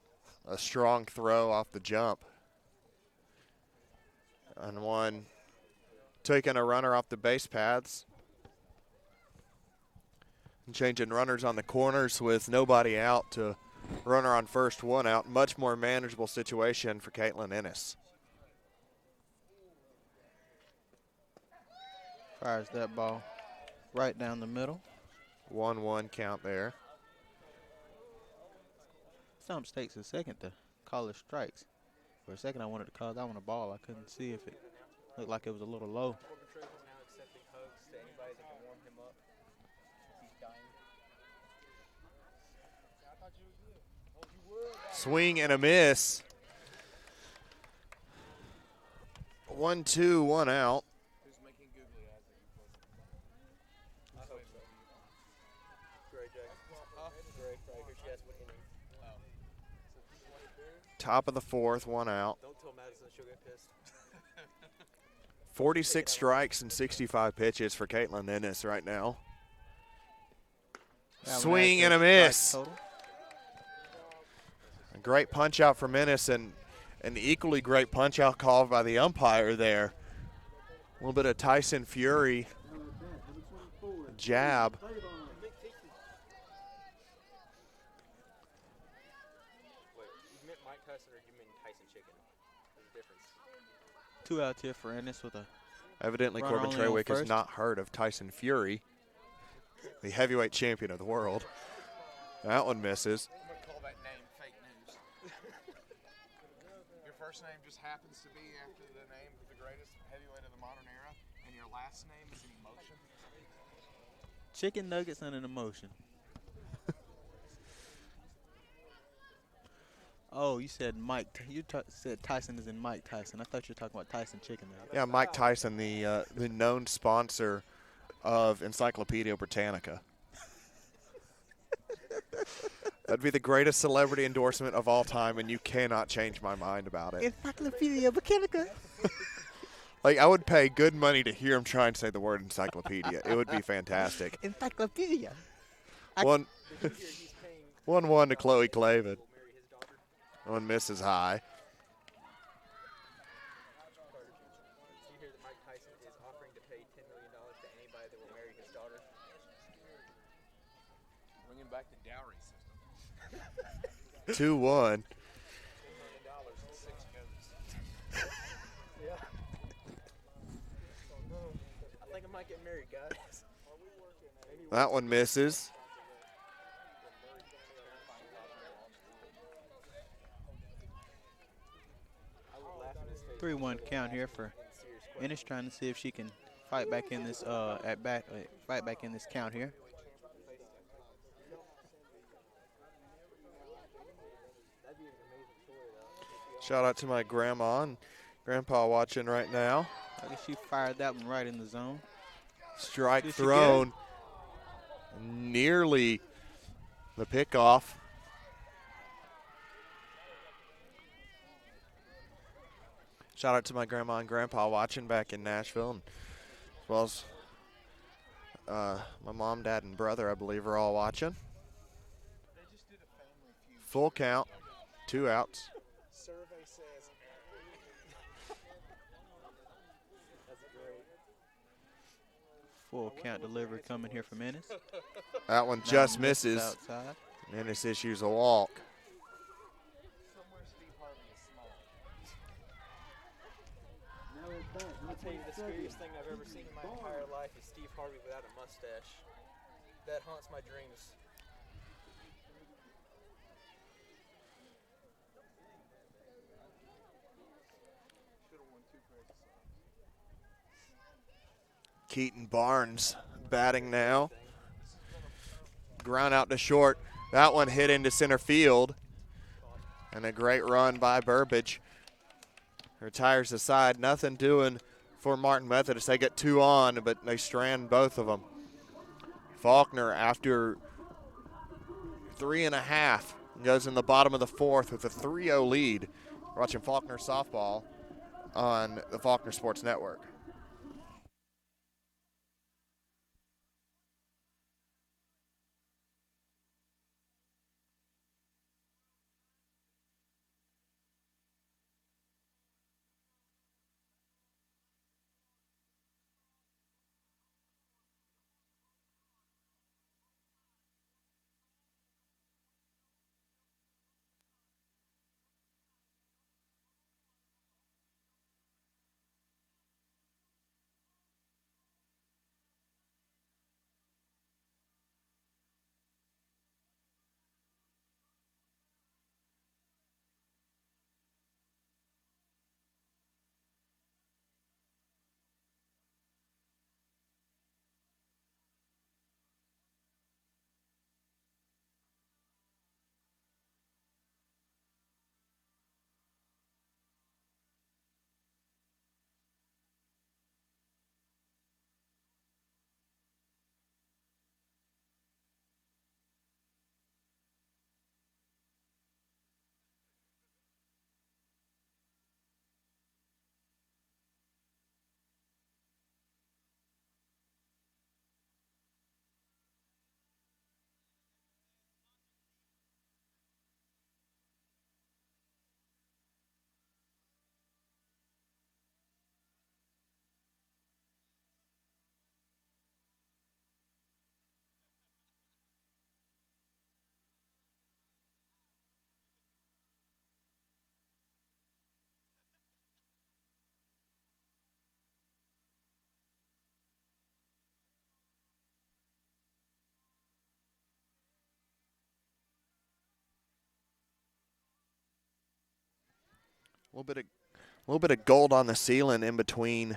strong throw off the jump. And one taking a runner off the base paths. And changing runners on the corners with nobody out to runner on first, one out. Much more manageable situation for Caitlin Ennis. Fires that ball right down the middle. 1-1 count there. Stumps takes a second to call it strikes. For a second I wanted to call that one a ball. I couldn't see if it looked like it was a little low. Corbin is now accepting hugs to anybody that can warm him up. He's dying. Swing and a miss. 1-2, 1 out. Who's making googly eyes at you? I hope so. Gray, Jay. Gray, right here. She asked what inning. Top of the fourth, 1 out. Don't tell Madison she'll get pissed. 46 strikes and 65 pitches for Caitlin Ennis right now. Swing and a miss. A great punch out from Ennis and an equally great punch out call by the umpire there. A little bit of Tyson Fury Now at bat, number 24, jab. Claiborne. Wait, you meant Mike Tyson or you mean Tyson Chicken? There's a difference. 2 outs here for Ennis with a Evidently runner Corbin only on Trawick has first. not heard of Tyson Fury, the heavyweight champion of the world. That one misses. I'm going to call that name fake news. You're first name just happens to be after the name of the greatest heavyweight of the modern era, and your last name is an emotion? Chicken nuggets and an emotion. Oh, you said Mike. You said Tyson is in Mike Tyson. I thought you were talking about Tyson chicken nuggets. Yeah, Mike Tyson, the known sponsor of Encyclopedia Britannica. That'd be the greatest celebrity endorsement of all time, and you cannot change my mind about it. Encyclopedia Britannica. Like, I would pay good money to hear him try and say the word encyclopedia. It would be fantastic. Encyclopedia. 1-1 to Chloe Clavin. One misses high. Did you hear that Mike Tyson is offering to pay $10 million to anybody that will marry his daughter? Bringing back the dowry system. 2-1. $10 million and 6 goats. Yeah. I think I might get married, guys. That one misses. 3-1 count here for Ennis, trying to see if she can fight back in this fight back in this count here. Shout out to my grandma and grandpa watching right now. I guess she fired that one right in the zone. Strike Did she thrown. Nearly the pickoff. Shout out to my grandma and grandpa watching back in Nashville, and as well as my mom, dad, and brother, I believe, are all watching. Full count, 2 outs. Survey says. That's great. Full count delivery coming here from Ennis. That one That just one misses misses. outside. And Ennis issues a walk. Somewhere Steve Harvey is small. Now at bat, I'll tell you, the scariest thing I've ever seen in my entire life is Steve Harvey without a mustache. That haunts my dreams. Keaton Barnes batting now. Ground out to short. That one hit into center field. And a great run by Burbage. Retires the side. Nothing doing for Martin Methodist. They get 2 on, but they strand both of them. Faulkner, after 3.5, goes in the bottom of the 4th with a 3-0 lead. We're watching Faulkner softball on the Faulkner Sports Network. little bit of gold on the ceiling in between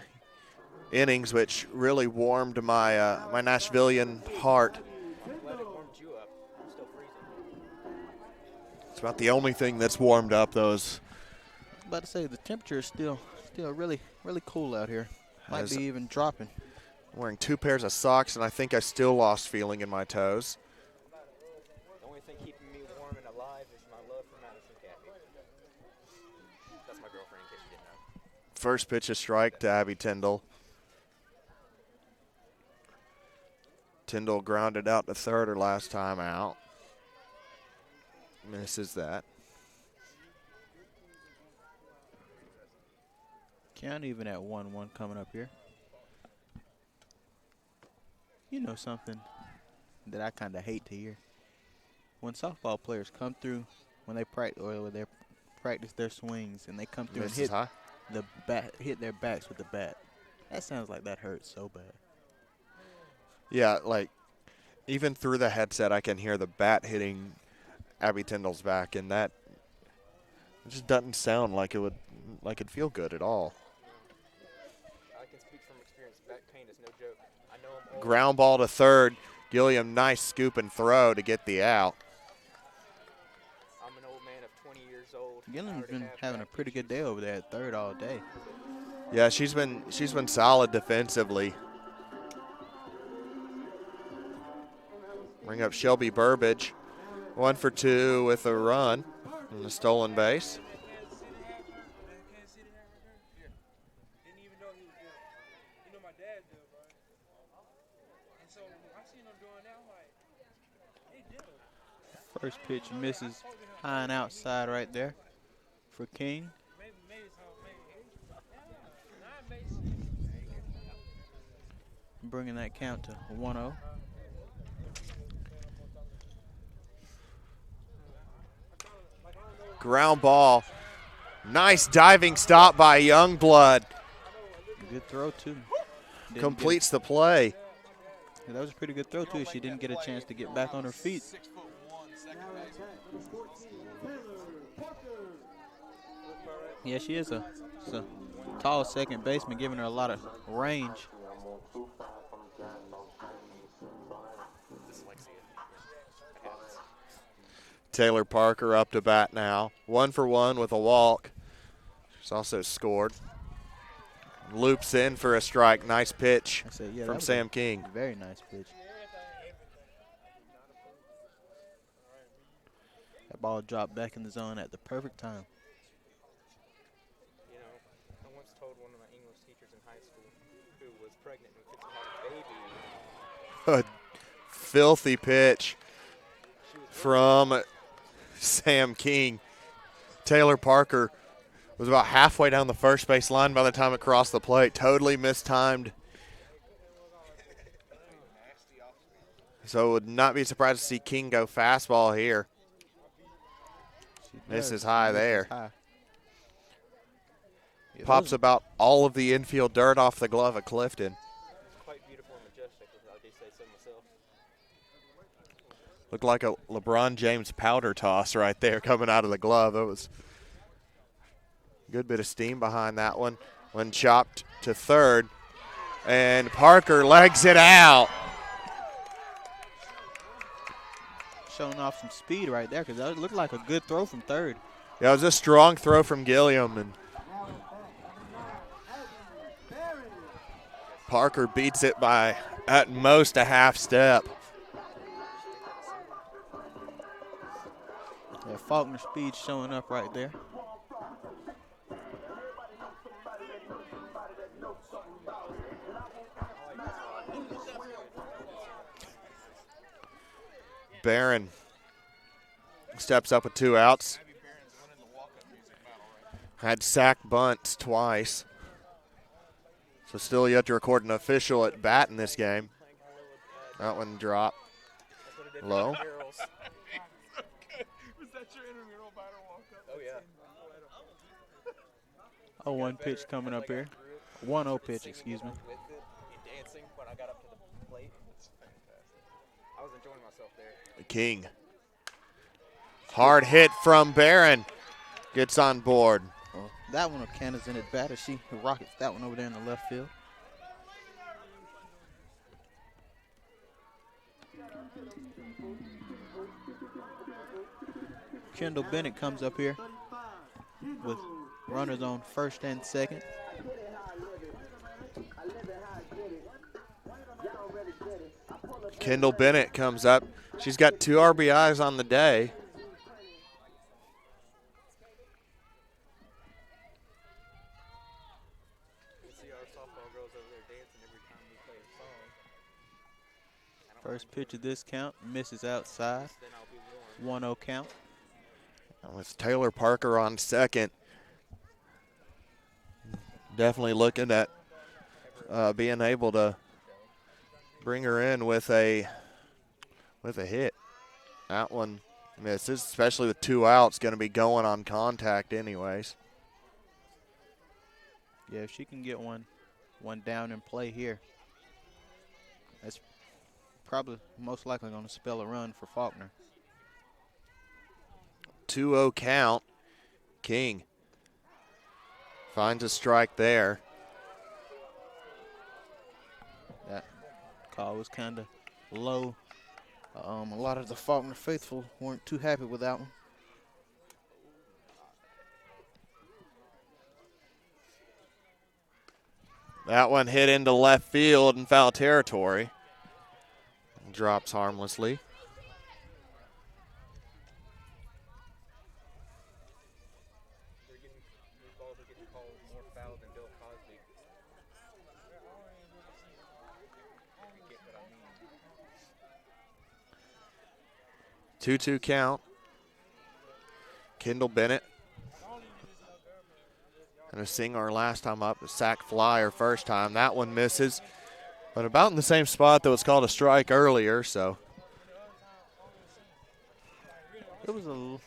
innings, which really warmed my my Nashvilleian heart. I'm glad it warmed you up. I'm still freezing. It's about the only thing that's warmed up those. About to say the temperature is still really cool out here. Might As be even dropping. I'm wearing 2 pairs of socks, and I think I still lost feeling in my toes. The only thing keeping me warm and alive is my love for Madison Cappy. That's my girlfriend, in case you didn't know. First pitch a strike to Abby Tyndall. Tyndall grounded out to third her last time out. Misses that. Count even at 1-1 coming up here. You know something that I kind of hate to hear. When softball players come through, when they practice their swings, and they come through Misses high. and hit their backs with the bat. That sounds like that hurts so bad. Yeah, like even through the headset, I can hear the bat hitting Abby Tyndall's back, and that just doesn't sound like it'd feel good at all. I can speak from experience. Back pain is no joke. I know I'm old. Ground ball to third. Gilliam, nice scoop and throw to get the out. I'm an old man of 20 years old. Gilliam's been having a pretty good day over there at third all day. Yeah, she's been solid defensively. Bring up Shelby Burbage. 1 for 2 with a run and a stolen base. First pitch misses high and outside right there for King. Bringing that count to 1-0. Ground ball. Nice diving stop by Youngblood. Good throw, too. Completes the play. Yeah, that was a pretty good throw, too. She didn't get a chance to get back on her feet. Yeah, she is a tall second baseman, giving her a lot of range. Taylor Parker up to bat now. 1 for 1 with a walk. She's also scored. Loops in for a strike. Nice pitch from Sam King. Very nice pitch. That ball dropped back in the zone at the perfect time. You know, I once told one of my English teachers in high school who was pregnant and fixing to have a baby. A filthy pitch from Sam King. Taylor Parker was about halfway down the first base line by the time it crossed the plate. Totally mistimed. So would not be surprised to see King go fastball here. Misses high there. Yeah, Pops about all of the infield dirt off the glove of Clifton. Quite beautiful and majestic, if I do say so myself. Looked like a LeBron James powder toss right there coming out of the glove. It was a good bit of steam behind that one. When chopped to third, and Parker legs it out. Showing off some speed right there, because that looked like a good throw from third. Yeah, it was a strong throw from Gilliam, and Parker beats it by at most a half step. Yeah, Faulkner speed showing up right there. Barron steps up with 2 outs. Had sack bunts twice. So still yet to record an official at bat in this game. That one dropped low. Was that your intramural batter walk-up? Oh, yeah. 0-1 pitch coming up here. 1-0 pitch, excuse me. Dancing when I got up to the plate. I was enjoying myself there. King. Hard hit from Barron. Gets on board. Well, that one of Candace in it bad as she rockets that one over there in the left field. Kendall Bennett comes up here with runners on first and second. Kendall Bennett comes up. She's got 2 RBIs on the day. First pitch of this count misses outside. 1-0 count. And with Taylor Parker on second, definitely looking at being able to bring her in with a hit. That one misses, especially with 2 outs, going to be going on contact anyways. Yeah, if she can get one down and play here, that's probably most likely going to spell a run for Faulkner. 2-0 count. King finds a strike there. That call was kind of low. A lot of the Faulkner faithful weren't too happy with that one. That one hit into left field in foul territory. Drops harmlessly. These balls are getting called more foul than Bill Cosby. You get what I mean. 2-2 count. Kendall Bennett. Gonna sing our last time up, a sac fly her first time. That one misses, but about in the same spot that was called a strike earlier, so. It was a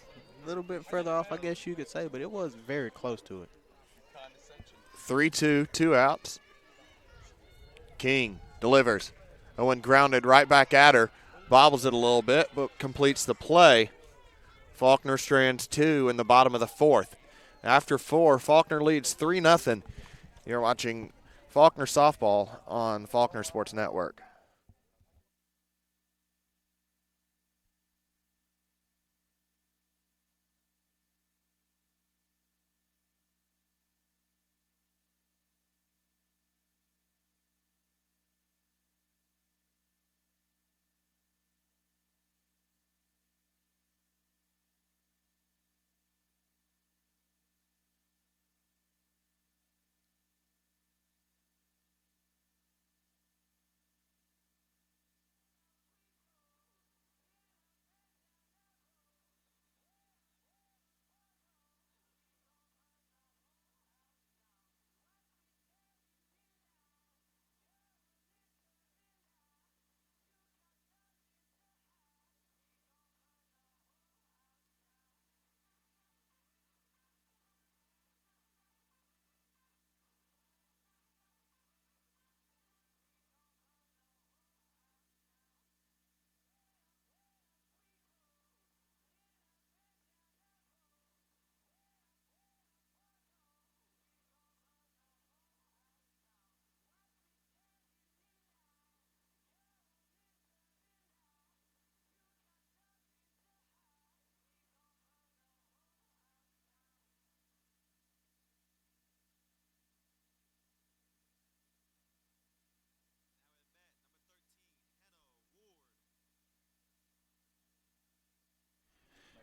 little bit further off, I guess you could say, but it was very close to it. 3-2, 2 outs. King delivers. Owen grounded right back at her. Bobbles it a little bit, but completes the play. Faulkner strands 2 in the bottom of the 4th. After 4, Faulkner leads 3-0. You're watching Faulkner softball on Faulkner Sports Network.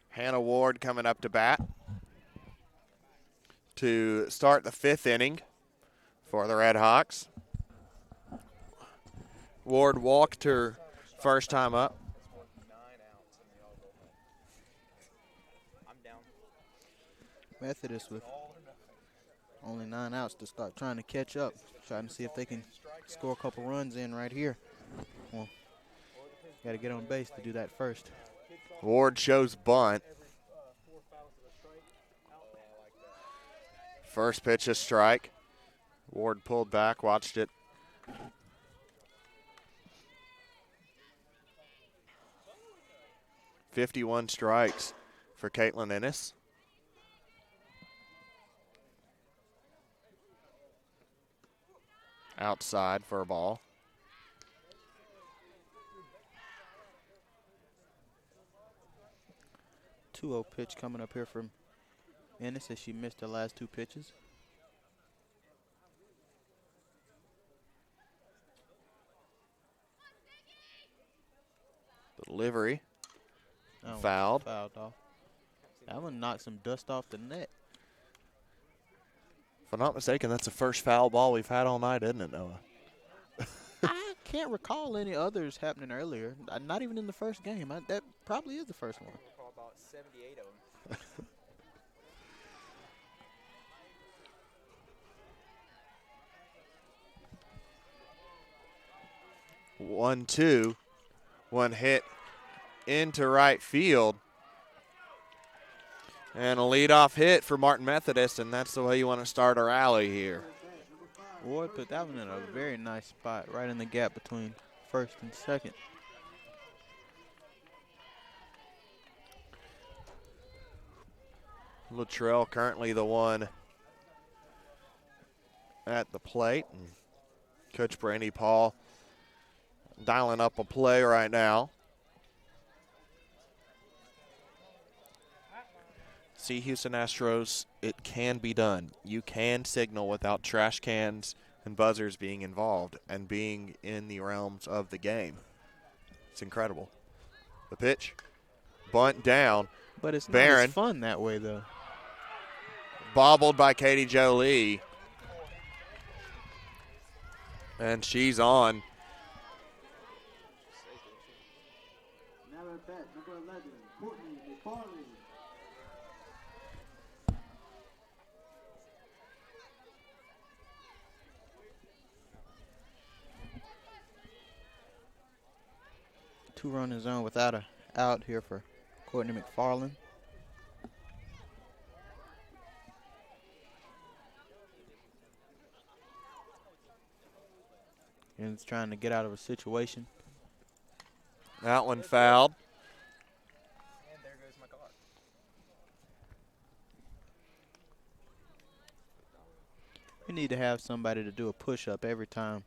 Hannah Ward coming up to bat to start the 5th inning for the Red Hawks. Ward walked her first time up. Methodist with only 9 outs to start trying to catch up, trying to see if they can score a couple runs in right here. Well, got to get on base to do that first. Ward shows bunt. First pitch a strike. Ward pulled back, watched it. .51 strikes for Caitlin Ennis. outside for a ball. Two-0 pitch coming up here from Ennis as she missed the last two pitches. Delivery. That one Fouled. Fouled off. That one knocked some dust off the net. If I'm not mistaken, that's the first foul ball we've had all night, isn't it, Noah? I can't recall any others happening earlier. Not even in the first game. That probably is the first one. I recall about 78 of them. 1-2. One hit into right field. And a leadoff hit for Martin Methodist, and that's the way you want to start a rally here. Ward put that one in a very nice spot, right in the gap between first and second. Luttrell currently the one at the plate. And Coach Brandy Paul dialing up a play right now. See, Houston Astros, it can be done. You can signal without trash cans and buzzers being involved and being in the realms of the game. It's incredible. The pitch, bunt down. But it's not Barron. as fun that way, though. Bobbled by Katie Jolie. And she's on. Now at bat, number 11, Courtney McFarlane. Two-run zone without a out here for Courtney McFarlane. And it's trying to get out of a situation. That one fouled. And there goes my car. We need to have somebody to do a push-up every time,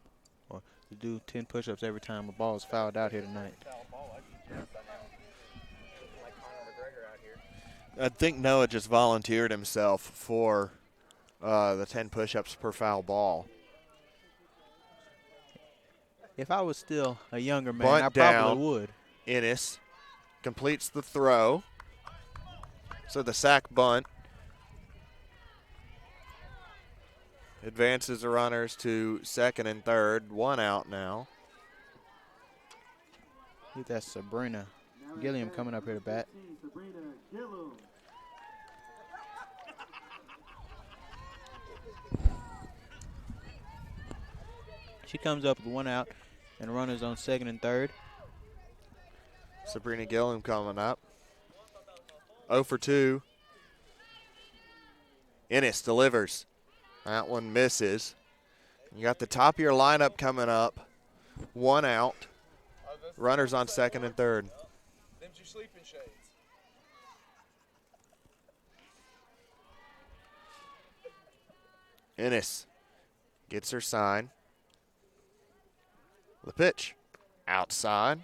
or to do 10 push-ups every time a ball is fouled out here tonight. Foul ball, I'd be jazzed by now. Looking like Conor McGregor out here. I think Noah just volunteered himself for the 10 push-ups per foul ball. If I was still a younger man, Bunt I down. probably would. Ennis completes the throw. So the sack bunt advances the runners to second and third. One out now. I think that's Sabrina Gilliam coming up here to bat. Sabrina Gillum. She comes up with one out and runners on second and third. Sabrina Gilliam coming up. 0 for 2. Ennis delivers. That one misses. You got the top of your lineup coming up. One out. Runners on second and third. Them's your sleeping shades. Ennis gets her sign. The pitch. Outside.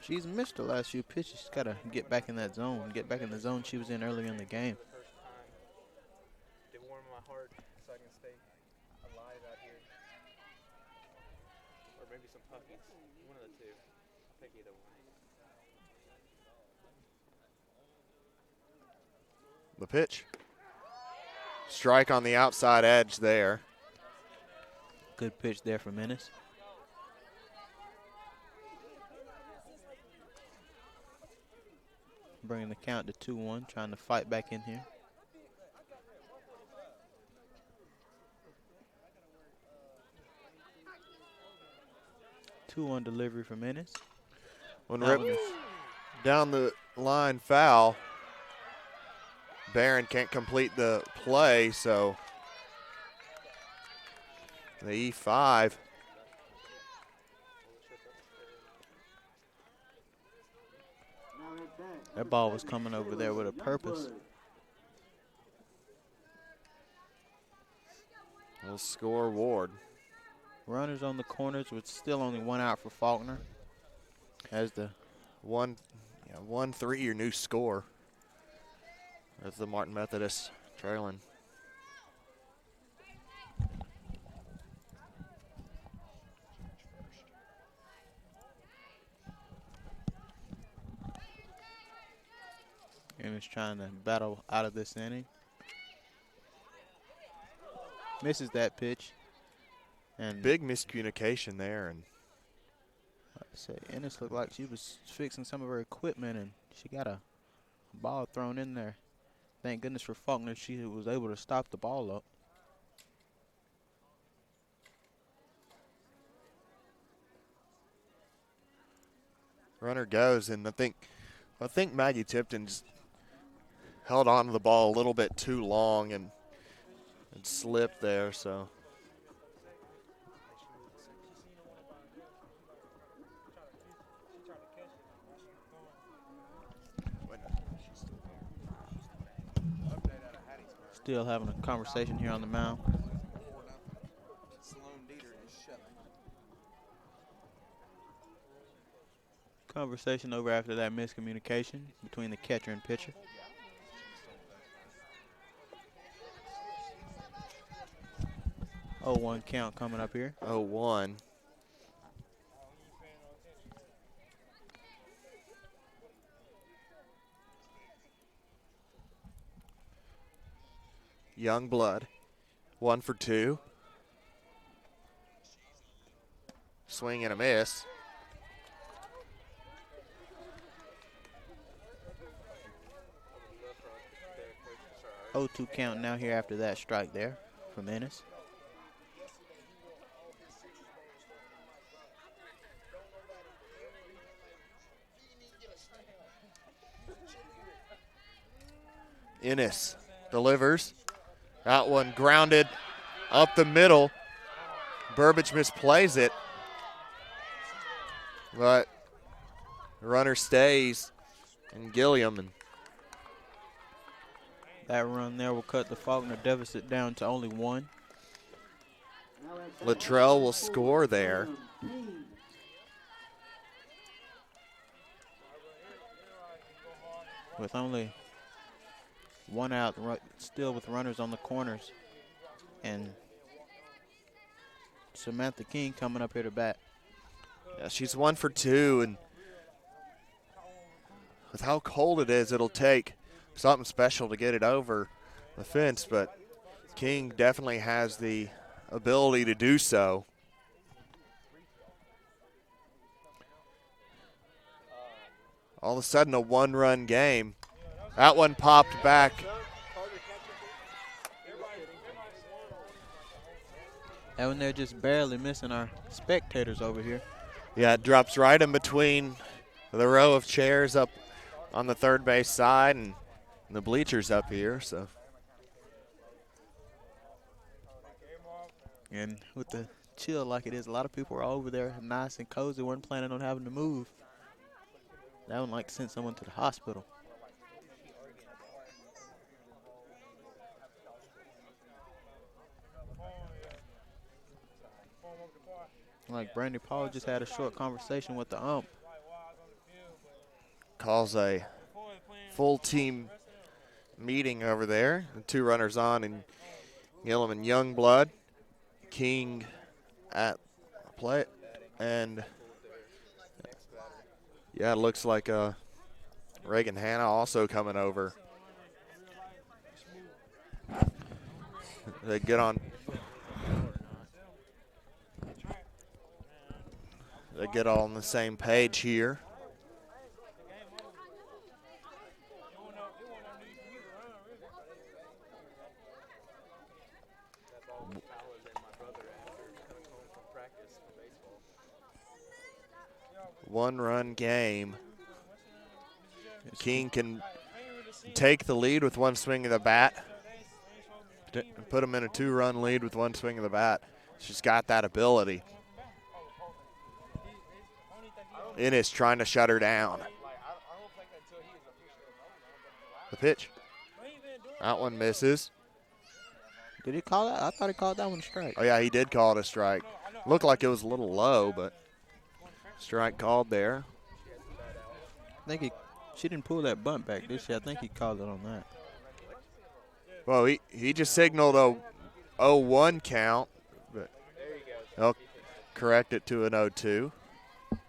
She's missed the last few pitches. She's got to get back in that zone, get back in the zone she was in earlier in the game. The first time. To warm my heart so I can stay alive out here. Or maybe some puppies. One of the two. I'll pick either one. The pitch. Strike on the outside edge there. Good pitch there for Menace. Bringing the count to 2-1, trying to fight back in here. Two-one delivery for Menace. When That ripped one is down the line foul, Barron can't complete the play, so the E5. That ball was coming over there with a purpose. will score Ward. Runners on the corners with still only one out for Faulkner. As the 1-3 your new score. That's the Martin Methodist trailing. And is trying to battle out of this inning. Misses that pitch. And big miscommunication there. And like I said, Ennis looked like she was fixing some of her equipment and she got a ball thrown in there. Thank goodness for Faulkner, she was able to stop the ball up. Runner goes, and I think Maggie Tipton just held on to the ball a little bit too long and slipped there. So still having a conversation here on the mound. Conversation over after that miscommunication between the catcher and pitcher. Oh, 1 count coming up here. 0-1. Young blood. 1 for 2. Swing and a miss. 0-2 count now here after that strike there from Ennis. Ennis delivers. That one grounded up the middle. Burbage misplays it. But the runner stays in Gilliam. And that run there will cut the Faulkner deficit down to only 1. Luttrell will score there. With only 1 out, still with runners on the corners. And Samantha King coming up here to bat. Yeah, she's 1 for 2, and with how cold it is, it'll take something special to get it over the fence, but King definitely has the ability to do so. All of a sudden, a 1-run game. That one popped back. That one there just barely missing our spectators over here. Yeah, it drops right in between the row of chairs up on the third base side and the bleachers up here. So, and with the chill like it is, a lot of people are over there nice and cozy, weren't planning on having to move. That one like to send someone to the hospital. Like Brandy Paul just had a short conversation with the ump. Calls a full team meeting over there. The 2 runners on in Gillum and Youngblood. King at play. And yeah, it looks like Reagan Hanna also coming over. They get on. They get all on the same page here. One-run game. King can take the lead with 1 swing of the bat. Put him in a 2-run lead with 1 swing of the bat. She's got that ability. Ennis trying to shut her down. The pitch. That one misses. Did he call that? I thought he called that one a strike. Oh, yeah, he did call it a strike. Looked like it was a little low, but strike called there. I think she didn't pull that bunt back, did she? I think he called it on that. Well, he just signaled a 0-1 count, but he'll correct it to an 0-2. Like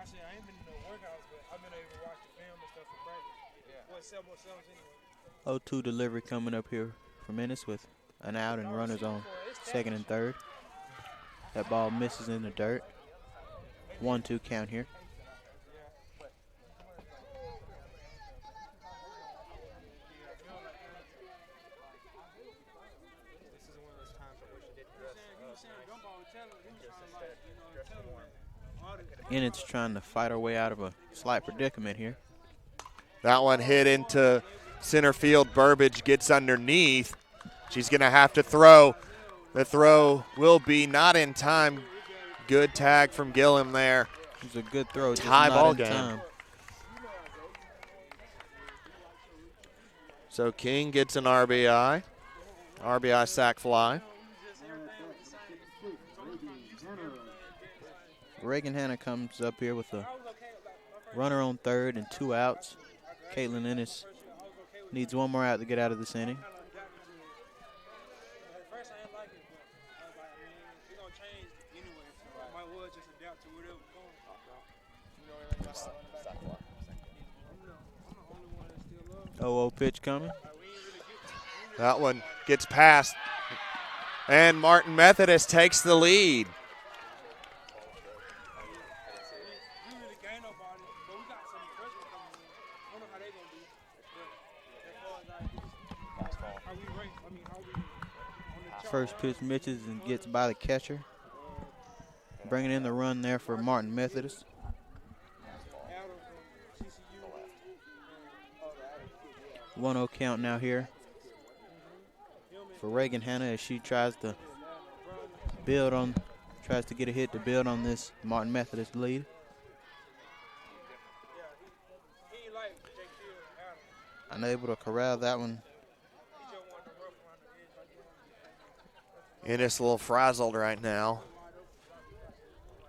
I said, I ain't been in no workouts, but I've been able to watch the film and stuff for practice. Well, 0-2 delivery coming up here for Menace with an out and runners on second and third. That ball misses in the dirt. 1-2 count here. Enid's trying to fight her way out of a slight predicament here. That one hit into center field. Burbage gets underneath. She's going to have to throw. The throw will be not in time. Good tag from Gillum there. It was a good throw. Tie just not ball in game. time. So King gets an RBI. RBI sac fly. Reagan Hanna comes up here with a runner on third and 2 outs. Caitlin Ennis needs one more out to get out of this inning. Oh, pitch coming. That one gets past. And Martin Methodist takes the lead. First pitch misses and gets by the catcher. Bringing in the run there for Martin Methodist. 1-0 count now here for Reagan Hanna as she tries to get a hit to build on this Martin Methodist lead. Unable to corral that one. Ennis a little frazzled right now.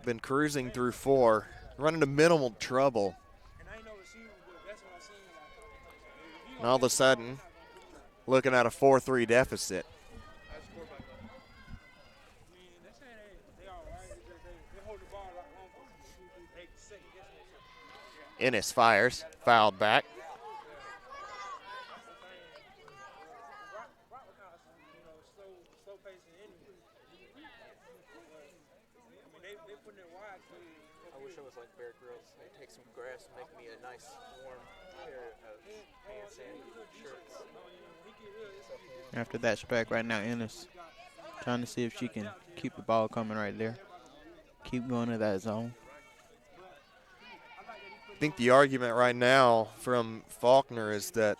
Been cruising through 4, running into minimal trouble. And all of a sudden, looking at a 4-3 deficit. Ennis fires, fouled back. I wish I was like Bear Grylls. They take some grass and make me a nice warm pair of pants and shirts. After that strike right now, Ennis trying to see if she can keep the ball coming right there. Keep going to that zone. I think the argument right now from Faulkner is that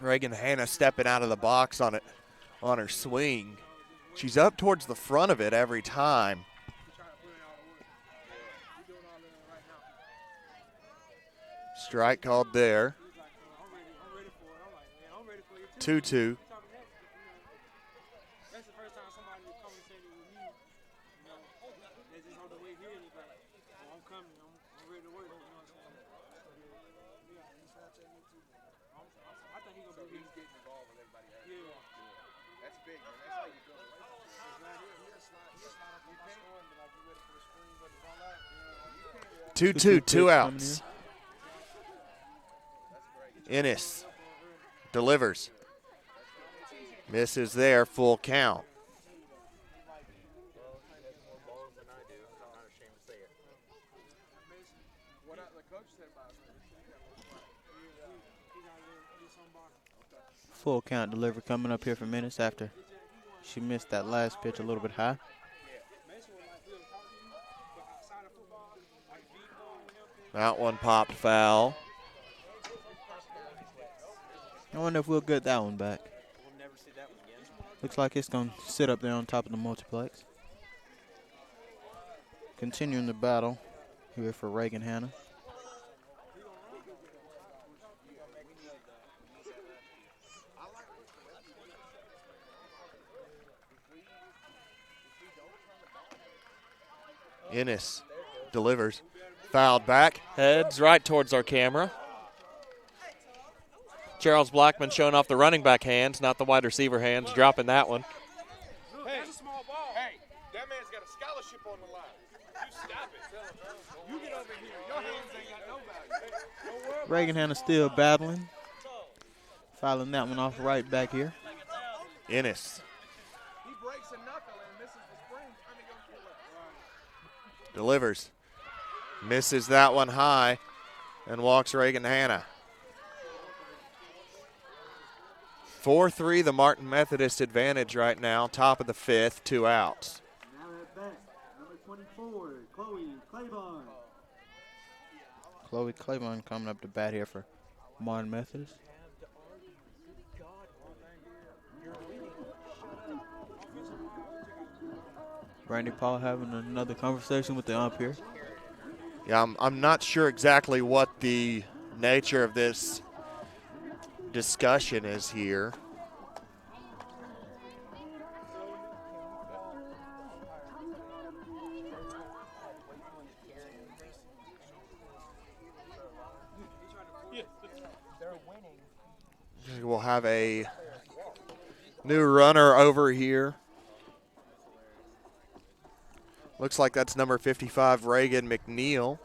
Reagan Hanna stepping out of the box on her swing. She's up towards the front of it every time. Strike called there. 2-2. Two outs. Ennis delivers. Misses there, full count. Full count delivery coming up here for Menace after she missed that last pitch a little bit high. That one popped foul. I wonder if we'll get that one back. Looks like it's going to sit up there on top of the multiplex. Continuing the battle here for Reagan Hanna. Ennis delivers. Fouled back. Heads right towards our camera. Charles Blackman showing off the running back hands, not the wide receiver hands, dropping that one. Hey, that's a small ball. Hey, that man's got a scholarship on the line. You stop it. You get over here. Your hands ain't got no value. Reagan Hanna still battling. Fouling that one off right back here. Ennis He breaks a knuckle and misses the spring. Trying to go kill it. delivers. Misses that one high and walks Reagan Hanna. 4-3 the Martin Methodist advantage right now. Top of the fifth, 2 outs. Now at bat, number 24, Chloe Claiborne. Chloe Claiborne coming up to bat here for Martin Methodist. Randy Paul having another conversation with the ump here. Yeah, I'm not sure exactly what the nature of this discussion is here. We'll have a new runner over here. Looks like that's number 55, Reagan McNeil.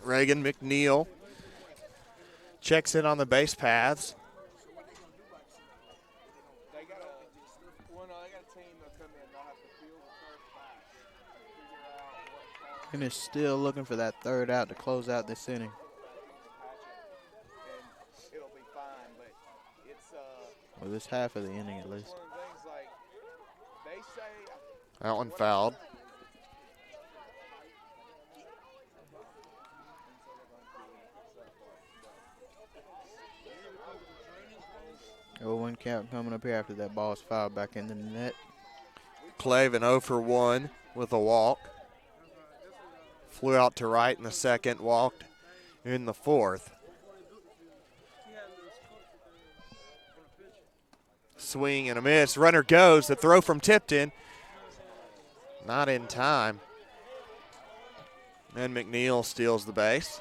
Reagan McNeil checks in on the base paths. And is still looking for that third out to close out this inning. Well, this half of the inning at least. That one fouled. Oh, 1 count coming up here after that ball's fouled back into the net. Clavin 0 for 1 with a walk. Flew out to right in the second, walked in the fourth. Swing and a miss. Runner goes. The throw from Tipton. Not in time. And McNeil steals the base.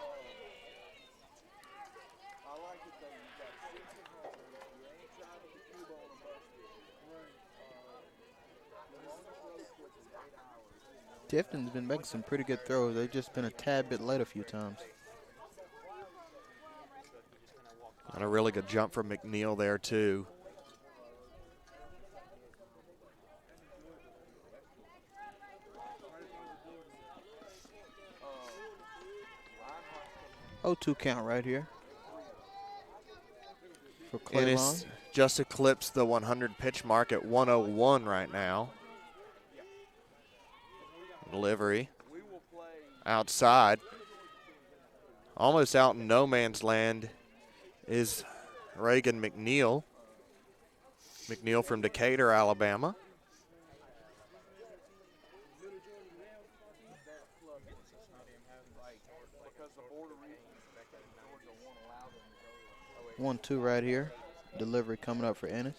Tifton's been making some pretty good throws. They've just been a tad bit late a few times. And a really good jump from McNeil there, too. Oh, 2 count right here. For It Claiborne. is just eclipsed the 100 pitch mark at 101 right now. Delivery outside, almost out in no man's land is Reagan McNeil. McNeil from Decatur, Alabama. One, 2 right here. Delivery coming up for Ennis.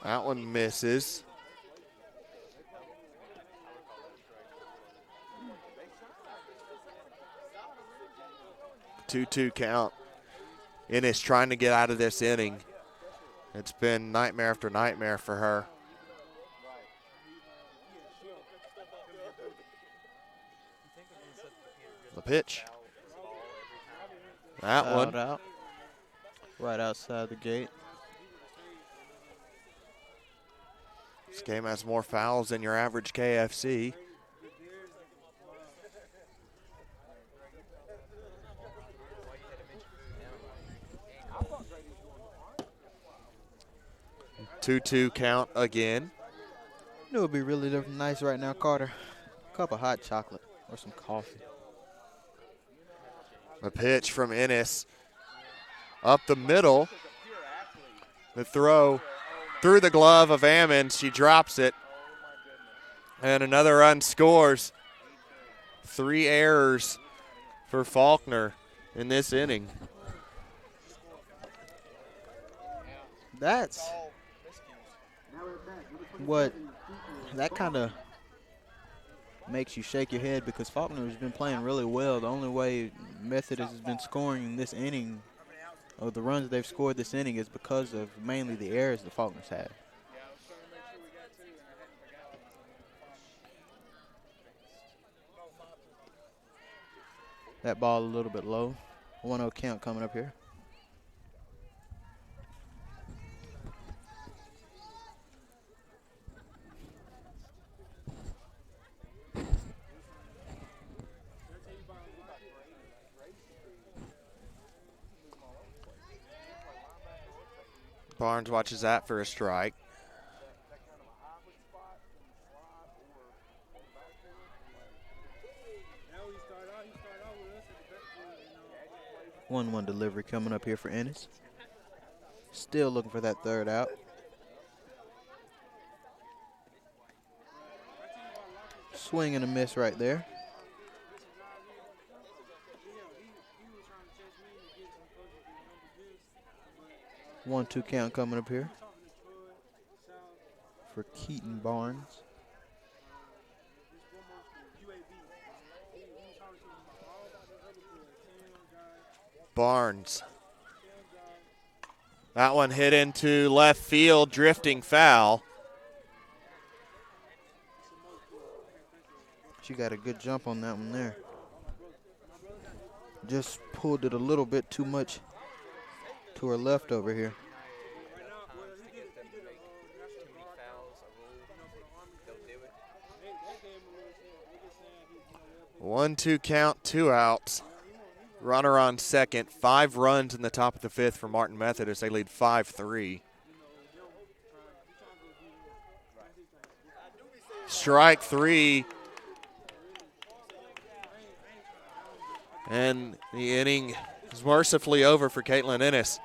That one misses. Two count. Ennis trying to get out of this inning. It's been nightmare after nightmare for her. The pitch. That Fouled one. out. Right outside the gate. This game has more fouls than your average KFC. Two count again. You know it would be really nice right now, Carter. A cup of hot chocolate or some coffee. The pitch from Ennis. Up the middle. The throw through the glove of Ammons. She drops it. And another run scores. 3 errors for Faulkner in this inning. That's what that kind of makes you shake your head, because Faulkner has been playing really well. The only way Methodist has been scoring in this inning, or the runs they've scored this inning, is because of mainly the errors the Faulkner's had. That ball a little bit low. 1-0 count coming up here. Barnes watches that for a strike. One delivery coming up here for Ennis. Still looking for that third out. Swing and a miss right there. 1-2 count coming up here for Keaton Barnes. Barnes. That one hit into left field, drifting foul. She got a good jump on that one there. Just pulled it a little bit too much to her left over here. 1-2 count, 2 outs. Runner on second. 5 runs in the top of the 5th for Martin Methodist. They lead 5-3. Strike 3. And the inning is mercifully over for Caitlin Ennis.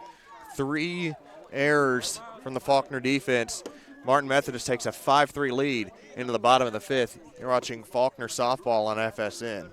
3 errors from the Faulkner defense. Martin Methodist takes a 5-3 lead into the bottom of the 5th. You're watching Faulkner softball on FSN.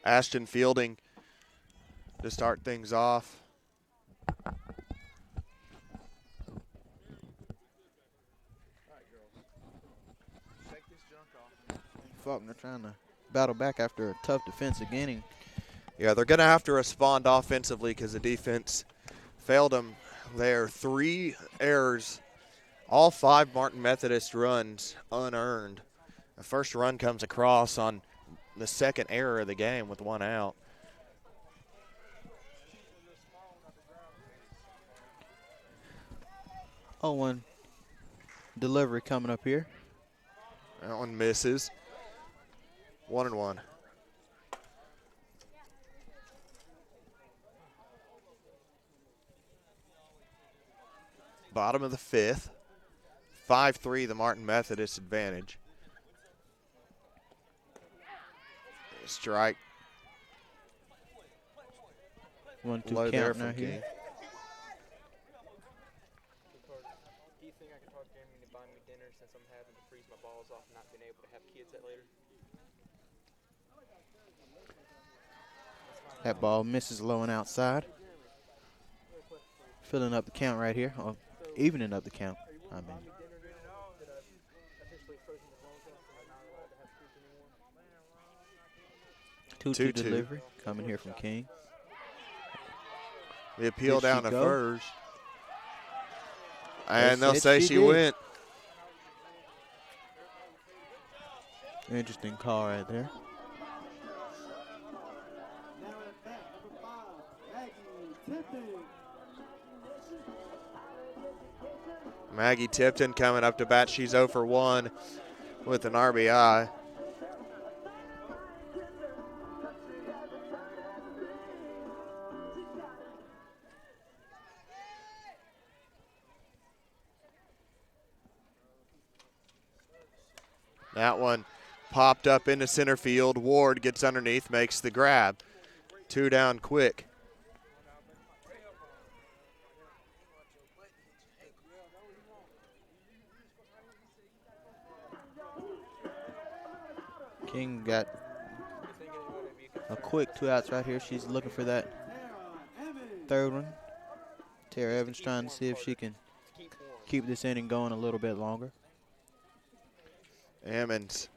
Ashton Fielding to start things off. Faulkner trying to battle back after a tough defensive inning. Yeah, they're going to have to respond offensively because the defense failed them there. 3 errors, all 5 Martin Methodist runs unearned. The first run comes across on the second error of the game with 1 out. 0-1 delivery coming up here. That one misses. 1-1. Bottom of the fifth. 5-3 the Martin Methodist advantage. Strike. 1-2 Low count there now from here. King. Do you think I can talk Jeremy into buying me dinner since I'm having to freeze my balls off and not being able to have kids that later? That ball misses low and outside. Filling up the count right here. Oh, evening up the count, I mean. Two delivery coming here from King. The appeal Did she down to go? first. And they'll said say she she did. went. Interesting call right there. Now at bat, number 5, Maggie Tipton. Maggie Tipton coming up to bat. She's 0 for 1 with an RBI. That one popped up into center field. Ward gets underneath, makes the grab. 2 down quick. King got a quick 2 outs right here. She's looking for that third one. Tara Evans trying to see if she can keep this inning going a little bit longer. Ammons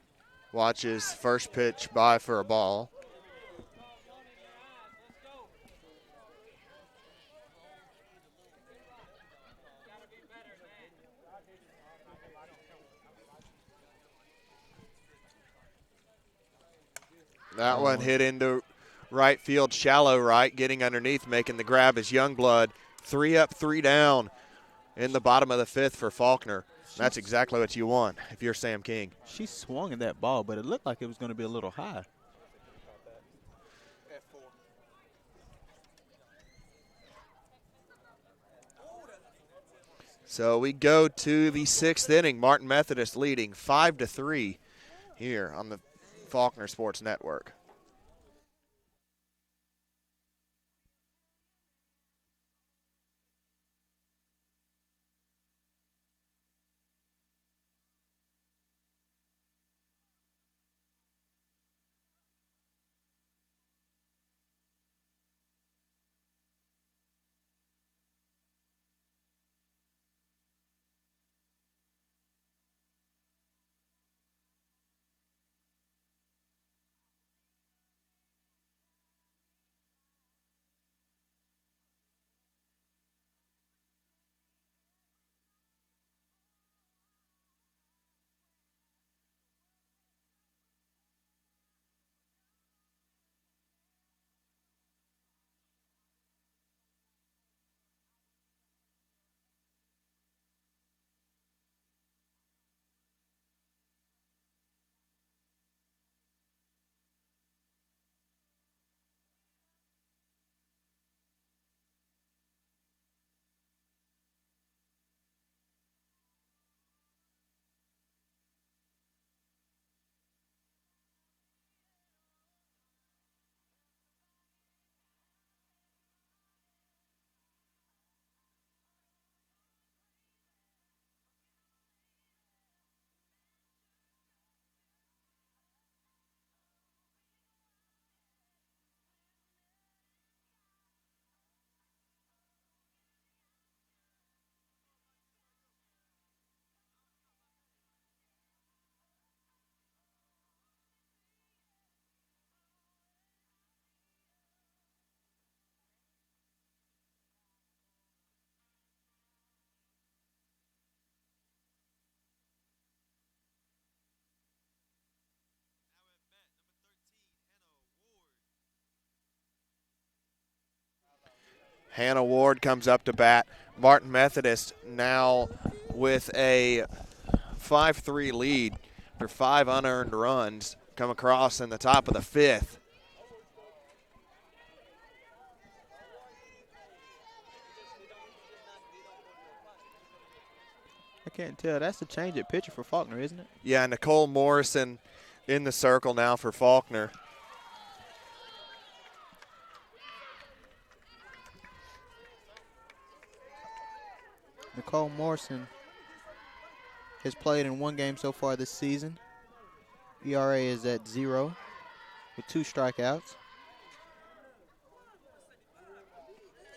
watches first pitch by for a ball. That one hit into right field, shallow right, getting underneath, making the grab is Youngblood. 3 up, 3 down in the bottom of the fifth for Faulkner. That's exactly what you want if you're Sam King. She swung at that ball, but it looked like it was going to be a little high. So we go to the 6th inning. Martin Methodist leading 5-3 here on the Faulkner Sports Network. Hannah Ward comes up to bat Martin Methodist now with a 5-3 lead for 5 unearned runs come across in the top of the 5th. I can't tell. That's the change at pitcher for Faulkner, isn't it? Yeah, Nicole Morrison in the circle now for Faulkner. Nicole Morrison has played in 1 game so far this season. ERA is at 0 with 2 strikeouts.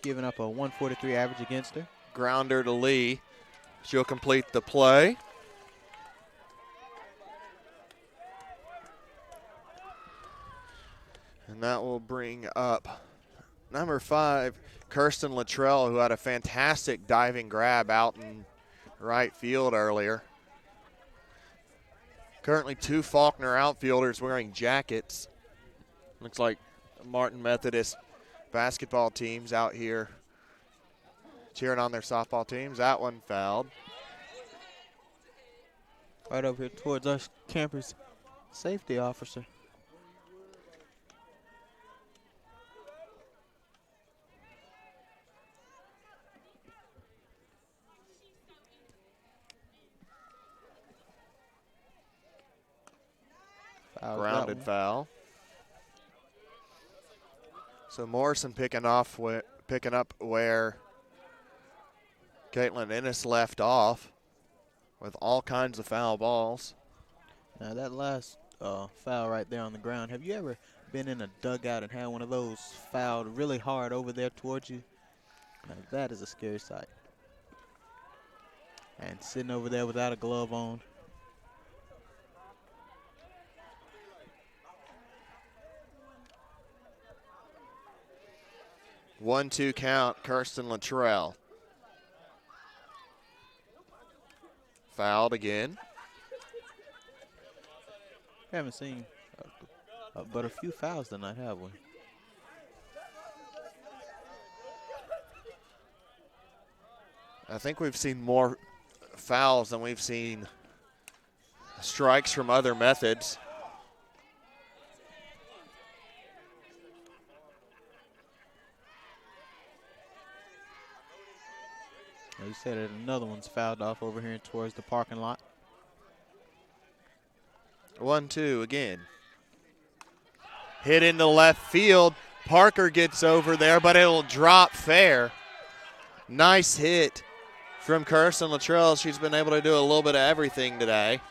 Giving up a 143 average against her. Grounder to Lee. She'll complete the play. And that will bring up number 5, Kirsten Luttrell, who had a fantastic diving grab out in right field earlier. Currently 2 Faulkner outfielders wearing jackets. Looks like Martin Methodist basketball teams out here cheering on their softball teams. That one fouled. Right over here towards our campus safety officer. Grounded foul. So Morrison picking up where Caitlin Ennis left off with all kinds of foul balls. Now that last foul right there on the ground, have you ever been in a dugout and had one of those fouled really hard over there towards you? Now that is a scary sight. And sitting over there without a glove on. One-two count, Kirsten Luttrell. Fouled again. We haven't seen but a few fouls tonight, have we? I think we've seen more fouls than we've seen strikes from other methods. You said it, another one's fouled off over here towards the parking lot. 1-2 again. Hit into left field. Parker gets over there, but it'll drop fair. Nice hit from Kirsten Luttrell. She's been able to do a little bit of everything today.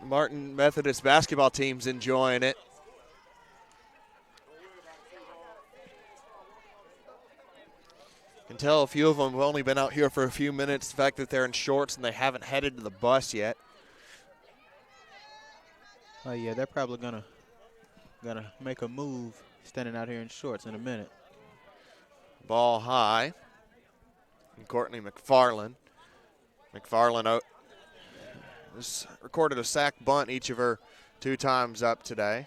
Martin Methodist basketball team's enjoying it. Can tell a few of them have only been out here for a few minutes. The fact that they're in shorts and they haven't headed to the bus yet. Oh yeah, they're probably gonna make a move standing out here in shorts in a minute. Ball high. And Courtney McFarland. McFarland has recorded a sack bunt each of her 2 times up today.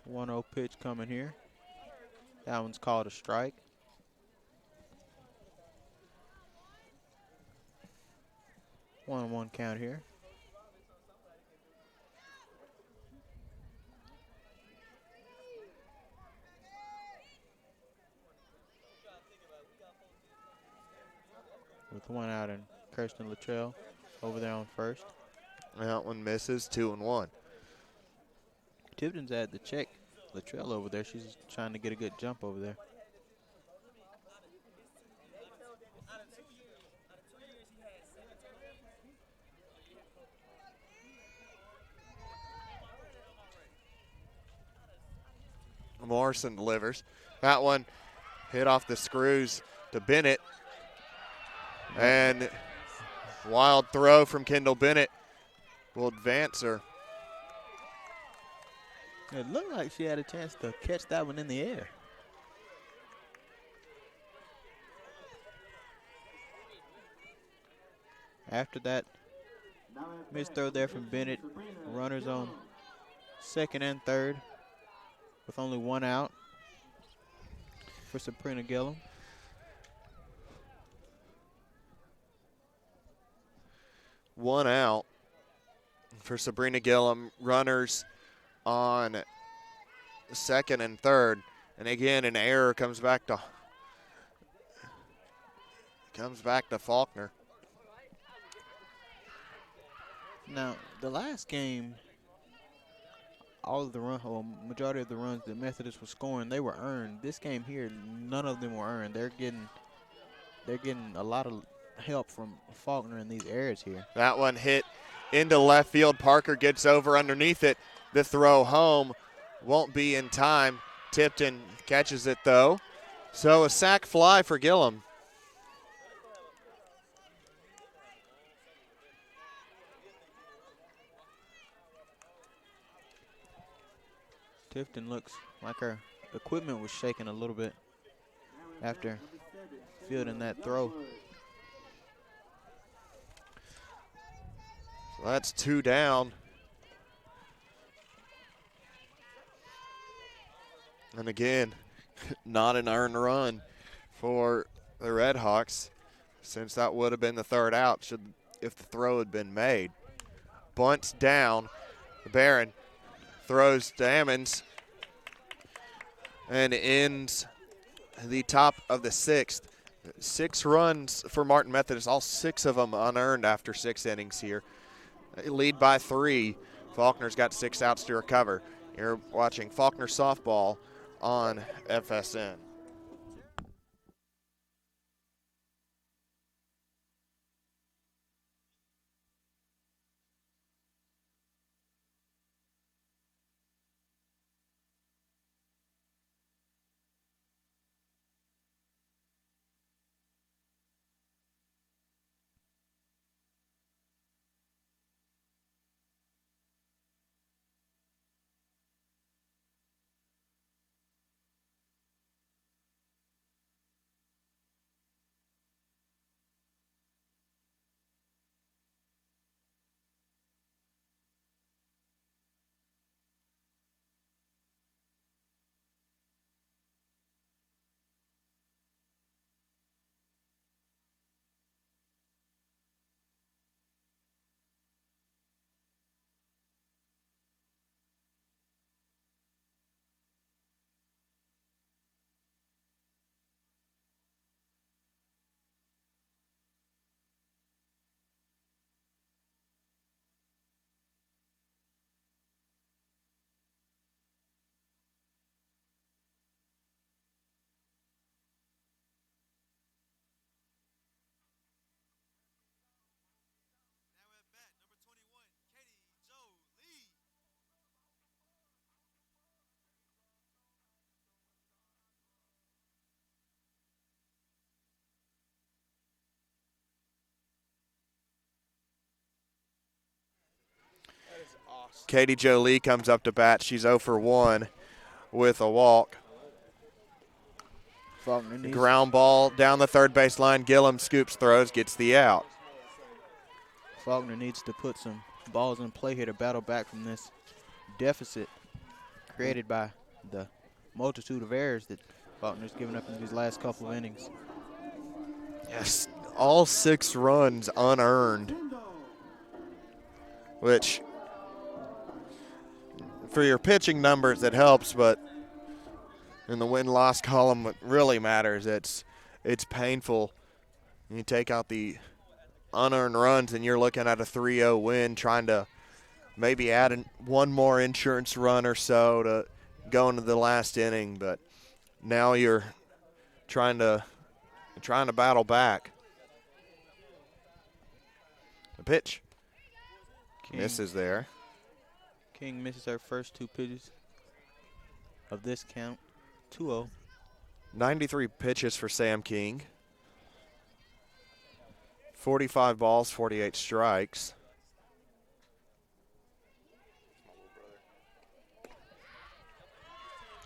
One-0 pitch coming here. That one's called a strike. 1-1 count here. With 1 out and Kirsten Luttrell over there on first. That one misses, 2-1. Tipton's had to check Luttrell over there. She's trying to get a good jump over there. Morrison delivers. That one hit off the screws to Bennett. And wild throw from Kendall Bennett will advance her. It looked like she had a chance to catch that one in the air. After that Missed throw there from Bennett. Runners on second and third with only one out for Sabrina Gillum. One out for Sabrina Gillum. Runners on second and third. And again, an error comes back to Faulkner. Now, the last game, all of the majority of the runs that Methodist was scoring, they were earned. This game here, none of them were earned. They're getting a lot of help from Faulkner in these areas here. That one hit into left field. Parker gets over underneath it. The throw home won't be in time. Tipton catches it though. So a sack fly for Gillum. Tipton looks like her equipment was shaking a little bit after fielding that throw. So that's 2 down. And again, not an earned run for the Redhawks, since that would have been the third out if the throw had been made. Bunts down. Barron throws to Ammons and ends the top of the sixth. 6 runs for Martin Methodist, all 6 of them unearned after 6 innings here. They lead by 3. Faulkner's got 6 outs to recover. You're watching Faulkner softball on FSN. Katie Jolie comes up to bat. She's 0 for 1 with a walk. Ground ball down the third base line. Gillum scoops, throws, gets the out. Faulkner needs to put some balls in play here to battle back from this deficit created by the multitude of errors that Faulkner's given up in these last couple of innings. Yes, all 6 runs unearned, which for your pitching numbers it helps, but in the win-loss column what really matters, it's painful. You take out the unearned runs and you're looking at a 3-0 win, trying to maybe add one more insurance run or so to go into the last inning, but now you're trying to battle back. The pitch misses there. King misses her first 2 pitches of this count. 2-0. 93 pitches for Sam King. 45 balls, 48 strikes.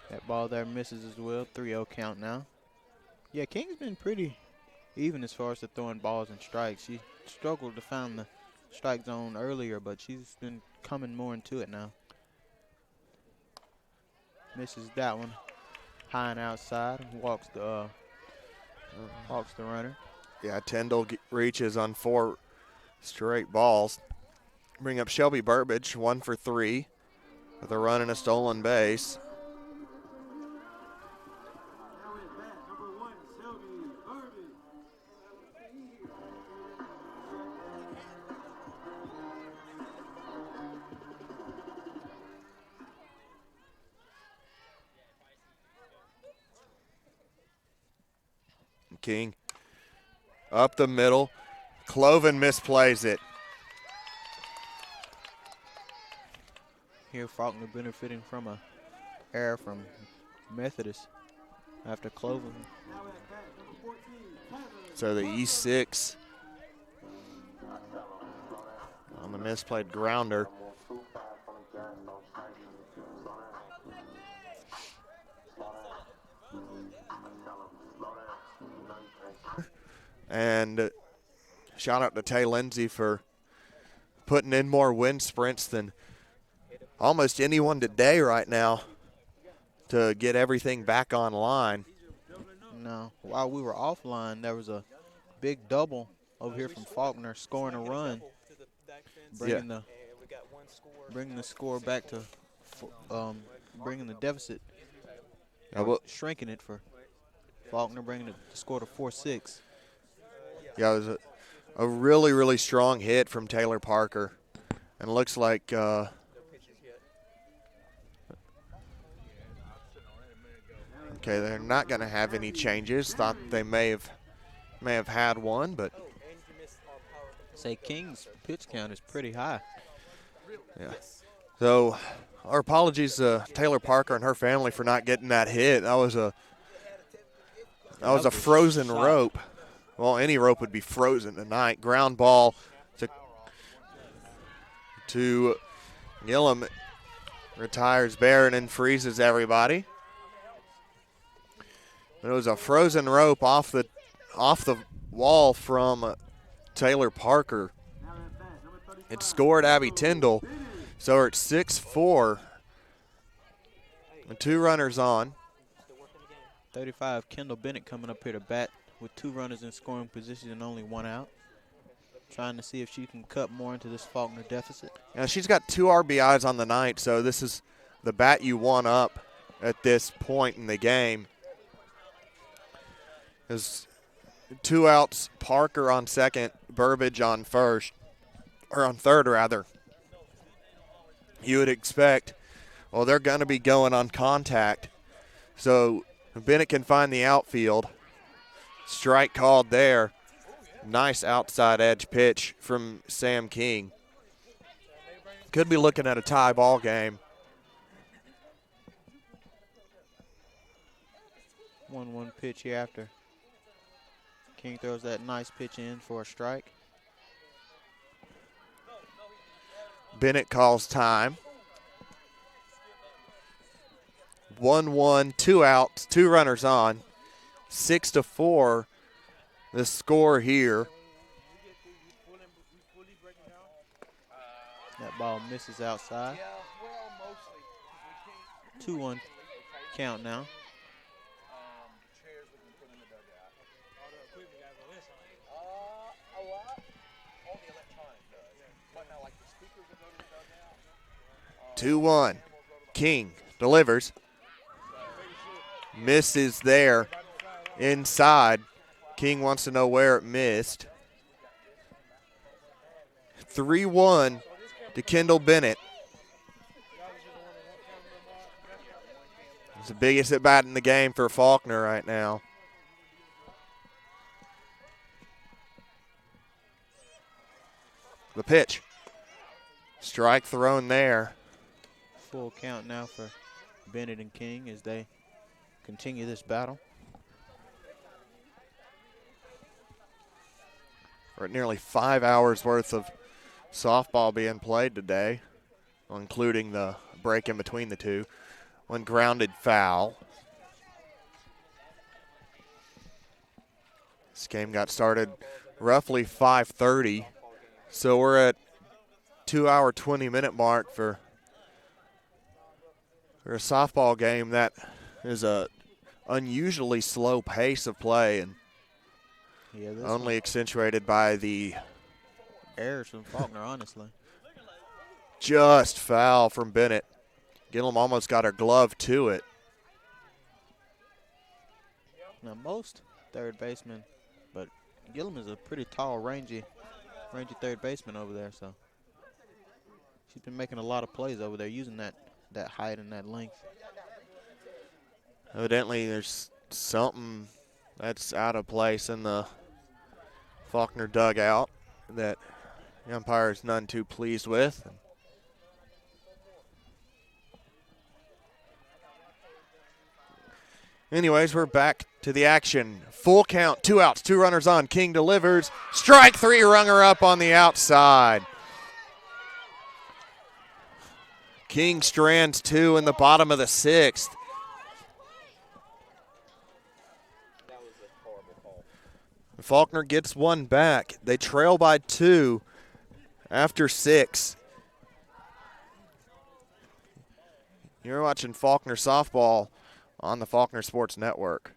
That ball there misses as well. 3-0 count now. Yeah, King's been pretty even as far as the throwing balls and strikes. She struggled to find the strike zone earlier, but she's been coming more into it now. Misses that one. High and outside. Walks the runner. Yeah, Tyndall reaches on 4 straight balls. Bring up Shelby Burbage, 1 for 3 with a run and a stolen base. Now at bat, number 1, Shelby Burbage. King up the middle. Cloven misplays it. Here, Faulkner benefiting from a error from Methodist after Cloven. Now at bat, number 14, Tyler. So the E6 on the misplayed grounder. And shout out to Tay Lindsay for putting in more wind sprints than almost anyone today right now to get everything back online. No, while we were offline, there was a big double over here from Faulkner scoring a run, bringing the score back to bringing the deficit, shrinking it for Faulkner, bringing the score to 4-6. Yeah, it was a really, really strong hit from Taylor Parker. And it looks like okay, they're not going to have any changes. Thought they may have had one, but Say King's pitch count is pretty high. yeah. So our apologies to Taylor Parker and her family for not getting that hit. That was a frozen rope. Well, any rope would be frozen tonight. Ground ball to Gillum. Retires Barron and freezes everybody. It was a frozen rope off the wall from Taylor Parker. It scored Abby Tyndall. So we're at 6-4. And 2 runners on. 35, Kendall Bennett coming up here to bat with 2 runners in scoring position and only 1 out. Trying to see if she can cut more into this Faulkner deficit. Now she's got 2 RBIs on the night, so this is the bat you want up at this point in the game. There's 2 outs, Parker on second, Burbage on first, or on third rather. You would expect, well, they're going to be going on contact. So Bennett can find the outfield. Strike called there. Nice outside edge pitch from Sam King. Could be looking at a tie ball game. 1-1 pitch here after. King throws that nice pitch in for a strike. Bennett calls time. 1-1, 2 outs, 2 runners on. 6-4, the score here. That ball misses outside. 2-1 count now. Two 2-1. King delivers. Misses there inside. King wants to know where it missed. 3-1 to Kendall Bennett. It's the biggest at bat in the game for Faulkner right now. The pitch. Strike thrown there. Full count now for Bennett and King as they continue this battle. We're at nearly 5 hours worth of softball being played today, including the break in between the two. One grounded foul. This game got started roughly 5:30, so we're at 2-hour, 20-minute mark for a softball game. That is a unusually slow pace of play, and only accentuated by the errors from Faulkner, honestly. Just foul from Bennett. Gillum almost got her glove to it. Now, most third basemen, but Gillum is a pretty tall, rangy third baseman over there, so she's been making a lot of plays over there using that height and that length. Evidently, there's something that's out of place in the Faulkner dugout that the umpire is none too pleased with. Anyways, we're back to the action. Full count, 2 outs, 2 runners on. King delivers. Strike 3, runner up on the outside. King strands 2 in the bottom of the 6th. Faulkner gets 1 back. They trail by 2 after 6. You're watching Faulkner softball on the Faulkner Sports Network.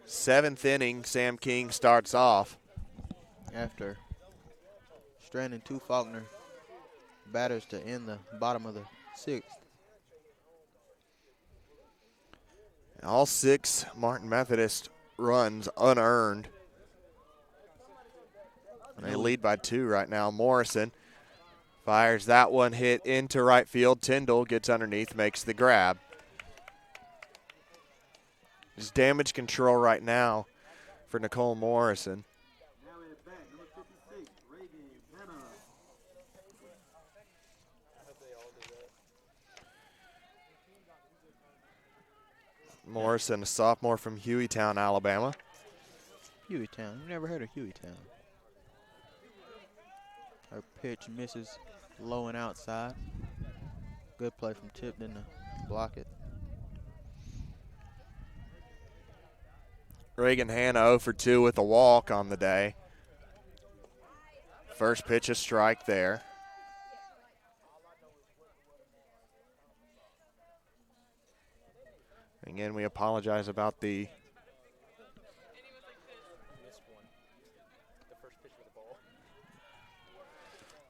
Seventh inning, Sam King starts off. After stranding 2 Faulkner batters to end the bottom of the 6th. All 6 Martin Methodist runs unearned. They lead by 2 right now. Morrison fires that one, hit into right field. Tyndall gets underneath, makes the grab. It's damage control right now for Nicole Morrison. Now at bat, number 56, Reagan Hannah. Morrison, a sophomore from Hueytown, Alabama. Hueytown. You've never heard of Hueytown. Her pitch misses low and outside. Good play from Tipton to block it. Reagan Hanna 0 for 2 with a walk on the day. First pitch, a strike there. Again, we apologize about the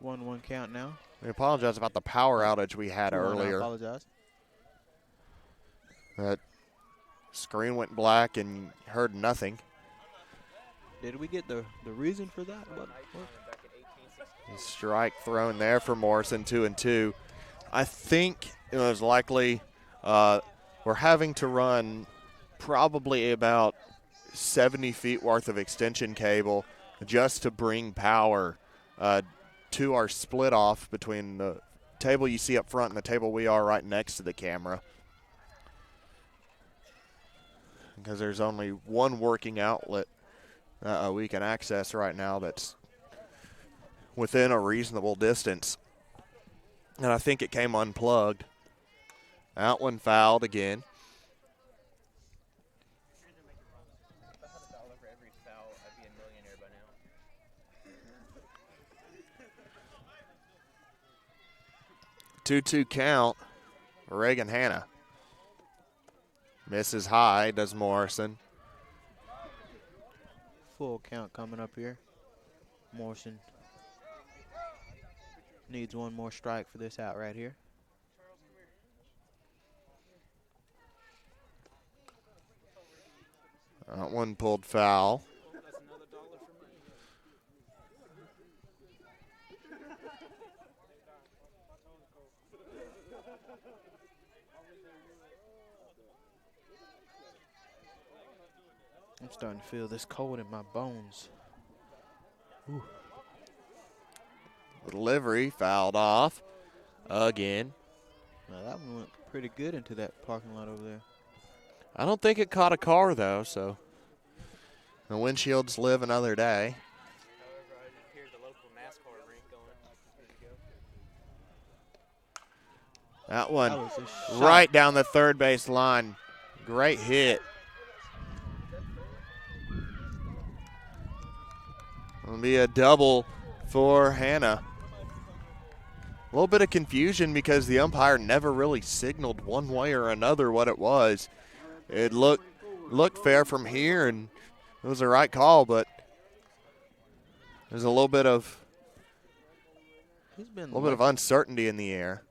1-1 count now. We apologize about the power outage we had earlier. I apologize. That screen went black and heard nothing. Did we get the reason for that? What? Strike thrown there for Morrison, 2-2. I think it was likely we're having to run probably about 70 feet worth of extension cable just to bring power to our split off between the table you see up front and the table we are right next to the camera. Because there's only one working outlet we can access right now that's within a reasonable distance. And I think it came unplugged. That one fouled again. If I had $1 for every foul, I'd be a millionaire by now. 2-2 count. Reagan Hanna. Misses high, does Morrison. Full count coming up here. Morrison needs one more strike for this out right here. That one pulled foul. I'm starting to feel this cold in my bones. Ooh. Delivery fouled off again. Now that one went pretty good into that parking lot over there. I don't think it caught a car, though, so the windshields live another day. However, I did hear the local NASCAR rink going. That one That was a shot. right down the third base line. Great hit. It'll be a double for Hanna. A little bit of confusion because the umpire never really signaled one way or another what it was. It looked fair from here, and it was the right call, but there's a little bit of uncertainty in the air.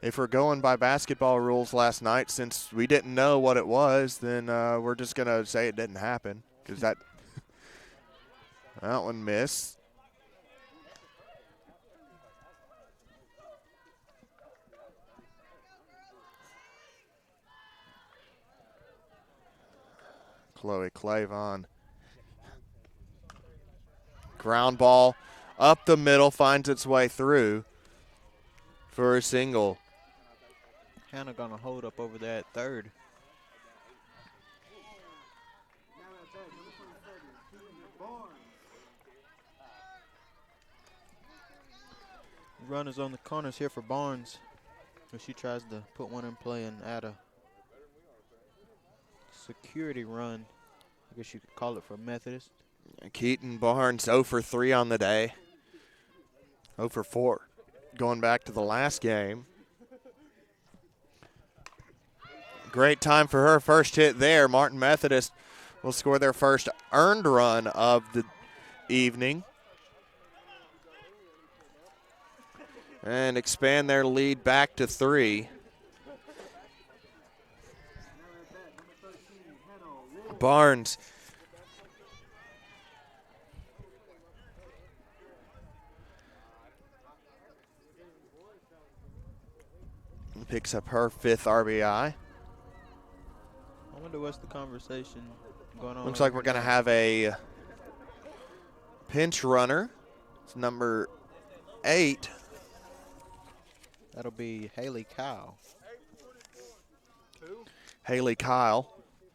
If we're going by basketball rules last night, since we didn't know what it was, then we're just going to say it didn't happen because that one missed. Chloe Clavon. Ground ball up the middle, finds its way through for a single. Hannah gonna hold up over there at third. Runners on the corners here for Barnes. If she tries to put one in play and add a security run, I guess you could call it, for Methodist. Keaton Barnes 0 for 3 on the day. 0 for 4 going back to the last game. Great time for her first hit there. Martin Methodist will score their first earned run of the evening and expand their lead back to 3. Barnes picks up her 5th RBI. I wonder what's the conversation going on. Looks like we're going to have a pinch runner. It's number 8. That'll be Haley Kyle. Haley Kyle.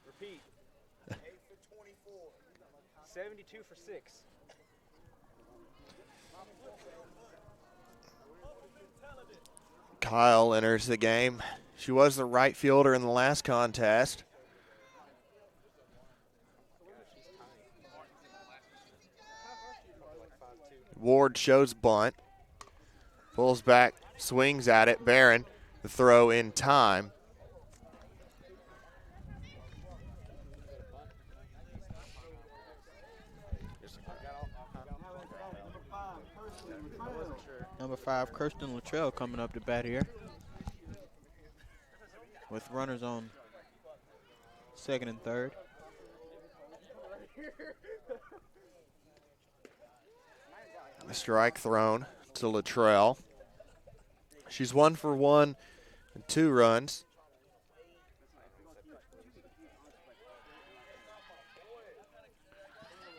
Repeat. 8 for 24. 72 for 6. Kyle enters the game. She was the right fielder in the last contest. Ward shows bunt. Pulls back, swings at it. Barron, the throw in time. Number 5, Kirsten Luttrell coming up to bat here. With runners on second and third. A strike thrown to Luttrell. She's 1 for 1 and 2 runs.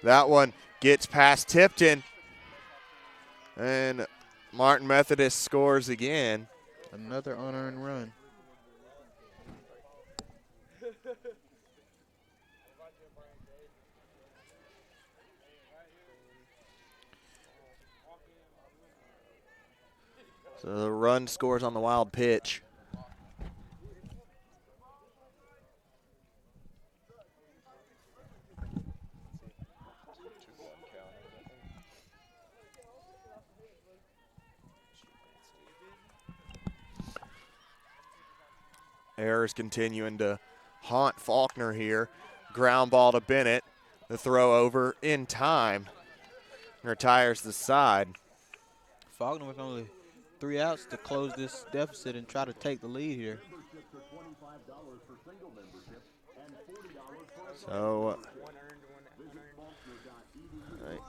That one Gets past Tipton. And Martin Methodist scores again. Another unearned run. So the run scores on the wild pitch. Errors continuing to haunt Faulkner here. Ground ball to Bennett. The throw over in time. Retires the side. Faulkner with only 3 outs to close this deficit and try to take the lead here. So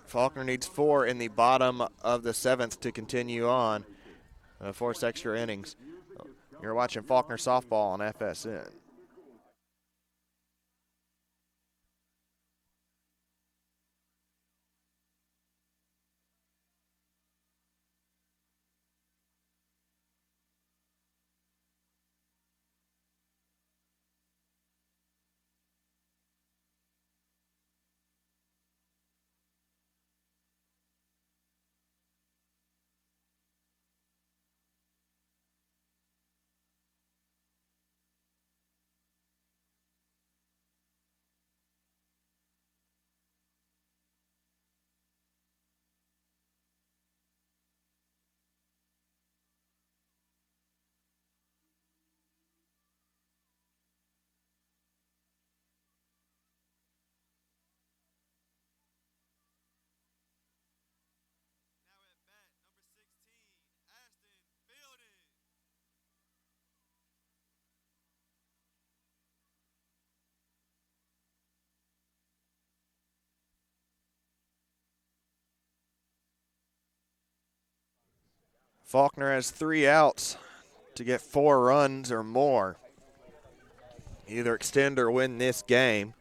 Faulkner needs 4 in the bottom of the 7th to continue on. 4 extra innings. You're watching Faulkner softball on FSN. Faulkner has 3 outs to get 4 runs or more. Either extend or win this game.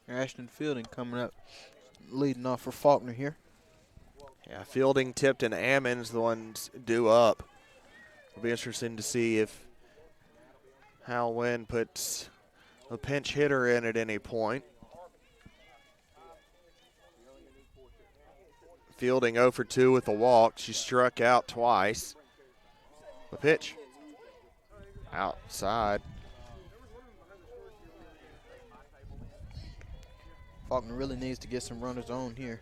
Ashton Fielding coming up, leading off for Faulkner here. Yeah, Fielding, Tipton, Ammons, the ones due up. It'll be interesting to see if Hal Wynn puts a pinch hitter in at any point. Fielding 0 for 2 with a walk. She struck out twice. The pitch. Outside. Faulkner really needs to get some runners on here.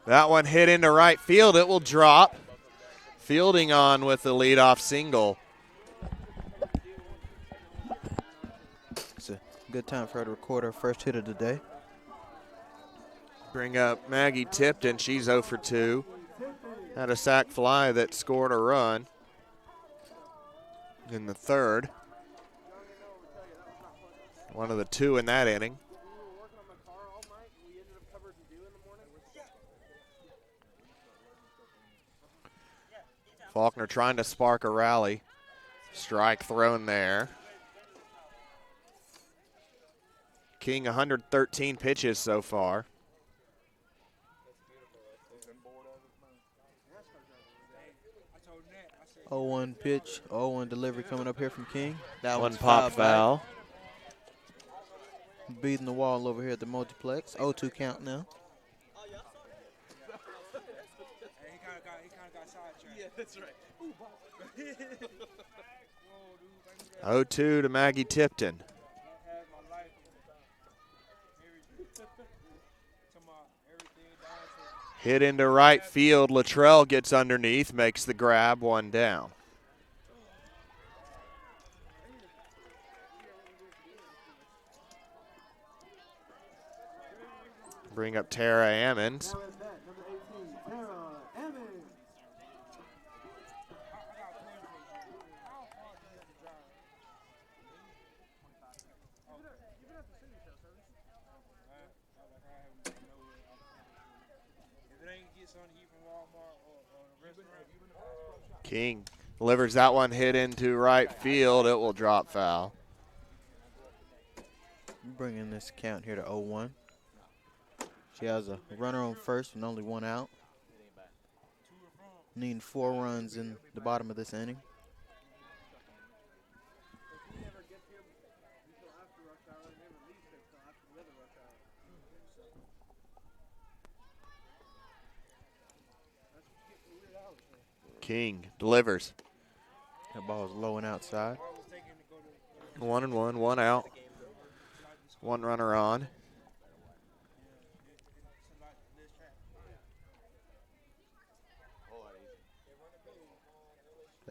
That one hit into right field. It will drop. Fielding on with the leadoff single. It's a good time for her to record her first hit of the day. Bring up Maggie Tipton. She's 0 for 2. Had a sac fly that scored a run in the 3rd. One of the 2 in that inning. Faulkner trying to spark a rally. Strike thrown there. King 113 pitches so far. 0-1 pitch, 0-1 delivery coming up here from King. That One one's pop foul. Beating the wall over here at the multiplex. 0-2 count now. Yeah, that's right. 0-2 to Maggie Tipton. Hit into right field. Luttrell gets underneath, makes the grab, 1 down. Bring up Tara Ammons. King delivers that one, hit into right field. It will drop foul. Bringing this count here to 0-1. She has a runner on first and only one out. Needing 4 runs in the bottom of this inning. King delivers. That ball is low and outside. 1-1, 1 out. 1 runner on.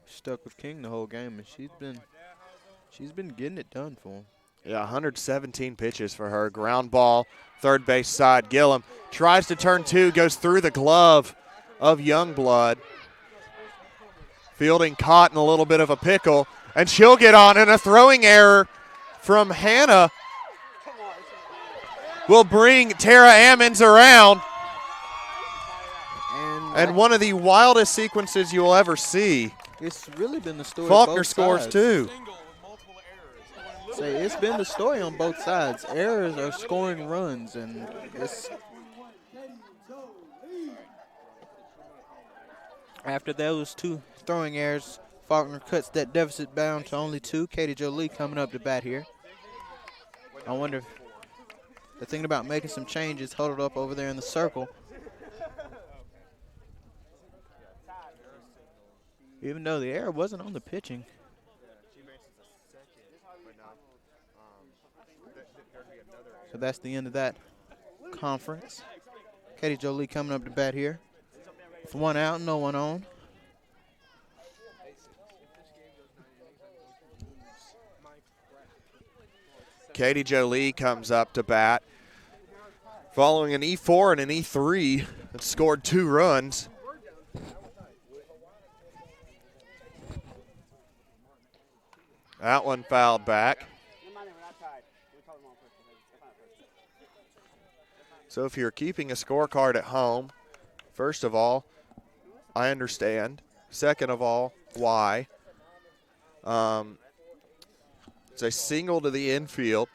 Stuck with King the whole game, and she's been getting it done for him. Yeah, 117 pitches for her. Ground ball, third base side. Gillum tries to turn 2, goes through the glove of Youngblood. Fielding caught in a little bit of a pickle, and she'll get on, and a throwing error from Hannah will bring Tara Ammons around. And one of the wildest sequences you'll ever see. It's really been the story. Faulkner scores sides. 2. Say it's been the story on both sides. Errors are scoring runs, and it's after those 2 throwing errors, Faulkner cuts that deficit down to only 2. Katie Jolie coming up to bat here. I wonder if they're thinking about making some changes, huddled up over there in the circle. Even though the error wasn't on the pitching. So that's the end of that conference. Katie Jolie coming up to bat here. With 1 out, no one on. Katie Jolie comes up to bat. Following an E4 and an E3 that scored 2 runs. That one fouled back. So if you're keeping a scorecard at home, first of all, I understand. Second of all, why? It's a single to the infield.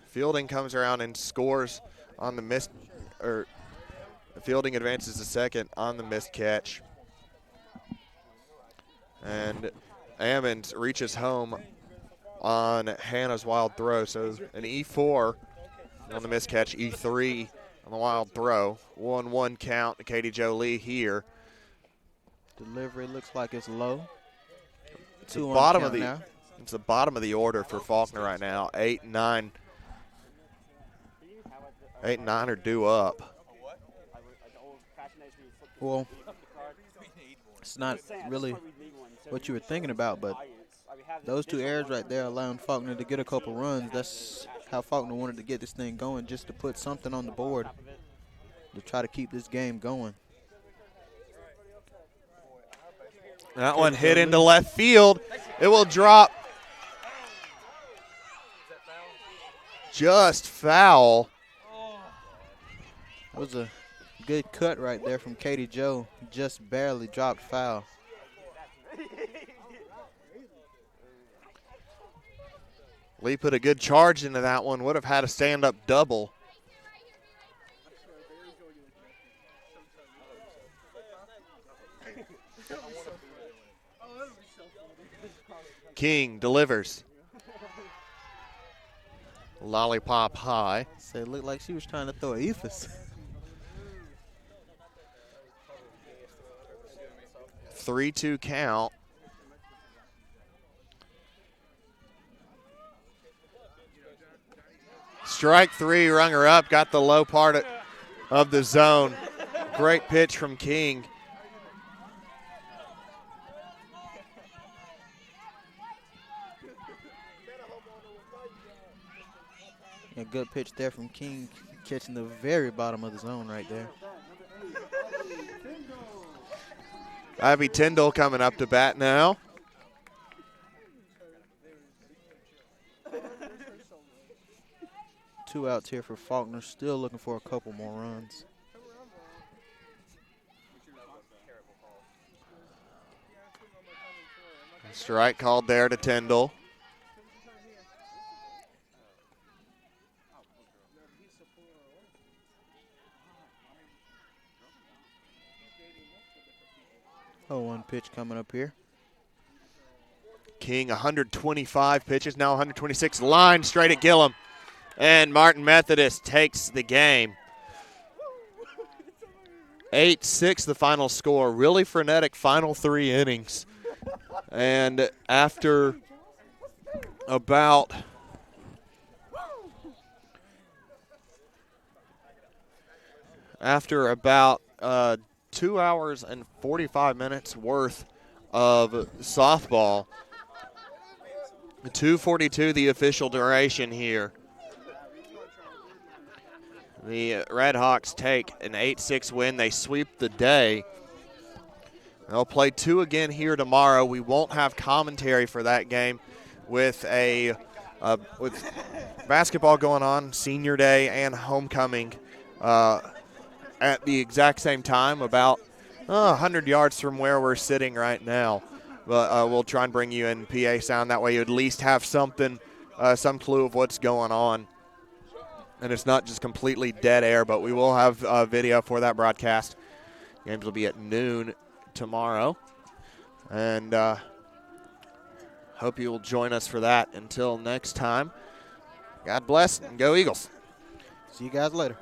Fielding comes around and scores on the missed, or Fielding advances to second on the missed catch. And Ammons reaches home on Hannah's wild throw. So an E4 on the missed catch, E3 on the wild throw. 1-1 count to Katie Jolie here. Delivery looks like it's low. It's the bottom of the order for Faulkner right now. 8 and 9. 8 and 9 are due up. Well, it's not really what you were thinking about, but those 2 errors right there allowing Faulkner to get a couple runs. That's how Faulkner wanted to get this thing going, just to put something on the board to try to keep this game going. That one hit into left field. It will drop just foul. That was a good cut right there from Katie Joe. Just barely dropped foul. Lee put a good charge into that one. Would have had a stand-up double. King delivers. Lollipop high. So it looked like she was trying to throw a ephus. 3-2 count. Strike 3, rung her up, got the low part of the zone. Great pitch from King. A good pitch there from King, catching the very bottom of the zone right there. Ivy Tyndall coming up to bat now. Two outs here for Faulkner, still looking for a couple more runs. Strike called there to Tyndall. Oh, one pitch coming up here. King 125 pitches, now 126. Line straight at Gillum. And Martin Methodist takes the game. 8-6 the final score. Really frenetic final 3 innings. And after about After about 2 hours and 45 minutes worth of softball, 2:42 the official duration here. The Red Hawks take an 8-6 win. They sweep the day. They'll play 2 again here tomorrow. We won't have commentary for that game with with basketball going on, senior day and homecoming at the exact same time, about 100 yards from where we're sitting right now. But we'll try and bring you in PA sound. That way you at least have something, some clue of what's going on. And it's not just completely dead air, but we will have video for that broadcast. Games will be at noon tomorrow. And hope you will join us for that. Until next time, God bless and go Eagles. See you guys later.